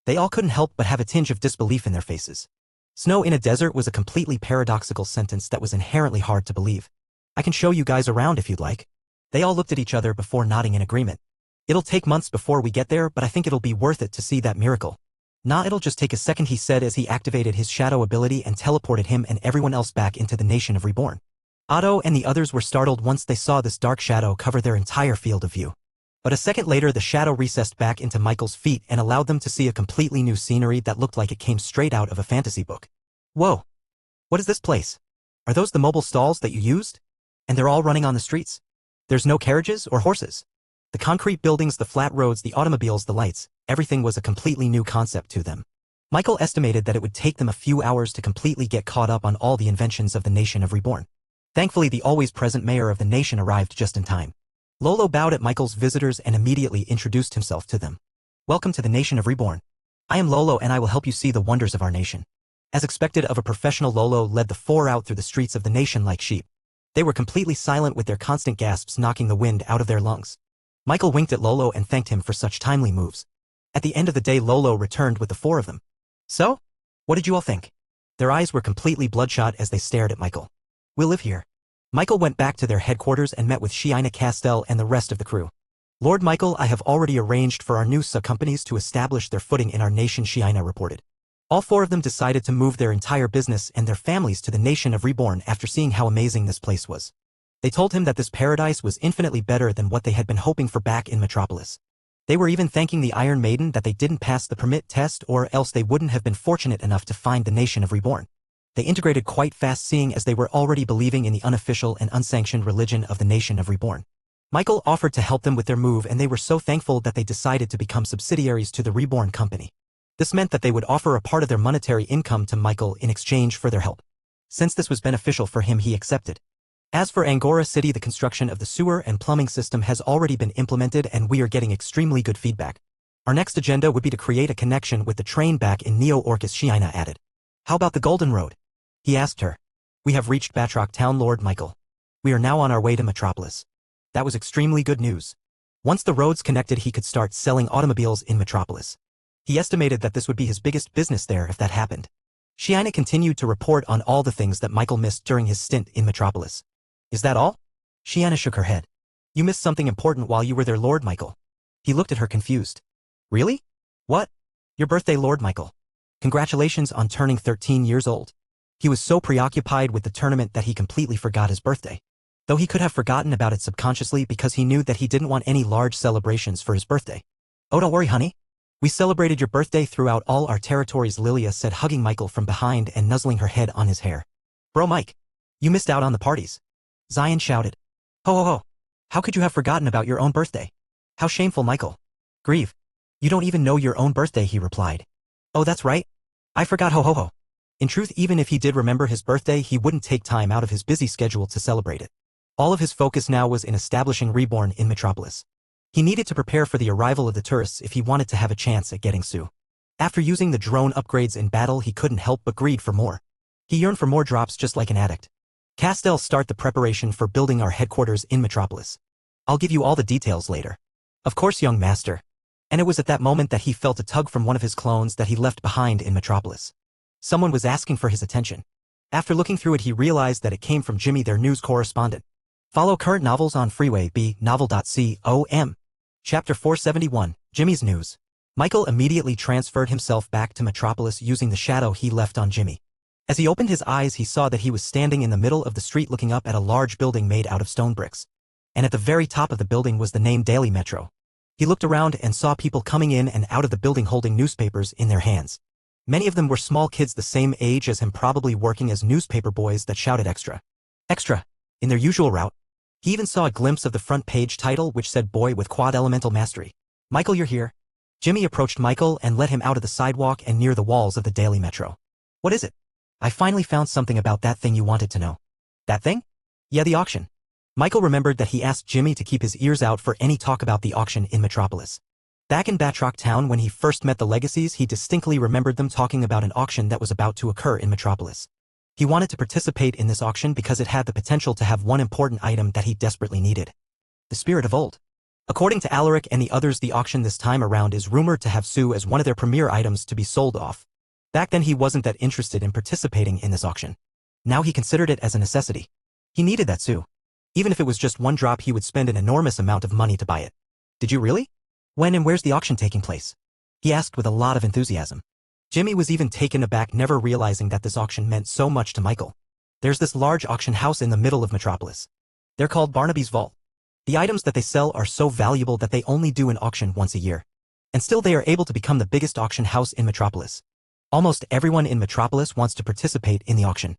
They all couldn't help but have a tinge of disbelief in their faces. Snow in a desert was a completely paradoxical sentence that was inherently hard to believe. I can show you guys around if you'd like. They all looked at each other before nodding in agreement. It'll take months before we get there, but I think it'll be worth it to see that miracle. Nah, it'll just take a second, he said as he activated his shadow ability and teleported him and everyone else back into the nation of Reborn. Otto and the others were startled once they saw this dark shadow cover their entire field of view. But a second later, the shadow recessed back into Michael's feet and allowed them to see a completely new scenery that looked like it came straight out of a fantasy book. Whoa! What is this place? Are those the mobile stalls that you used? And they're all running on the streets? There's no carriages or horses. The concrete buildings, the flat roads, the automobiles, the lights, everything was a completely new concept to them. Michael estimated that it would take them a few hours to completely get caught up on all the inventions of the nation of Reborn. Thankfully, the always present mayor of the nation arrived just in time. Lolo bowed at Michael's visitors and immediately introduced himself to them. Welcome to the nation of Reborn. I am Lolo and I will help you see the wonders of our nation. As expected of a professional, Lolo led the four out through the streets of the nation like sheep. They were completely silent, with their constant gasps knocking the wind out of their lungs. Michael winked at Lolo and thanked him for such timely moves. At the end of the day, Lolo returned with the four of them. So? What did you all think? Their eyes were completely bloodshot as they stared at Michael. We'll live here. Michael went back to their headquarters and met with Shiina Castell and the rest of the crew. Lord Michael, I have already arranged for our new sub-companies to establish their footing in our nation, Shiina reported. All four of them decided to move their entire business and their families to the nation of Reborn after seeing how amazing this place was. They told him that this paradise was infinitely better than what they had been hoping for back in Metropolis. They were even thanking the Iron Maiden that they didn't pass the permit test, or else they wouldn't have been fortunate enough to find the nation of Reborn. They integrated quite fast, seeing as they were already believing in the unofficial and unsanctioned religion of the nation of Reborn. Michael offered to help them with their move, and they were so thankful that they decided to become subsidiaries to the Reborn company. This meant that they would offer a part of their monetary income to Michael in exchange for their help. Since this was beneficial for him, he accepted. As for Angora City, the construction of the sewer and plumbing system has already been implemented and we are getting extremely good feedback. Our next agenda would be to create a connection with the train back in Neo-Orcus, Shiina added. How about the Golden Road? He asked her. We have reached Batroc Town, Lord Michael. We are now on our way to Metropolis. That was extremely good news. Once the roads connected, he could start selling automobiles in Metropolis. He estimated that this would be his biggest business there if that happened. Shiina continued to report on all the things that Michael missed during his stint in Metropolis. Is that all? Shiina shook her head. You missed something important while you were there, Lord Michael. He looked at her confused. Really? What? Your birthday, Lord Michael. Congratulations on turning 13 years old. He was so preoccupied with the tournament that he completely forgot his birthday. Though he could have forgotten about it subconsciously because he knew that he didn't want any large celebrations for his birthday. Oh, don't worry, honey. We celebrated your birthday throughout all our territories, Lilia said, hugging Michael from behind and nuzzling her head on his hair. Bro, Mike. You missed out on the parties. Zion shouted. Ho ho ho. How could you have forgotten about your own birthday? How shameful, Michael. Grieve. You don't even know your own birthday, he replied. Oh, that's right. I forgot, ho ho ho. In truth, even if he did remember his birthday, he wouldn't take time out of his busy schedule to celebrate it. All of his focus now was in establishing Reborn in Metropolis. He needed to prepare for the arrival of the tourists if he wanted to have a chance at getting Sue. After using the drone upgrades in battle, he couldn't help but greed for more. He yearned for more drops just like an addict. Castell, start the preparation for building our headquarters in Metropolis. I'll give you all the details later. Of course, young master. And it was at that moment that he felt a tug from one of his clones that he left behind in Metropolis. Someone was asking for his attention. After looking through it, he realized that it came from Jimmy, their news correspondent. Follow current novels on Freeway B novel.com. Chapter 471, Jimmy's News. Michael immediately transferred himself back to Metropolis using the shadow he left on Jimmy. As he opened his eyes, he saw that he was standing in the middle of the street looking up at a large building made out of stone bricks. And at the very top of the building was the name Daily Metro. He looked around and saw people coming in and out of the building holding newspapers in their hands. Many of them were small kids the same age as him, probably working as newspaper boys that shouted extra, extra, in their usual route. He even saw a glimpse of the front page title which said Boy with Quad Elemental Mastery. Michael, you're here. Jimmy approached Michael and led him out of the sidewalk and near the walls of the Daily Metro. What is it? I finally found something about that thing you wanted to know. That thing? Yeah, the auction. Michael remembered that he asked Jimmy to keep his ears out for any talk about the auction in Metropolis. Back in Batroc Town when he first met the Legacies, he distinctly remembered them talking about an auction that was about to occur in Metropolis. He wanted to participate in this auction because it had the potential to have one important item that he desperately needed. The Spirit of Old. According to Alaric and the others, the auction this time around is rumored to have Sue as one of their premier items to be sold off. Back then he wasn't that interested in participating in this auction. Now he considered it as a necessity. He needed that Sue. Even if it was just one drop, he would spend an enormous amount of money to buy it. Did you really? When and where's the auction taking place? He asked with a lot of enthusiasm. Jimmy was even taken aback, never realizing that this auction meant so much to Michael. There's this large auction house in the middle of Metropolis. They're called Barnaby's Vault. The items that they sell are so valuable that they only do an auction once a year. And still they are able to become the biggest auction house in Metropolis. Almost everyone in Metropolis wants to participate in the auction.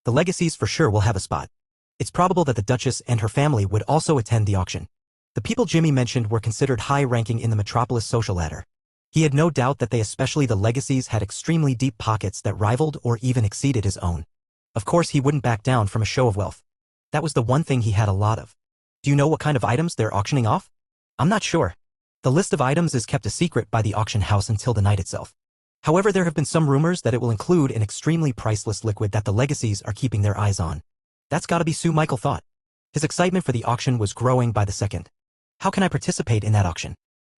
The Legacies for sure will have a spot. It's probable that the Duchess and her family would also attend the auction. The people Jimmy mentioned were considered high-ranking in the Metropolis social ladder. He had no doubt that they, especially the Legacies, had extremely deep pockets that rivaled or even exceeded his own. Of course he wouldn't back down from a show of wealth. That was the one thing he had a lot of. Do you know what kind of items they're auctioning off? I'm not sure. The list of items is kept a secret by the auction house until the night itself. However, there have been some rumors that it will include an extremely priceless liquid that the Legacies are keeping their eyes on. That's gotta be Sue, Michael thought. His excitement for the auction was growing by the second. How can I participate in that auction?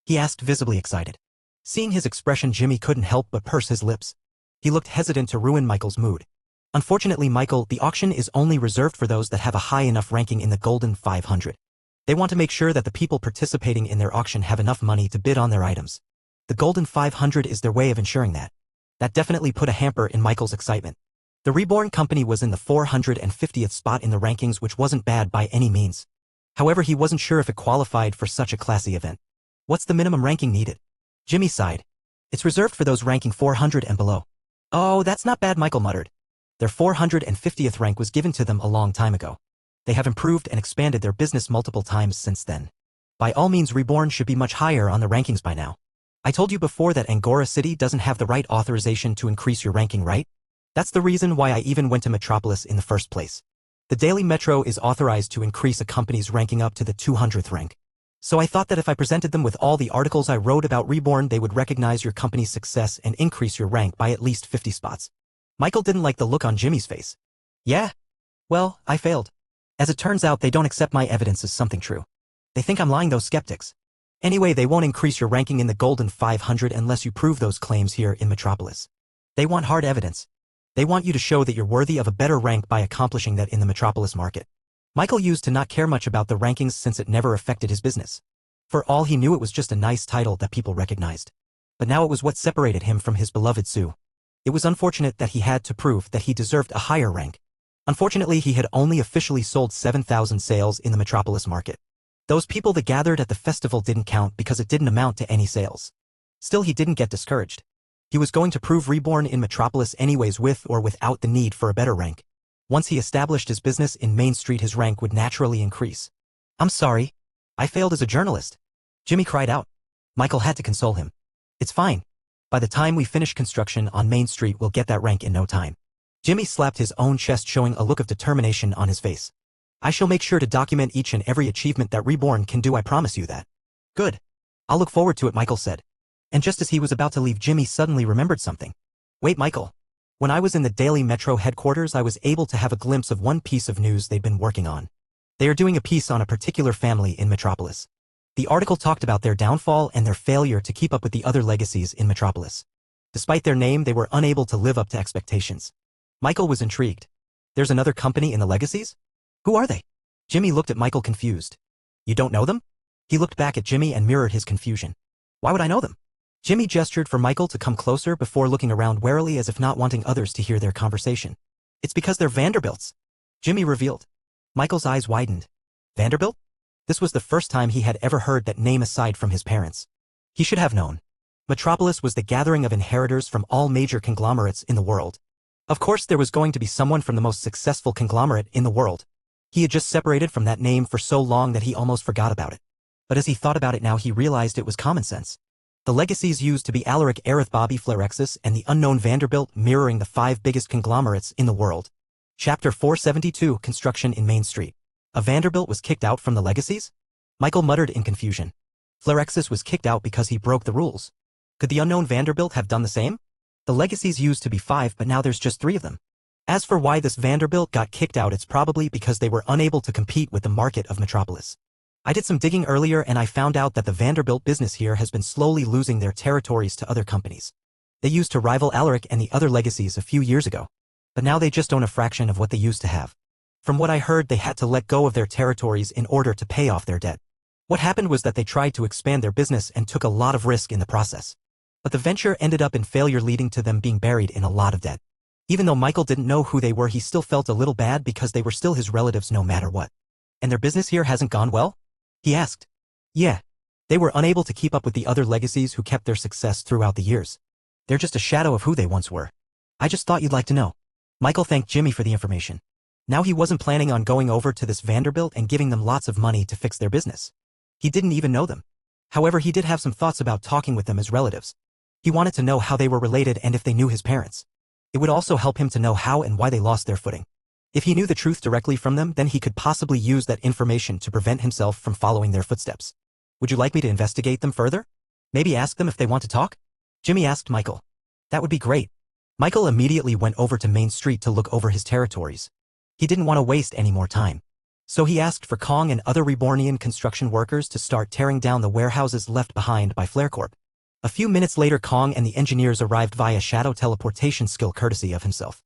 He asked, visibly excited. Seeing his expression, Jimmy couldn't help but purse his lips. He looked hesitant to ruin Michael's mood. Unfortunately, Michael, the auction is only reserved for those that have a high enough ranking in the Golden 500. They want to make sure that the people participating in their auction have enough money to bid on their items. The Golden 500 is their way of ensuring that. That definitely put a hamper in Michael's excitement. The Reborn company was in the 450th spot in the rankings, which wasn't bad by any means. However, he wasn't sure if it qualified for such a classy event. What's the minimum ranking needed? Jimmy sighed. It's reserved for those ranking 400 and below. Oh, that's not bad, Michael muttered. Their 450th rank was given to them a long time ago. They have improved and expanded their business multiple times since then. By all means, Reborn should be much higher on the rankings by now. I told you before that Angora City doesn't have the right authorization to increase your ranking, right? That's the reason why I even went to Metropolis in the first place. The Daily Metro is authorized to increase a company's ranking up to the 200th rank. So I thought that if I presented them with all the articles I wrote about Reborn, they would recognize your company's success and increase your rank by at least 50 spots. Michael didn't like the look on Jimmy's face. Yeah? Well, I failed. As it turns out, they don't accept my evidence as something true. They think I'm lying, those skeptics. Anyway, they won't increase your ranking in the Golden 500 unless you prove those claims here in Metropolis. They want hard evidence. They want you to show that you're worthy of a better rank by accomplishing that in the Metropolis market. Michael used to not care much about the rankings since it never affected his business. For all he knew, it was just a nice title that people recognized. But now it was what separated him from his beloved Sue. It was unfortunate that he had to prove that he deserved a higher rank. Unfortunately, he had only officially sold 7,000 sales in the Metropolis market. Those people that gathered at the festival didn't count because it didn't amount to any sales. Still, he didn't get discouraged. He was going to prove Reborn in Metropolis anyways, with or without the need for a better rank. Once he established his business in Main Street, his rank would naturally increase. I'm sorry. I failed as a journalist. Jimmy cried out. Michael had to console him. It's fine. By the time we finish construction on Main Street, we'll get that rank in no time. Jimmy slapped his own chest, showing a look of determination on his face. I shall make sure to document each and every achievement that Reborn can do, I promise you that. Good. I'll look forward to it, Michael said. And just as he was about to leave, Jimmy suddenly remembered something. Wait, Michael. When I was in the Daily Metro headquarters, I was able to have a glimpse of one piece of news they'd been working on. They are doing a piece on a particular family in Metropolis. The article talked about their downfall and their failure to keep up with the other legacies in Metropolis. Despite their name, they were unable to live up to expectations. Michael was intrigued. There's another company in the legacies? Who are they? Jimmy looked at Michael confused. You don't know them? He looked back at Jimmy and mirrored his confusion. Why would I know them? Jimmy gestured for Michael to come closer before looking around warily as if not wanting others to hear their conversation. It's because they're Vanderbilts, Jimmy revealed. Michael's eyes widened. Vanderbilt? This was the first time he had ever heard that name aside from his parents. He should have known. Metropolis was the gathering of inheritors from all major conglomerates in the world. Of course there was going to be someone from the most successful conglomerate in the world. He had just separated from that name for so long that he almost forgot about it. But as he thought about it now, he realized it was common sense. The legacies used to be Alaric, Aerith, Bobby, Flarexis, and the unknown Vanderbilt, mirroring the 5 biggest conglomerates in the world. Chapter 472, Construction in Main Street. A Vanderbilt was kicked out from the legacies? Michael muttered in confusion. Flarexis was kicked out because he broke the rules. Could the unknown Vanderbilt have done the same? The legacies used to be 5, but now there's just 3 of them. As for why this Vanderbilt got kicked out, it's probably because they were unable to compete with the market of Metropolis. I did some digging earlier and I found out that the Vanderbilt business here has been slowly losing their territories to other companies. They used to rival Alaric and the other legacies a few years ago. But now they just own a fraction of what they used to have. From what I heard, they had to let go of their territories in order to pay off their debt. What happened was that they tried to expand their business and took a lot of risk in the process. But the venture ended up in failure, leading to them being buried in a lot of debt. Even though Michael didn't know who they were, he still felt a little bad because they were still his relatives no matter what. And their business here hasn't gone well? He asked. Yeah. They were unable to keep up with the other legacies who kept their success throughout the years. They're just a shadow of who they once were. I just thought you'd like to know. Michael thanked Jimmy for the information. Now he wasn't planning on going over to this Vanderbilt and giving them lots of money to fix their business. He didn't even know them. However, he did have some thoughts about talking with them as relatives. He wanted to know how they were related and if they knew his parents. It would also help him to know how and why they lost their footing. If he knew the truth directly from them, then he could possibly use that information to prevent himself from following their footsteps. Would you like me to investigate them further? Maybe ask them if they want to talk? Jimmy asked Michael. That would be great. Michael immediately went over to Main Street to look over his territories. He didn't want to waste any more time. So he asked for Kong and other Rebornian construction workers to start tearing down the warehouses left behind by FlareCorp. A few minutes later, Kong and the engineers arrived via shadow teleportation skill courtesy of himself.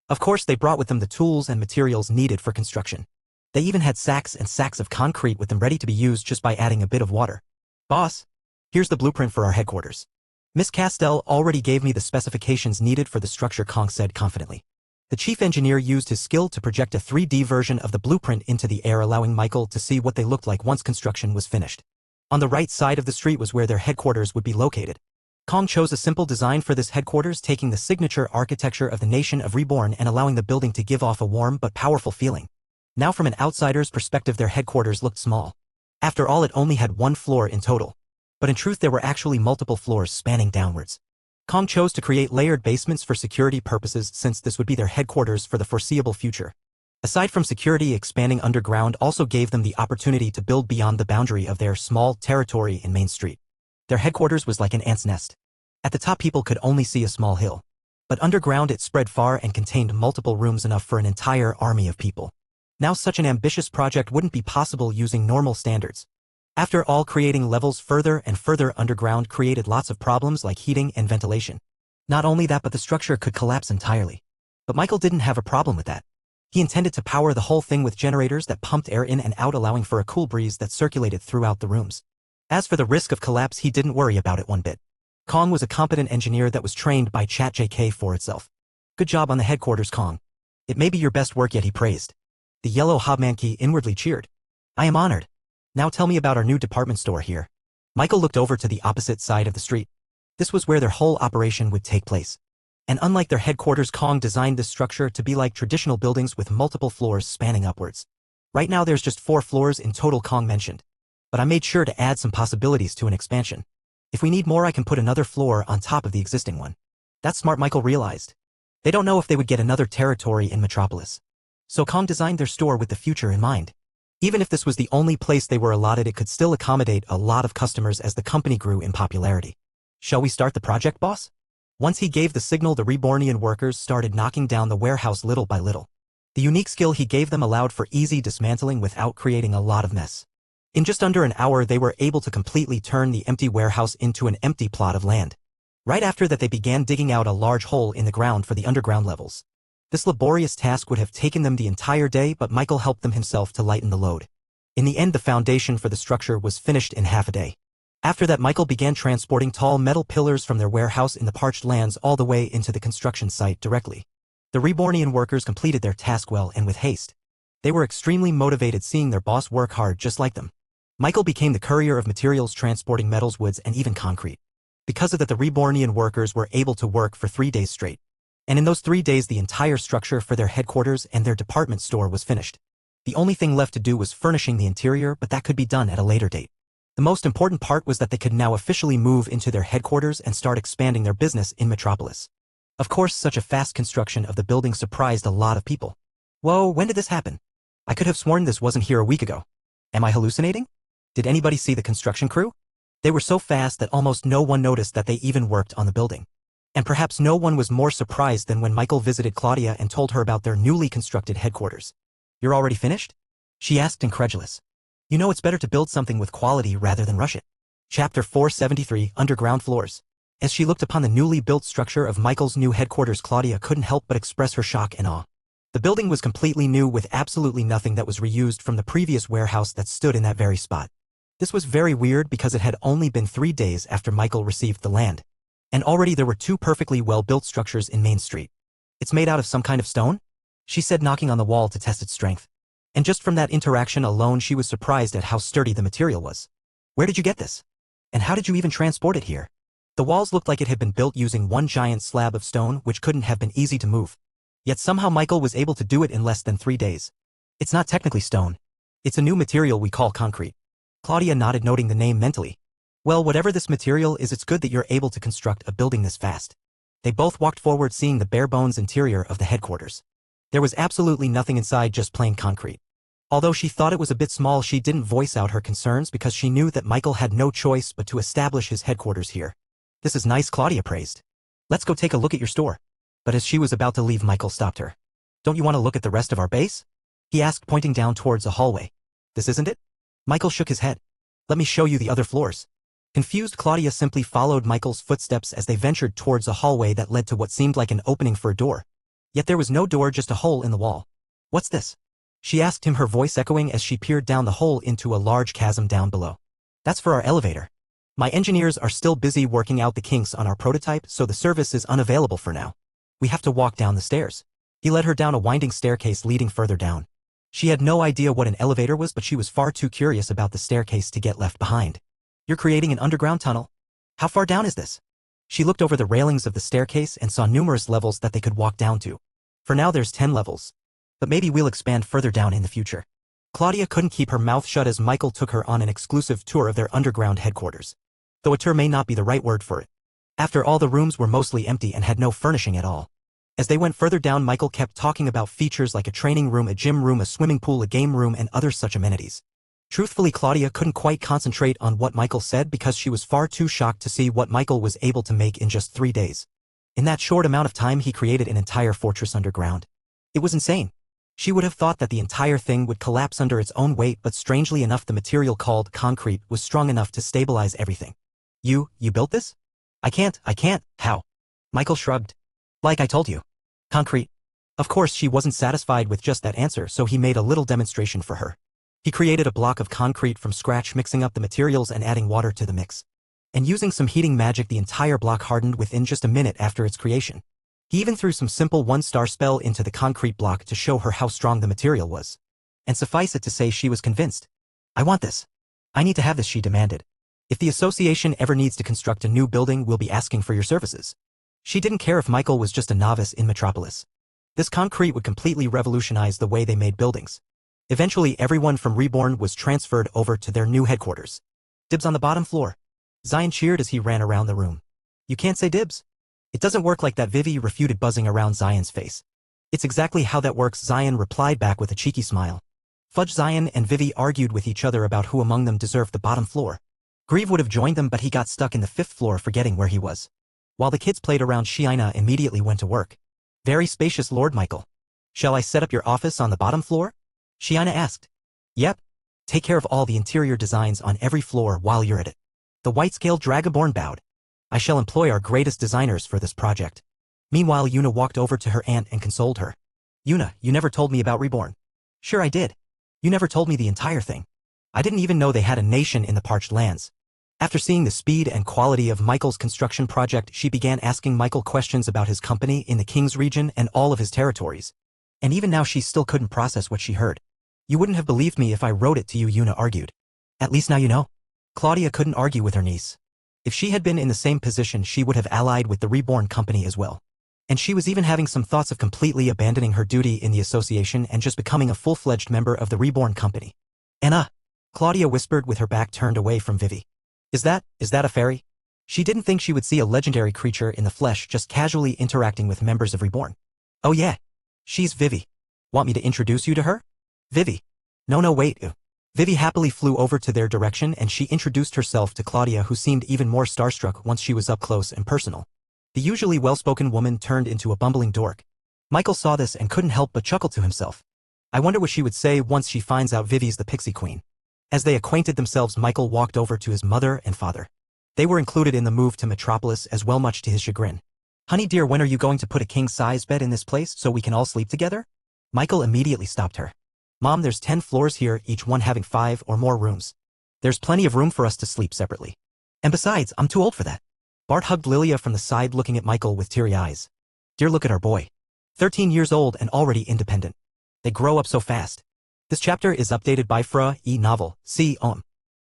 Of course, they brought with them the tools and materials needed for construction. They even had sacks and sacks of concrete with them ready to be used just by adding a bit of water. Boss, here's the blueprint for our headquarters. Miss Castell already gave me the specifications needed for the structure, Kong said confidently. The chief engineer used his skill to project a 3D version of the blueprint into the air, allowing Michael to see what they looked like once construction was finished. On the right side of the street was where their headquarters would be located. Kong chose a simple design for this headquarters, taking the signature architecture of the nation of Reborn and allowing the building to give off a warm but powerful feeling. Now from an outsider's perspective, their headquarters looked small. After all, it only had 1 floor in total. But in truth, there were actually multiple floors spanning downwards. Kong chose to create layered basements for security purposes, since this would be their headquarters for the foreseeable future. Aside from security, expanding underground also gave them the opportunity to build beyond the boundary of their small territory in Main Street. Their headquarters was like an ant's nest. At the top, people could only see a small hill. But underground it spread far and contained multiple rooms, enough for an entire army of people. Now such an ambitious project wouldn't be possible using normal standards. After all, creating levels further and further underground created lots of problems like heating and ventilation. Not only that, but the structure could collapse entirely. But Michael didn't have a problem with that. He intended to power the whole thing with generators that pumped air in and out, allowing for a cool breeze that circulated throughout the rooms. As for the risk of collapse, he didn't worry about it one bit. Kong was a competent engineer that was trained by ChatJK for itself. Good job on the headquarters, Kong. It may be your best work yet, he praised. The yellow Hobmanki inwardly cheered. I am honored. Now tell me about our new department store here. Michael looked over to the opposite side of the street. This was where their whole operation would take place. And unlike their headquarters, Kong designed this structure to be like traditional buildings with multiple floors spanning upwards. Right now there's just 4 floors in total, Kong mentioned. But I made sure to add some possibilities to an expansion. If we need more, I can put another floor on top of the existing one. That's smart, Michael realized. They don't know if they would get another territory in Metropolis. So Com designed their store with the future in mind. Even if this was the only place they were allotted, it could still accommodate a lot of customers as the company grew in popularity. Shall we start the project, boss? Once he gave the signal, the Rebornian workers started knocking down the warehouse little by little. The unique skill he gave them allowed for easy dismantling without creating a lot of mess. In just under an hour, they were able to completely turn the empty warehouse into an empty plot of land. Right after that, they began digging out a large hole in the ground for the underground levels. This laborious task would have taken them the entire day, but Michael helped them himself to lighten the load. In the end, the foundation for the structure was finished in half a day. After that, Michael began transporting tall metal pillars from their warehouse in the parched lands all the way into the construction site directly. The Rebornian workers completed their task well and with haste. They were extremely motivated, seeing their boss work hard just like them. Michael became the courier of materials, transporting metals, woods, and even concrete. Because of that, the Rebornian workers were able to work for 3 days straight. And in those 3 days, the entire structure for their headquarters and their department store was finished. The only thing left to do was furnishing the interior, but that could be done at a later date. The most important part was that they could now officially move into their headquarters and start expanding their business in Metropolis. Of course, such a fast construction of the building surprised a lot of people. Whoa, when did this happen? I could have sworn this wasn't here a week ago. Am I hallucinating? Did anybody see the construction crew? They were so fast that almost no one noticed that they even worked on the building. And perhaps no one was more surprised than when Michael visited Claudia and told her about their newly constructed headquarters. You're already finished? She asked, incredulous. You know, it's better to build something with quality rather than rush it. Chapter 473, Underground Floors. As she looked upon the newly built structure of Michael's new headquarters, Claudia couldn't help but express her shock and awe. The building was completely new with absolutely nothing that was reused from the previous warehouse that stood in that very spot. This was very weird because it had only been 3 days after Michael received the land. And already there were 2 perfectly well-built structures in Main Street. It's made out of some kind of stone? She said, knocking on the wall to test its strength. And just from that interaction alone, she was surprised at how sturdy the material was. Where did you get this? And how did you even transport it here? The walls looked like it had been built using one giant slab of stone, which couldn't have been easy to move. Yet somehow Michael was able to do it in less than 3 days. It's not technically stone. It's a new material we call concrete. Claudia nodded, noting the name mentally. Well, whatever this material is, it's good that you're able to construct a building this fast. They both walked forward, seeing the bare-bones interior of the headquarters. There was absolutely nothing inside, just plain concrete. Although she thought it was a bit small, she didn't voice out her concerns because she knew that Michael had no choice but to establish his headquarters here. This is nice, Claudia praised. Let's go take a look at your store. But as she was about to leave, Michael stopped her. Don't you want to look at the rest of our base? He asked, pointing down towards a hallway. This isn't it? Michael shook his head. Let me show you the other floors. Confused, Claudia simply followed Michael's footsteps as they ventured towards a hallway that led to what seemed like an opening for a door. Yet there was no door, just a hole in the wall. What's this? She asked him, her voice echoing as she peered down the hole into a large chasm down below. That's for our elevator. My engineers are still busy working out the kinks on our prototype, so the service is unavailable for now. We have to walk down the stairs. He led her down a winding staircase leading further down. She had no idea what an elevator was, but she was far too curious about the staircase to get left behind. You're creating an underground tunnel? How far down is this? She looked over the railings of the staircase and saw numerous levels that they could walk down to. For now there's 10 levels. But maybe we'll expand further down in the future. Claudia couldn't keep her mouth shut as Michael took her on an exclusive tour of their underground headquarters. Though a tour may not be the right word for it. After all, the rooms were mostly empty and had no furnishing at all. As they went further down, Michael kept talking about features like a training room, a gym room, a swimming pool, a game room, and other such amenities. Truthfully, Claudia couldn't quite concentrate on what Michael said because she was far too shocked to see what Michael was able to make in just 3 days. In that short amount of time, he created an entire fortress underground. It was insane. She would have thought that the entire thing would collapse under its own weight, but strangely enough, the material called concrete was strong enough to stabilize everything. You built this? I can't. How? Michael shrugged. Like I told you. Concrete. Of course, she wasn't satisfied with just that answer, so he made a little demonstration for her. He created a block of concrete from scratch, mixing up the materials and adding water to the mix. And using some heating magic, the entire block hardened within just a minute after its creation. He even threw some simple 1-star spell into the concrete block to show her how strong the material was. And suffice it to say, she was convinced. I want this. I need to have this, she demanded. If the association ever needs to construct a new building, we'll be asking for your services. She didn't care if Michael was just a novice in Metropolis. This concrete would completely revolutionize the way they made buildings. Eventually, everyone from Reborn was transferred over to their new headquarters. Dibs on the bottom floor. Zion cheered as he ran around the room. You can't say dibs. It doesn't work like that, Vivi refuted, buzzing around Zion's face. It's exactly how that works, Zion replied back with a cheeky smile. Fudge. Zion and Vivi argued with each other about who among them deserved the bottom floor. Grieve would have joined them, but he got stuck in the 5th floor, forgetting where he was. While the kids played around, Shiina immediately went to work. Very spacious, Lord Michael. Shall I set up your office on the bottom floor? Shiina asked. Yep. Take care of all the interior designs on every floor while you're at it. The white-scaled dragonborn bowed. I shall employ our greatest designers for this project. Meanwhile, Yuna walked over to her aunt and consoled her. Yuna, you never told me about Reborn. Sure I did. You never told me the entire thing. I didn't even know they had a nation in the parched lands. After seeing the speed and quality of Michael's construction project, she began asking Michael questions about his company in the King's region and all of his territories. And even now she still couldn't process what she heard. You wouldn't have believed me if I wrote it to you, Yuna argued. At least now you know. Claudia couldn't argue with her niece. If she had been in the same position, she would have allied with the Reborn company as well. And she was even having some thoughts of completely abandoning her duty in the association and just becoming a full-fledged member of the Reborn company. Anna, Claudia whispered with her back turned away from Vivi. Is that a fairy? She didn't think she would see a legendary creature in the flesh just casually interacting with members of Reborn. Oh yeah. She's Vivi. Want me to introduce you to her? Vivi. No, wait. Vivi happily flew over to their direction and she introduced herself to Claudia, who seemed even more starstruck once she was up close and personal. The usually well-spoken woman turned into a bumbling dork. Michael saw this and couldn't help but chuckle to himself. I wonder what she would say once she finds out Vivi's the pixie queen. As they acquainted themselves, Michael walked over to his mother and father. They were included in the move to Metropolis as well, much to his chagrin. Honey dear, when are you going to put a king-size bed in this place so we can all sleep together? Michael immediately stopped her. Mom, there's 10 floors here, each one having 5 or more rooms. There's plenty of room for us to sleep separately. And besides, I'm too old for that. Bart hugged Lilia from the side, looking at Michael with teary eyes. Dear, look at our boy. 13 years old and already independent. They grow up so fast. This chapter is updated by Fra e-novel, see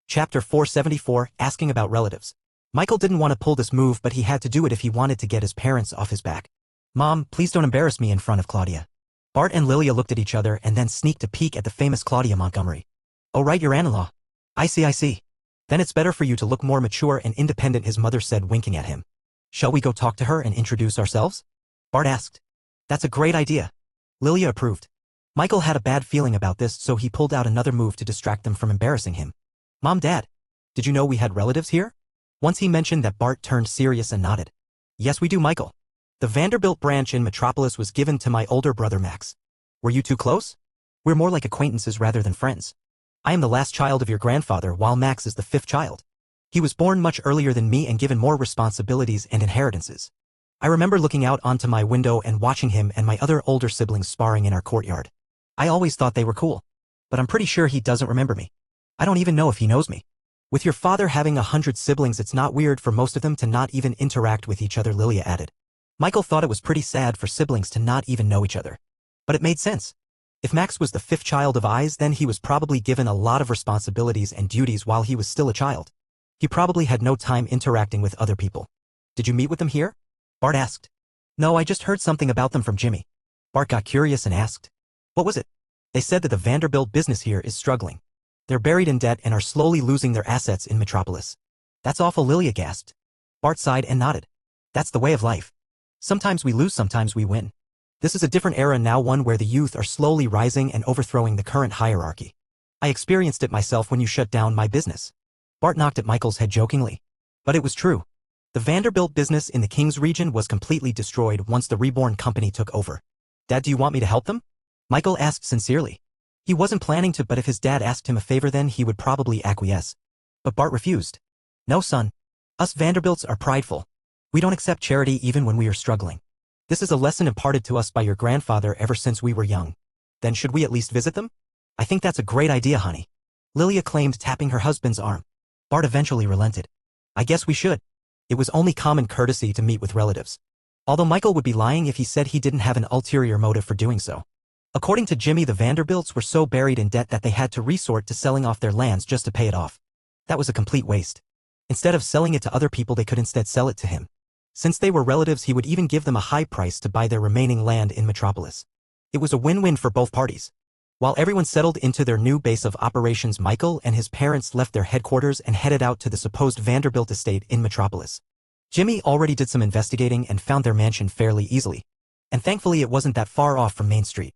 Chapter 474, asking about relatives. Michael didn't want to pull this move, but he had to do it if he wanted to get his parents off his back. Mom, please don't embarrass me in front of Claudia. Bart and Lilia looked at each other and then sneaked a peek at the famous Claudia Montgomery. Oh right, your aunt-in-law. I see. Then it's better for you to look more mature and independent, his mother said, winking at him. Shall we go talk to her and introduce ourselves? Bart asked. That's a great idea. Lilia approved. Michael had a bad feeling about this, so he pulled out another move to distract them from embarrassing him. Mom, Dad, did you know we had relatives here? Once he mentioned that, Bart turned serious and nodded. Yes, we do, Michael. The Vanderbilt branch in Metropolis was given to my older brother Max. Were you too close? We're more like acquaintances rather than friends. I am the last child of your grandfather, while Max is the 5th child. He was born much earlier than me and given more responsibilities and inheritances. I remember looking out onto my window and watching him and my other older siblings sparring in our courtyard. I always thought they were cool. But I'm pretty sure he doesn't remember me. I don't even know if he knows me. With your father having 100 siblings, it's not weird for most of them to not even interact with each other, Lilia added. Michael thought it was pretty sad for siblings to not even know each other. But it made sense. If Max was the 5th child of Eyes, then he was probably given a lot of responsibilities and duties while he was still a child. He probably had no time interacting with other people. Did you meet with them here? Bart asked. No, I just heard something about them from Jimmy. Bart got curious and asked. What was it? They said that the Vanderbilt business here is struggling. They're buried in debt and are slowly losing their assets in Metropolis. That's awful, Lilia gasped. Bart sighed and nodded. That's the way of life. Sometimes we lose, sometimes we win. This is a different era now, one where the youth are slowly rising and overthrowing the current hierarchy. I experienced it myself when you shut down my business. Bart knocked at Michael's head jokingly. But it was true. The Vanderbilt business in the King's region was completely destroyed once the Reborn company took over. Dad, do you want me to help them? Michael asked sincerely. He wasn't planning to, but if his dad asked him a favor, then he would probably acquiesce. But Bart refused. No, son. Us Vanderbilts are prideful. We don't accept charity even when we are struggling. This is a lesson imparted to us by your grandfather ever since we were young. Then should we at least visit them? I think that's a great idea, honey. Lilia claimed, tapping her husband's arm. Bart eventually relented. I guess we should. It was only common courtesy to meet with relatives. Although Michael would be lying if he said he didn't have an ulterior motive for doing so. According to Jimmy, the Vanderbilts were so buried in debt that they had to resort to selling off their lands just to pay it off. That was a complete waste. Instead of selling it to other people, they could instead sell it to him. Since they were relatives, he would even give them a high price to buy their remaining land in Metropolis. It was a win-win for both parties. While everyone settled into their new base of operations, Michael and his parents left their headquarters and headed out to the supposed Vanderbilt estate in Metropolis. Jimmy already did some investigating and found their mansion fairly easily. And thankfully it wasn't that far off from Main Street.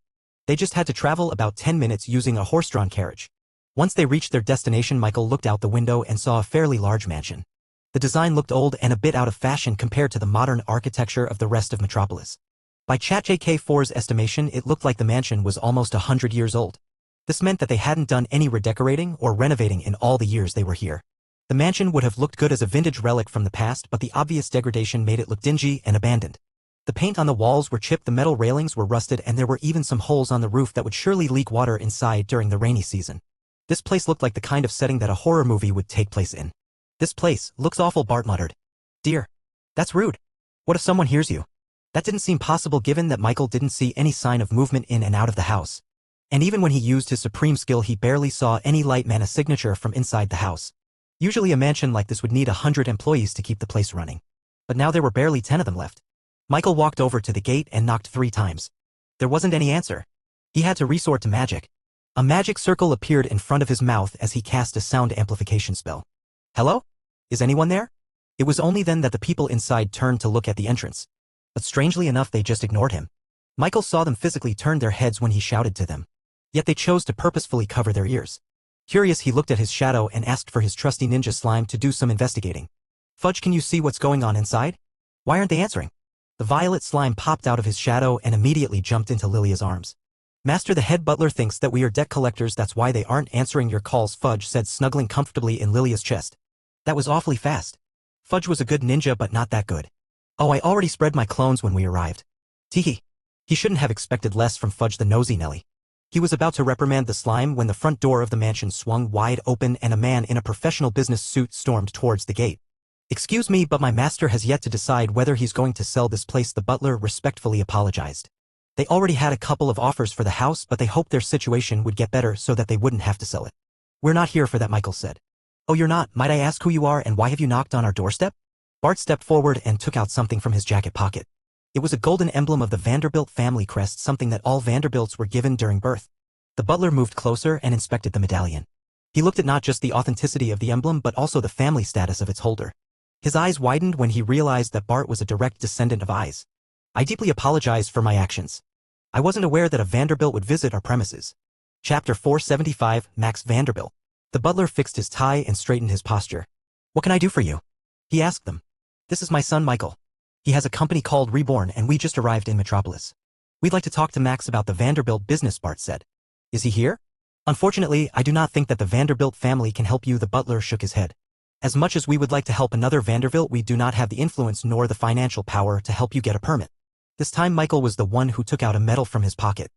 They just had to travel about 10 minutes using a horse-drawn carriage. Once they reached their destination, Michael looked out the window and saw a fairly large mansion. The design looked old and a bit out of fashion compared to the modern architecture of the rest of Metropolis. By ChatJK4's estimation, it looked like the mansion was almost 100 years old. This meant that they hadn't done any redecorating or renovating in all the years they were here. The mansion would have looked good as a vintage relic from the past, but the obvious degradation made it look dingy and abandoned. The paint on the walls were chipped, the metal railings were rusted, and there were even some holes on the roof that would surely leak water inside during the rainy season. This place looked like the kind of setting that a horror movie would take place in. "This place looks awful," Bart muttered. "Dear, that's rude. What if someone hears you?" That didn't seem possible given that Michael didn't see any sign of movement in and out of the house. And even when he used his supreme skill, he barely saw any light mana signature from inside the house. Usually a mansion like this would need 100 employees to keep the place running. But now there were barely 10 of them left. Michael walked over to the gate and knocked 3 times. There wasn't any answer. He had to resort to magic. A magic circle appeared in front of his mouth as he cast a sound amplification spell. "Hello? Is anyone there?" It was only then that the people inside turned to look at the entrance. But strangely enough, they just ignored him. Michael saw them physically turn their heads when he shouted to them. Yet they chose to purposefully cover their ears. Curious, he looked at his shadow and asked for his trusty ninja slime to do some investigating. "Fudge, can you see what's going on inside? Why aren't they answering?" The violet slime popped out of his shadow and immediately jumped into Lilia's arms. "Master, the head butler thinks that we are debt collectors, that's why they aren't answering your calls," Fudge said, snuggling comfortably in Lilia's chest. "That was awfully fast." Fudge was a good ninja, but not that good. "Oh, I already spread my clones when we arrived." Teehee. He shouldn't have expected less from Fudge the nosy Nelly. He was about to reprimand the slime when the front door of the mansion swung wide open and a man in a professional business suit stormed towards the gate. "Excuse me, but my master has yet to decide whether he's going to sell this place," the butler respectfully apologized. They already had a couple of offers for the house, but they hoped their situation would get better so that they wouldn't have to sell it. "We're not here for that," Michael said. "Oh, you're not? Might I ask who you are and why have you knocked on our doorstep?" Bart stepped forward and took out something from his jacket pocket. It was a golden emblem of the Vanderbilt family crest, something that all Vanderbilts were given during birth. The butler moved closer and inspected the medallion. He looked at not just the authenticity of the emblem but also the family status of its holder. His eyes widened when he realized that Bart was a direct descendant of Eyes. "I deeply apologize for my actions. I wasn't aware that a Vanderbilt would visit our premises." Chapter 475, Max Vanderbilt. The butler fixed his tie and straightened his posture. "What can I do for you?" he asked them. "This is my son Michael. He has a company called Reborn and we just arrived in Metropolis. We'd like to talk to Max about the Vanderbilt business," Bart said. "Is he here?" "Unfortunately, I do not think that the Vanderbilt family can help you," the butler shook his head. "As much as we would like to help another Vanderbilt, we do not have the influence nor the financial power to help you get a permit." This time Michael was the one who took out a medal from his pocket.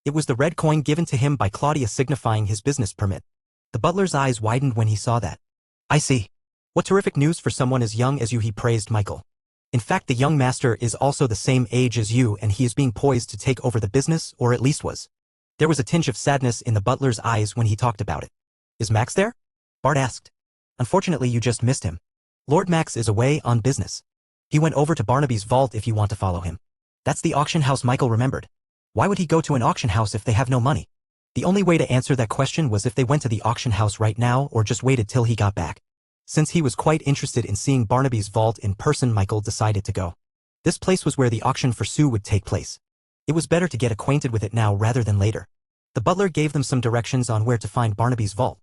It was the red coin given to him by Claudia signifying his business permit. The butler's eyes widened when he saw that. "I see. What terrific news for someone as young as you," he praised Michael. "In fact, the young master is also the same age as you and he is being poised to take over the business, or at least was." There was a tinge of sadness in the butler's eyes when he talked about it. "Is Max there?" Bart asked. "Unfortunately, you just missed him. Lord Max is away on business. He went over to Barnaby's vault if you want to follow him." That's the auction house, Michael remembered. Why would he go to an auction house if they have no money? The only way to answer that question was if they went to the auction house right now or just waited till he got back. Since he was quite interested in seeing Barnaby's vault in person, Michael decided to go. This place was where the auction for Sue would take place. It was better to get acquainted with it now rather than later. The butler gave them some directions on where to find Barnaby's vault.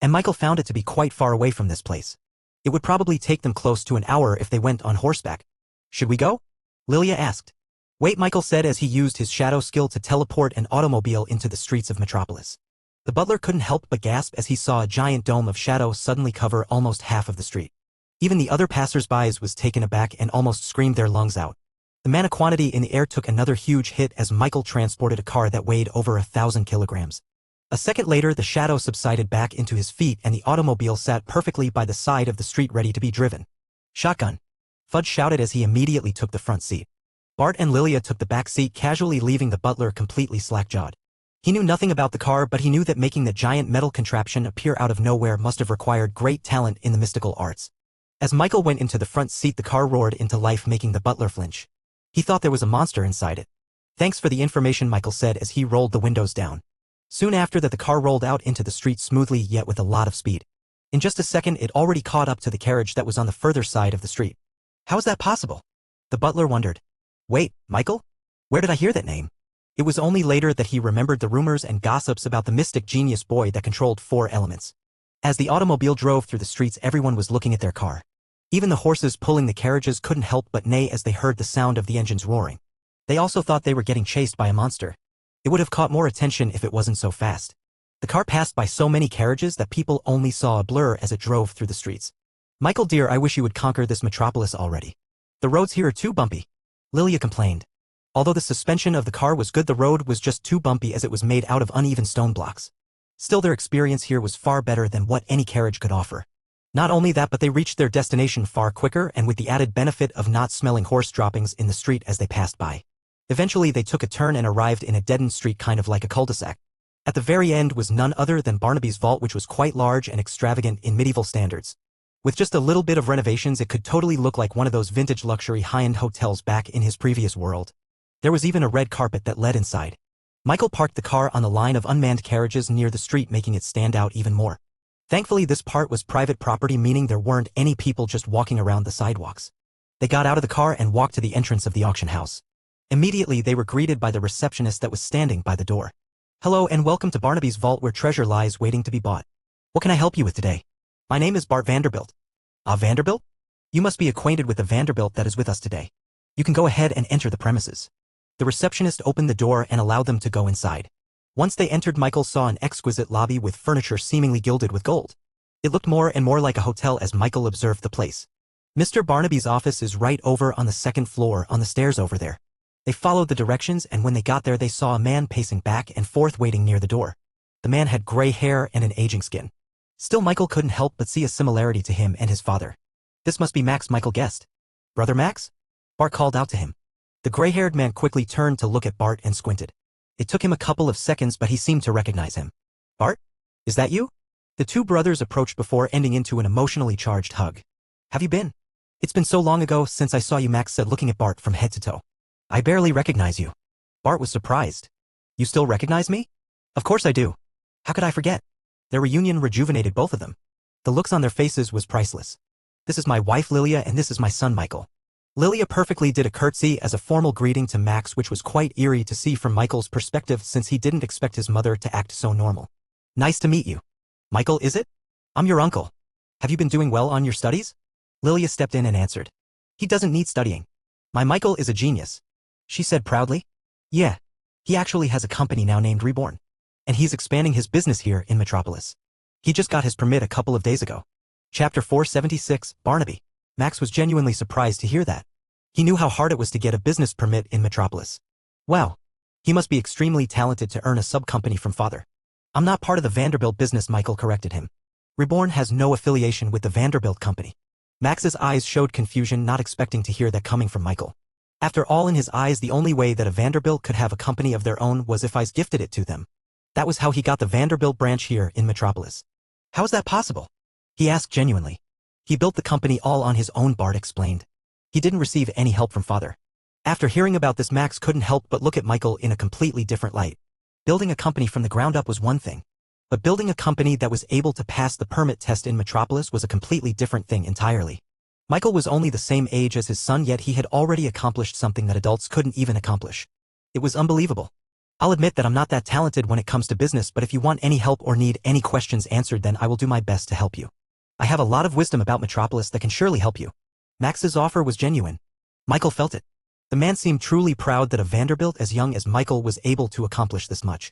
And Michael found it to be quite far away from this place. It would probably take them close to an hour if they went on horseback. "Should we go?" Lilia asked. "Wait," Michael said as he used his shadow skill to teleport an automobile into the streets of Metropolis. The butler couldn't help but gasp as he saw a giant dome of shadow suddenly cover almost half of the street. Even the other passers-by was taken aback and almost screamed their lungs out. The mana quantity in the air took another huge hit as Michael transported a car that weighed over 1,000 kilograms. A second later, the shadow subsided back into his feet and the automobile sat perfectly by the side of the street ready to be driven. "Shotgun!" Fudge shouted as he immediately took the front seat. Bart and Lilia took the back seat, casually leaving the butler completely slack-jawed. He knew nothing about the car, but he knew that making the giant metal contraption appear out of nowhere must have required great talent in the mystical arts. As Michael went into the front seat, the car roared into life, making the butler flinch. He thought there was a monster inside it. "Thanks for the information," Michael said as he rolled the windows down. Soon after that the car rolled out into the street smoothly yet with a lot of speed. In just a second it already caught up to the carriage that was on the further side of the street. How is that possible? The butler wondered. Wait, Michael? Where did I hear that name? It was only later that he remembered the rumors and gossips about the mystic genius boy that controlled 4 elements. As the automobile drove through the streets everyone was looking at their car. Even the horses pulling the carriages couldn't help but neigh as they heard the sound of the engines roaring. They also thought they were getting chased by a monster. It would have caught more attention if it wasn't so fast. The car passed by so many carriages that people only saw a blur as it drove through the streets. Michael dear, I wish you would conquer this metropolis already. The roads here are too bumpy. Lilia complained. Although the suspension of the car was good, the road was just too bumpy as it was made out of uneven stone blocks. Still, their experience here was far better than what any carriage could offer. Not only that, but they reached their destination far quicker and with the added benefit of not smelling horse droppings in the street as they passed by. Eventually they took a turn and arrived in a deadened street kind of like a cul-de-sac. At the very end was none other than Barnaby's vault, which was quite large and extravagant in medieval standards. With just a little bit of renovations it could totally look like one of those vintage luxury high-end hotels back in his previous world. There was even a red carpet that led inside. Michael parked the car on the line of unmanned carriages near the street, making it stand out even more. Thankfully this part was private property, meaning there weren't any people just walking around the sidewalks. They got out of the car and walked to the entrance of the auction house. Immediately they were greeted by the receptionist that was standing by the door. Hello and welcome to Barnaby's vault where treasure lies waiting to be bought. What can I help you with today? My name is Bart Vanderbilt. Ah, Vanderbilt? You must be acquainted with the Vanderbilt that is with us today. You can go ahead and enter the premises. The receptionist opened the door and allowed them to go inside. Once they entered, Michael saw an exquisite lobby with furniture seemingly gilded with gold. It looked more and more like a hotel as Michael observed the place. Mr. Barnaby's office is right over on the second floor on the stairs over there. They followed the directions and when they got there they saw a man pacing back and forth waiting near the door. The man had gray hair and an aging skin. Still, Michael couldn't help but see a similarity to him and his father. This must be Max, Michael guessed. Brother Max? Bart called out to him. The gray-haired man quickly turned to look at Bart and squinted. It took him a couple of seconds, but he seemed to recognize him. Bart? Is that you? The two brothers approached before ending into an emotionally charged hug. Have you been? It's been so long ago since I saw you, Max said, looking at Bart from head to toe. I barely recognize you. Bart was surprised. You still recognize me? Of course I do. How could I forget? Their reunion rejuvenated both of them. The looks on their faces was priceless. This is my wife Lilia and this is my son Michael. Lilia perfectly did a curtsy as a formal greeting to Max, which was quite eerie to see from Michael's perspective since he didn't expect his mother to act so normal. Nice to meet you. Michael, is it? I'm your uncle. Have you been doing well on your studies? Lilia stepped in and answered. He doesn't need studying. My Michael is a genius, she said proudly. Yeah. He actually has a company now named Reborn. And he's expanding his business here in Metropolis. He just got his permit a couple of days ago. Chapter 476, Barnaby. Max was genuinely surprised to hear that. He knew how hard it was to get a business permit in Metropolis. Wow. He must be extremely talented to earn a sub-company from father. I'm not part of the Vanderbilt business, Michael corrected him. Reborn has no affiliation with the Vanderbilt company. Max's eyes showed confusion, not expecting to hear that coming from Michael. After all, in his eyes the only way that a Vanderbilt could have a company of their own was if I gifted it to them. That was how he got the Vanderbilt branch here in Metropolis. How is that possible? He asked genuinely. He built the company all on his own, Bart explained. He didn't receive any help from father. After hearing about this, Max couldn't help but look at Michael in a completely different light. Building a company from the ground up was one thing. But building a company that was able to pass the permit test in Metropolis was a completely different thing entirely. Michael was only the same age as his son, yet he had already accomplished something that adults couldn't even accomplish. It was unbelievable. I'll admit that I'm not that talented when it comes to business, but if you want any help or need any questions answered, then I will do my best to help you. I have a lot of wisdom about Metropolis that can surely help you. Max's offer was genuine. Michael felt it. The man seemed truly proud that a Vanderbilt as young as Michael was able to accomplish this much.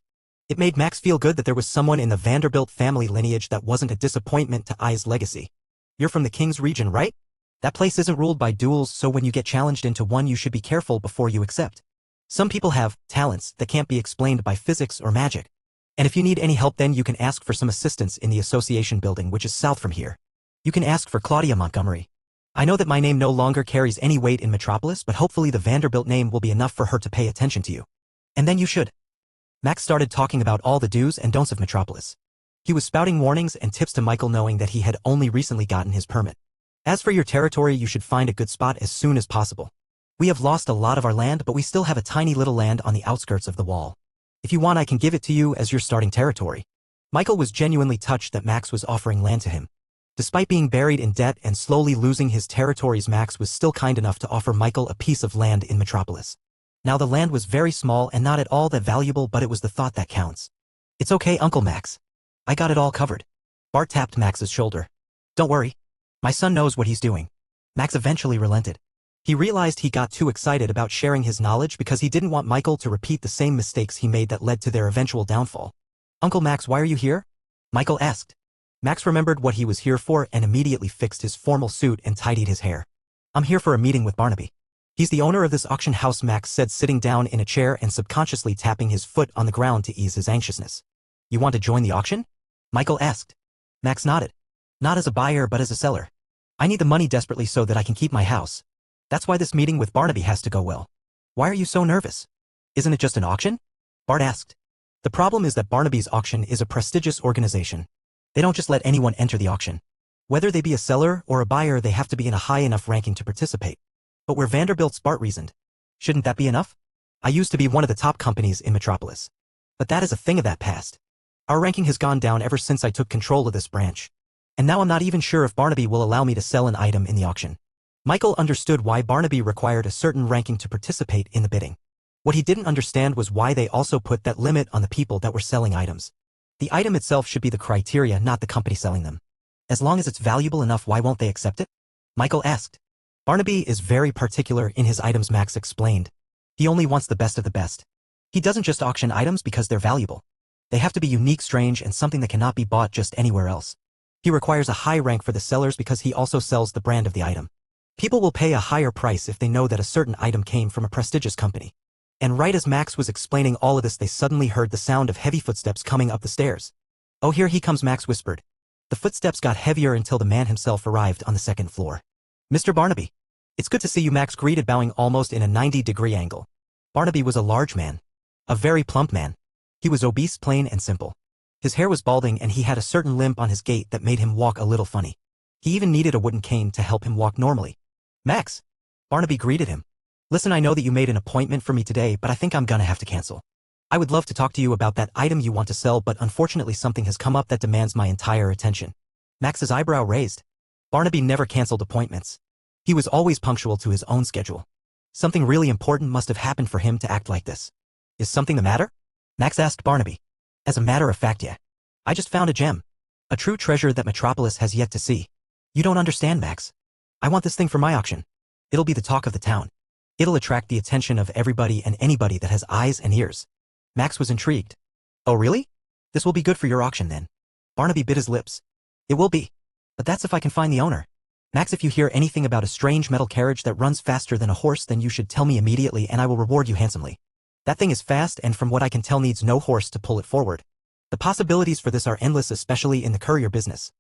It made Max feel good that there was someone in the Vanderbilt family lineage that wasn't a disappointment to I's legacy. You're from the King's region, right? That place isn't ruled by duels, so when you get challenged into one you should be careful before you accept. Some people have talents that can't be explained by physics or magic. And if you need any help, then you can ask for some assistance in the association building, which is south from here. You can ask for Claudia Montgomery. I know that my name no longer carries any weight in Metropolis, but hopefully the Vanderbilt name will be enough for her to pay attention to you. And then you should. Max started talking about all the do's and don'ts of Metropolis. He was spouting warnings and tips to Michael, knowing that he had only recently gotten his permit. As for your territory, you should find a good spot as soon as possible. We have lost a lot of our land, but we still have a tiny little land on the outskirts of the wall. If you want, I can give it to you as your starting territory. Michael was genuinely touched that Max was offering land to him. Despite being buried in debt and slowly losing his territories, Max was still kind enough to offer Michael a piece of land in Metropolis. Now the land was very small and not at all that valuable, but it was the thought that counts. It's okay, Uncle Max. I got it all covered. Bart tapped Max's shoulder. Don't worry. My son knows what he's doing. Max eventually relented. He realized he got too excited about sharing his knowledge because he didn't want Michael to repeat the same mistakes he made that led to their eventual downfall. Uncle Max, why are you here? Michael asked. Max remembered what he was here for and immediately fixed his formal suit and tidied his hair. I'm here for a meeting with Barnaby. He's the owner of this auction house, Max said, sitting down in a chair and subconsciously tapping his foot on the ground to ease his anxiousness. You want to join the auction? Michael asked. Max nodded. Not as a buyer, but as a seller. I need the money desperately so that I can keep my house. That's why this meeting with Barnaby has to go well. Why are you so nervous? Isn't it just an auction? Bart asked. The problem is that Barnaby's auction is a prestigious organization. They don't just let anyone enter the auction. Whether they be a seller or a buyer, they have to be in a high enough ranking to participate. But we're Vanderbilt's, Bart reasoned. Shouldn't that be enough? I used to be one of the top companies in Metropolis. But that is a thing of that past. Our ranking has gone down ever since I took control of this branch. And now I'm not even sure if Barnaby will allow me to sell an item in the auction. Michael understood why Barnaby required a certain ranking to participate in the bidding. What he didn't understand was why they also put that limit on the people that were selling items. The item itself should be the criteria, not the company selling them. As long as it's valuable enough, why won't they accept it? Michael asked. Barnaby is very particular in his items, Max explained. He only wants the best of the best. He doesn't just auction items because they're valuable. They have to be unique, strange, and something that cannot be bought just anywhere else. He requires a high rank for the sellers because he also sells the brand of the item. People will pay a higher price if they know that a certain item came from a prestigious company. And right as Max was explaining all of this, they suddenly heard the sound of heavy footsteps coming up the stairs. Oh, here he comes, Max whispered. The footsteps got heavier until the man himself arrived on the second floor. Mr. Barnaby. It's good to see you, Max greeted, bowing almost in a 90-degree angle. Barnaby was a large man. A very plump man. He was obese, plain, and simple. His hair was balding and he had a certain limp on his gait that made him walk a little funny. He even needed a wooden cane to help him walk normally. Max. Barnaby greeted him. Listen, I know that you made an appointment for me today, but I think I'm gonna have to cancel. I would love to talk to you about that item you want to sell, but unfortunately something has come up that demands my entire attention. Max's eyebrow raised. Barnaby never canceled appointments. He was always punctual to his own schedule. Something really important must have happened for him to act like this. Is something the matter? Max asked Barnaby. As a matter of fact, yeah. I just found a gem. A true treasure that Metropolis has yet to see. You don't understand, Max. I want this thing for my auction. It'll be the talk of the town. It'll attract the attention of everybody and anybody that has eyes and ears. Max was intrigued. Oh, really? This will be good for your auction then. Barnaby bit his lips. It will be. But that's if I can find the owner. Max, if you hear anything about a strange metal carriage that runs faster than a horse, then you should tell me immediately and I will reward you handsomely. That thing is fast and from what I can tell needs no horse to pull it forward. The possibilities for this are endless, especially in the courier business.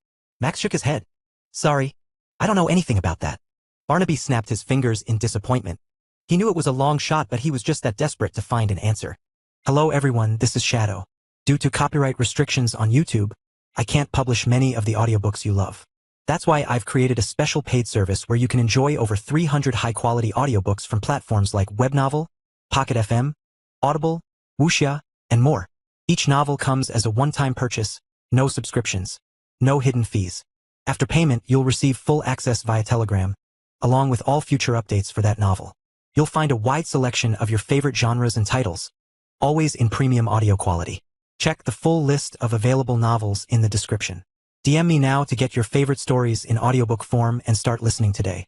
Max shook his head. Sorry. I don't know anything about that. Barnaby snapped his fingers in disappointment. He knew it was a long shot, but he was just that desperate to find an answer. Hello everyone, this is Shadow. Due to copyright restrictions on YouTube, I can't publish many of the audiobooks you love. That's why I've created a special paid service where you can enjoy over 300 high-quality audiobooks from platforms like Webnovel, Pocket FM, Audible, Wuxia, and more. Each novel comes as a one-time purchase, no subscriptions, no hidden fees. After payment, you'll receive full access via Telegram, along with all future updates for that novel. You'll find a wide selection of your favorite genres and titles, always in premium audio quality. Check the full list of available novels in the description. DM me now to get your favorite stories in audiobook form and start listening today.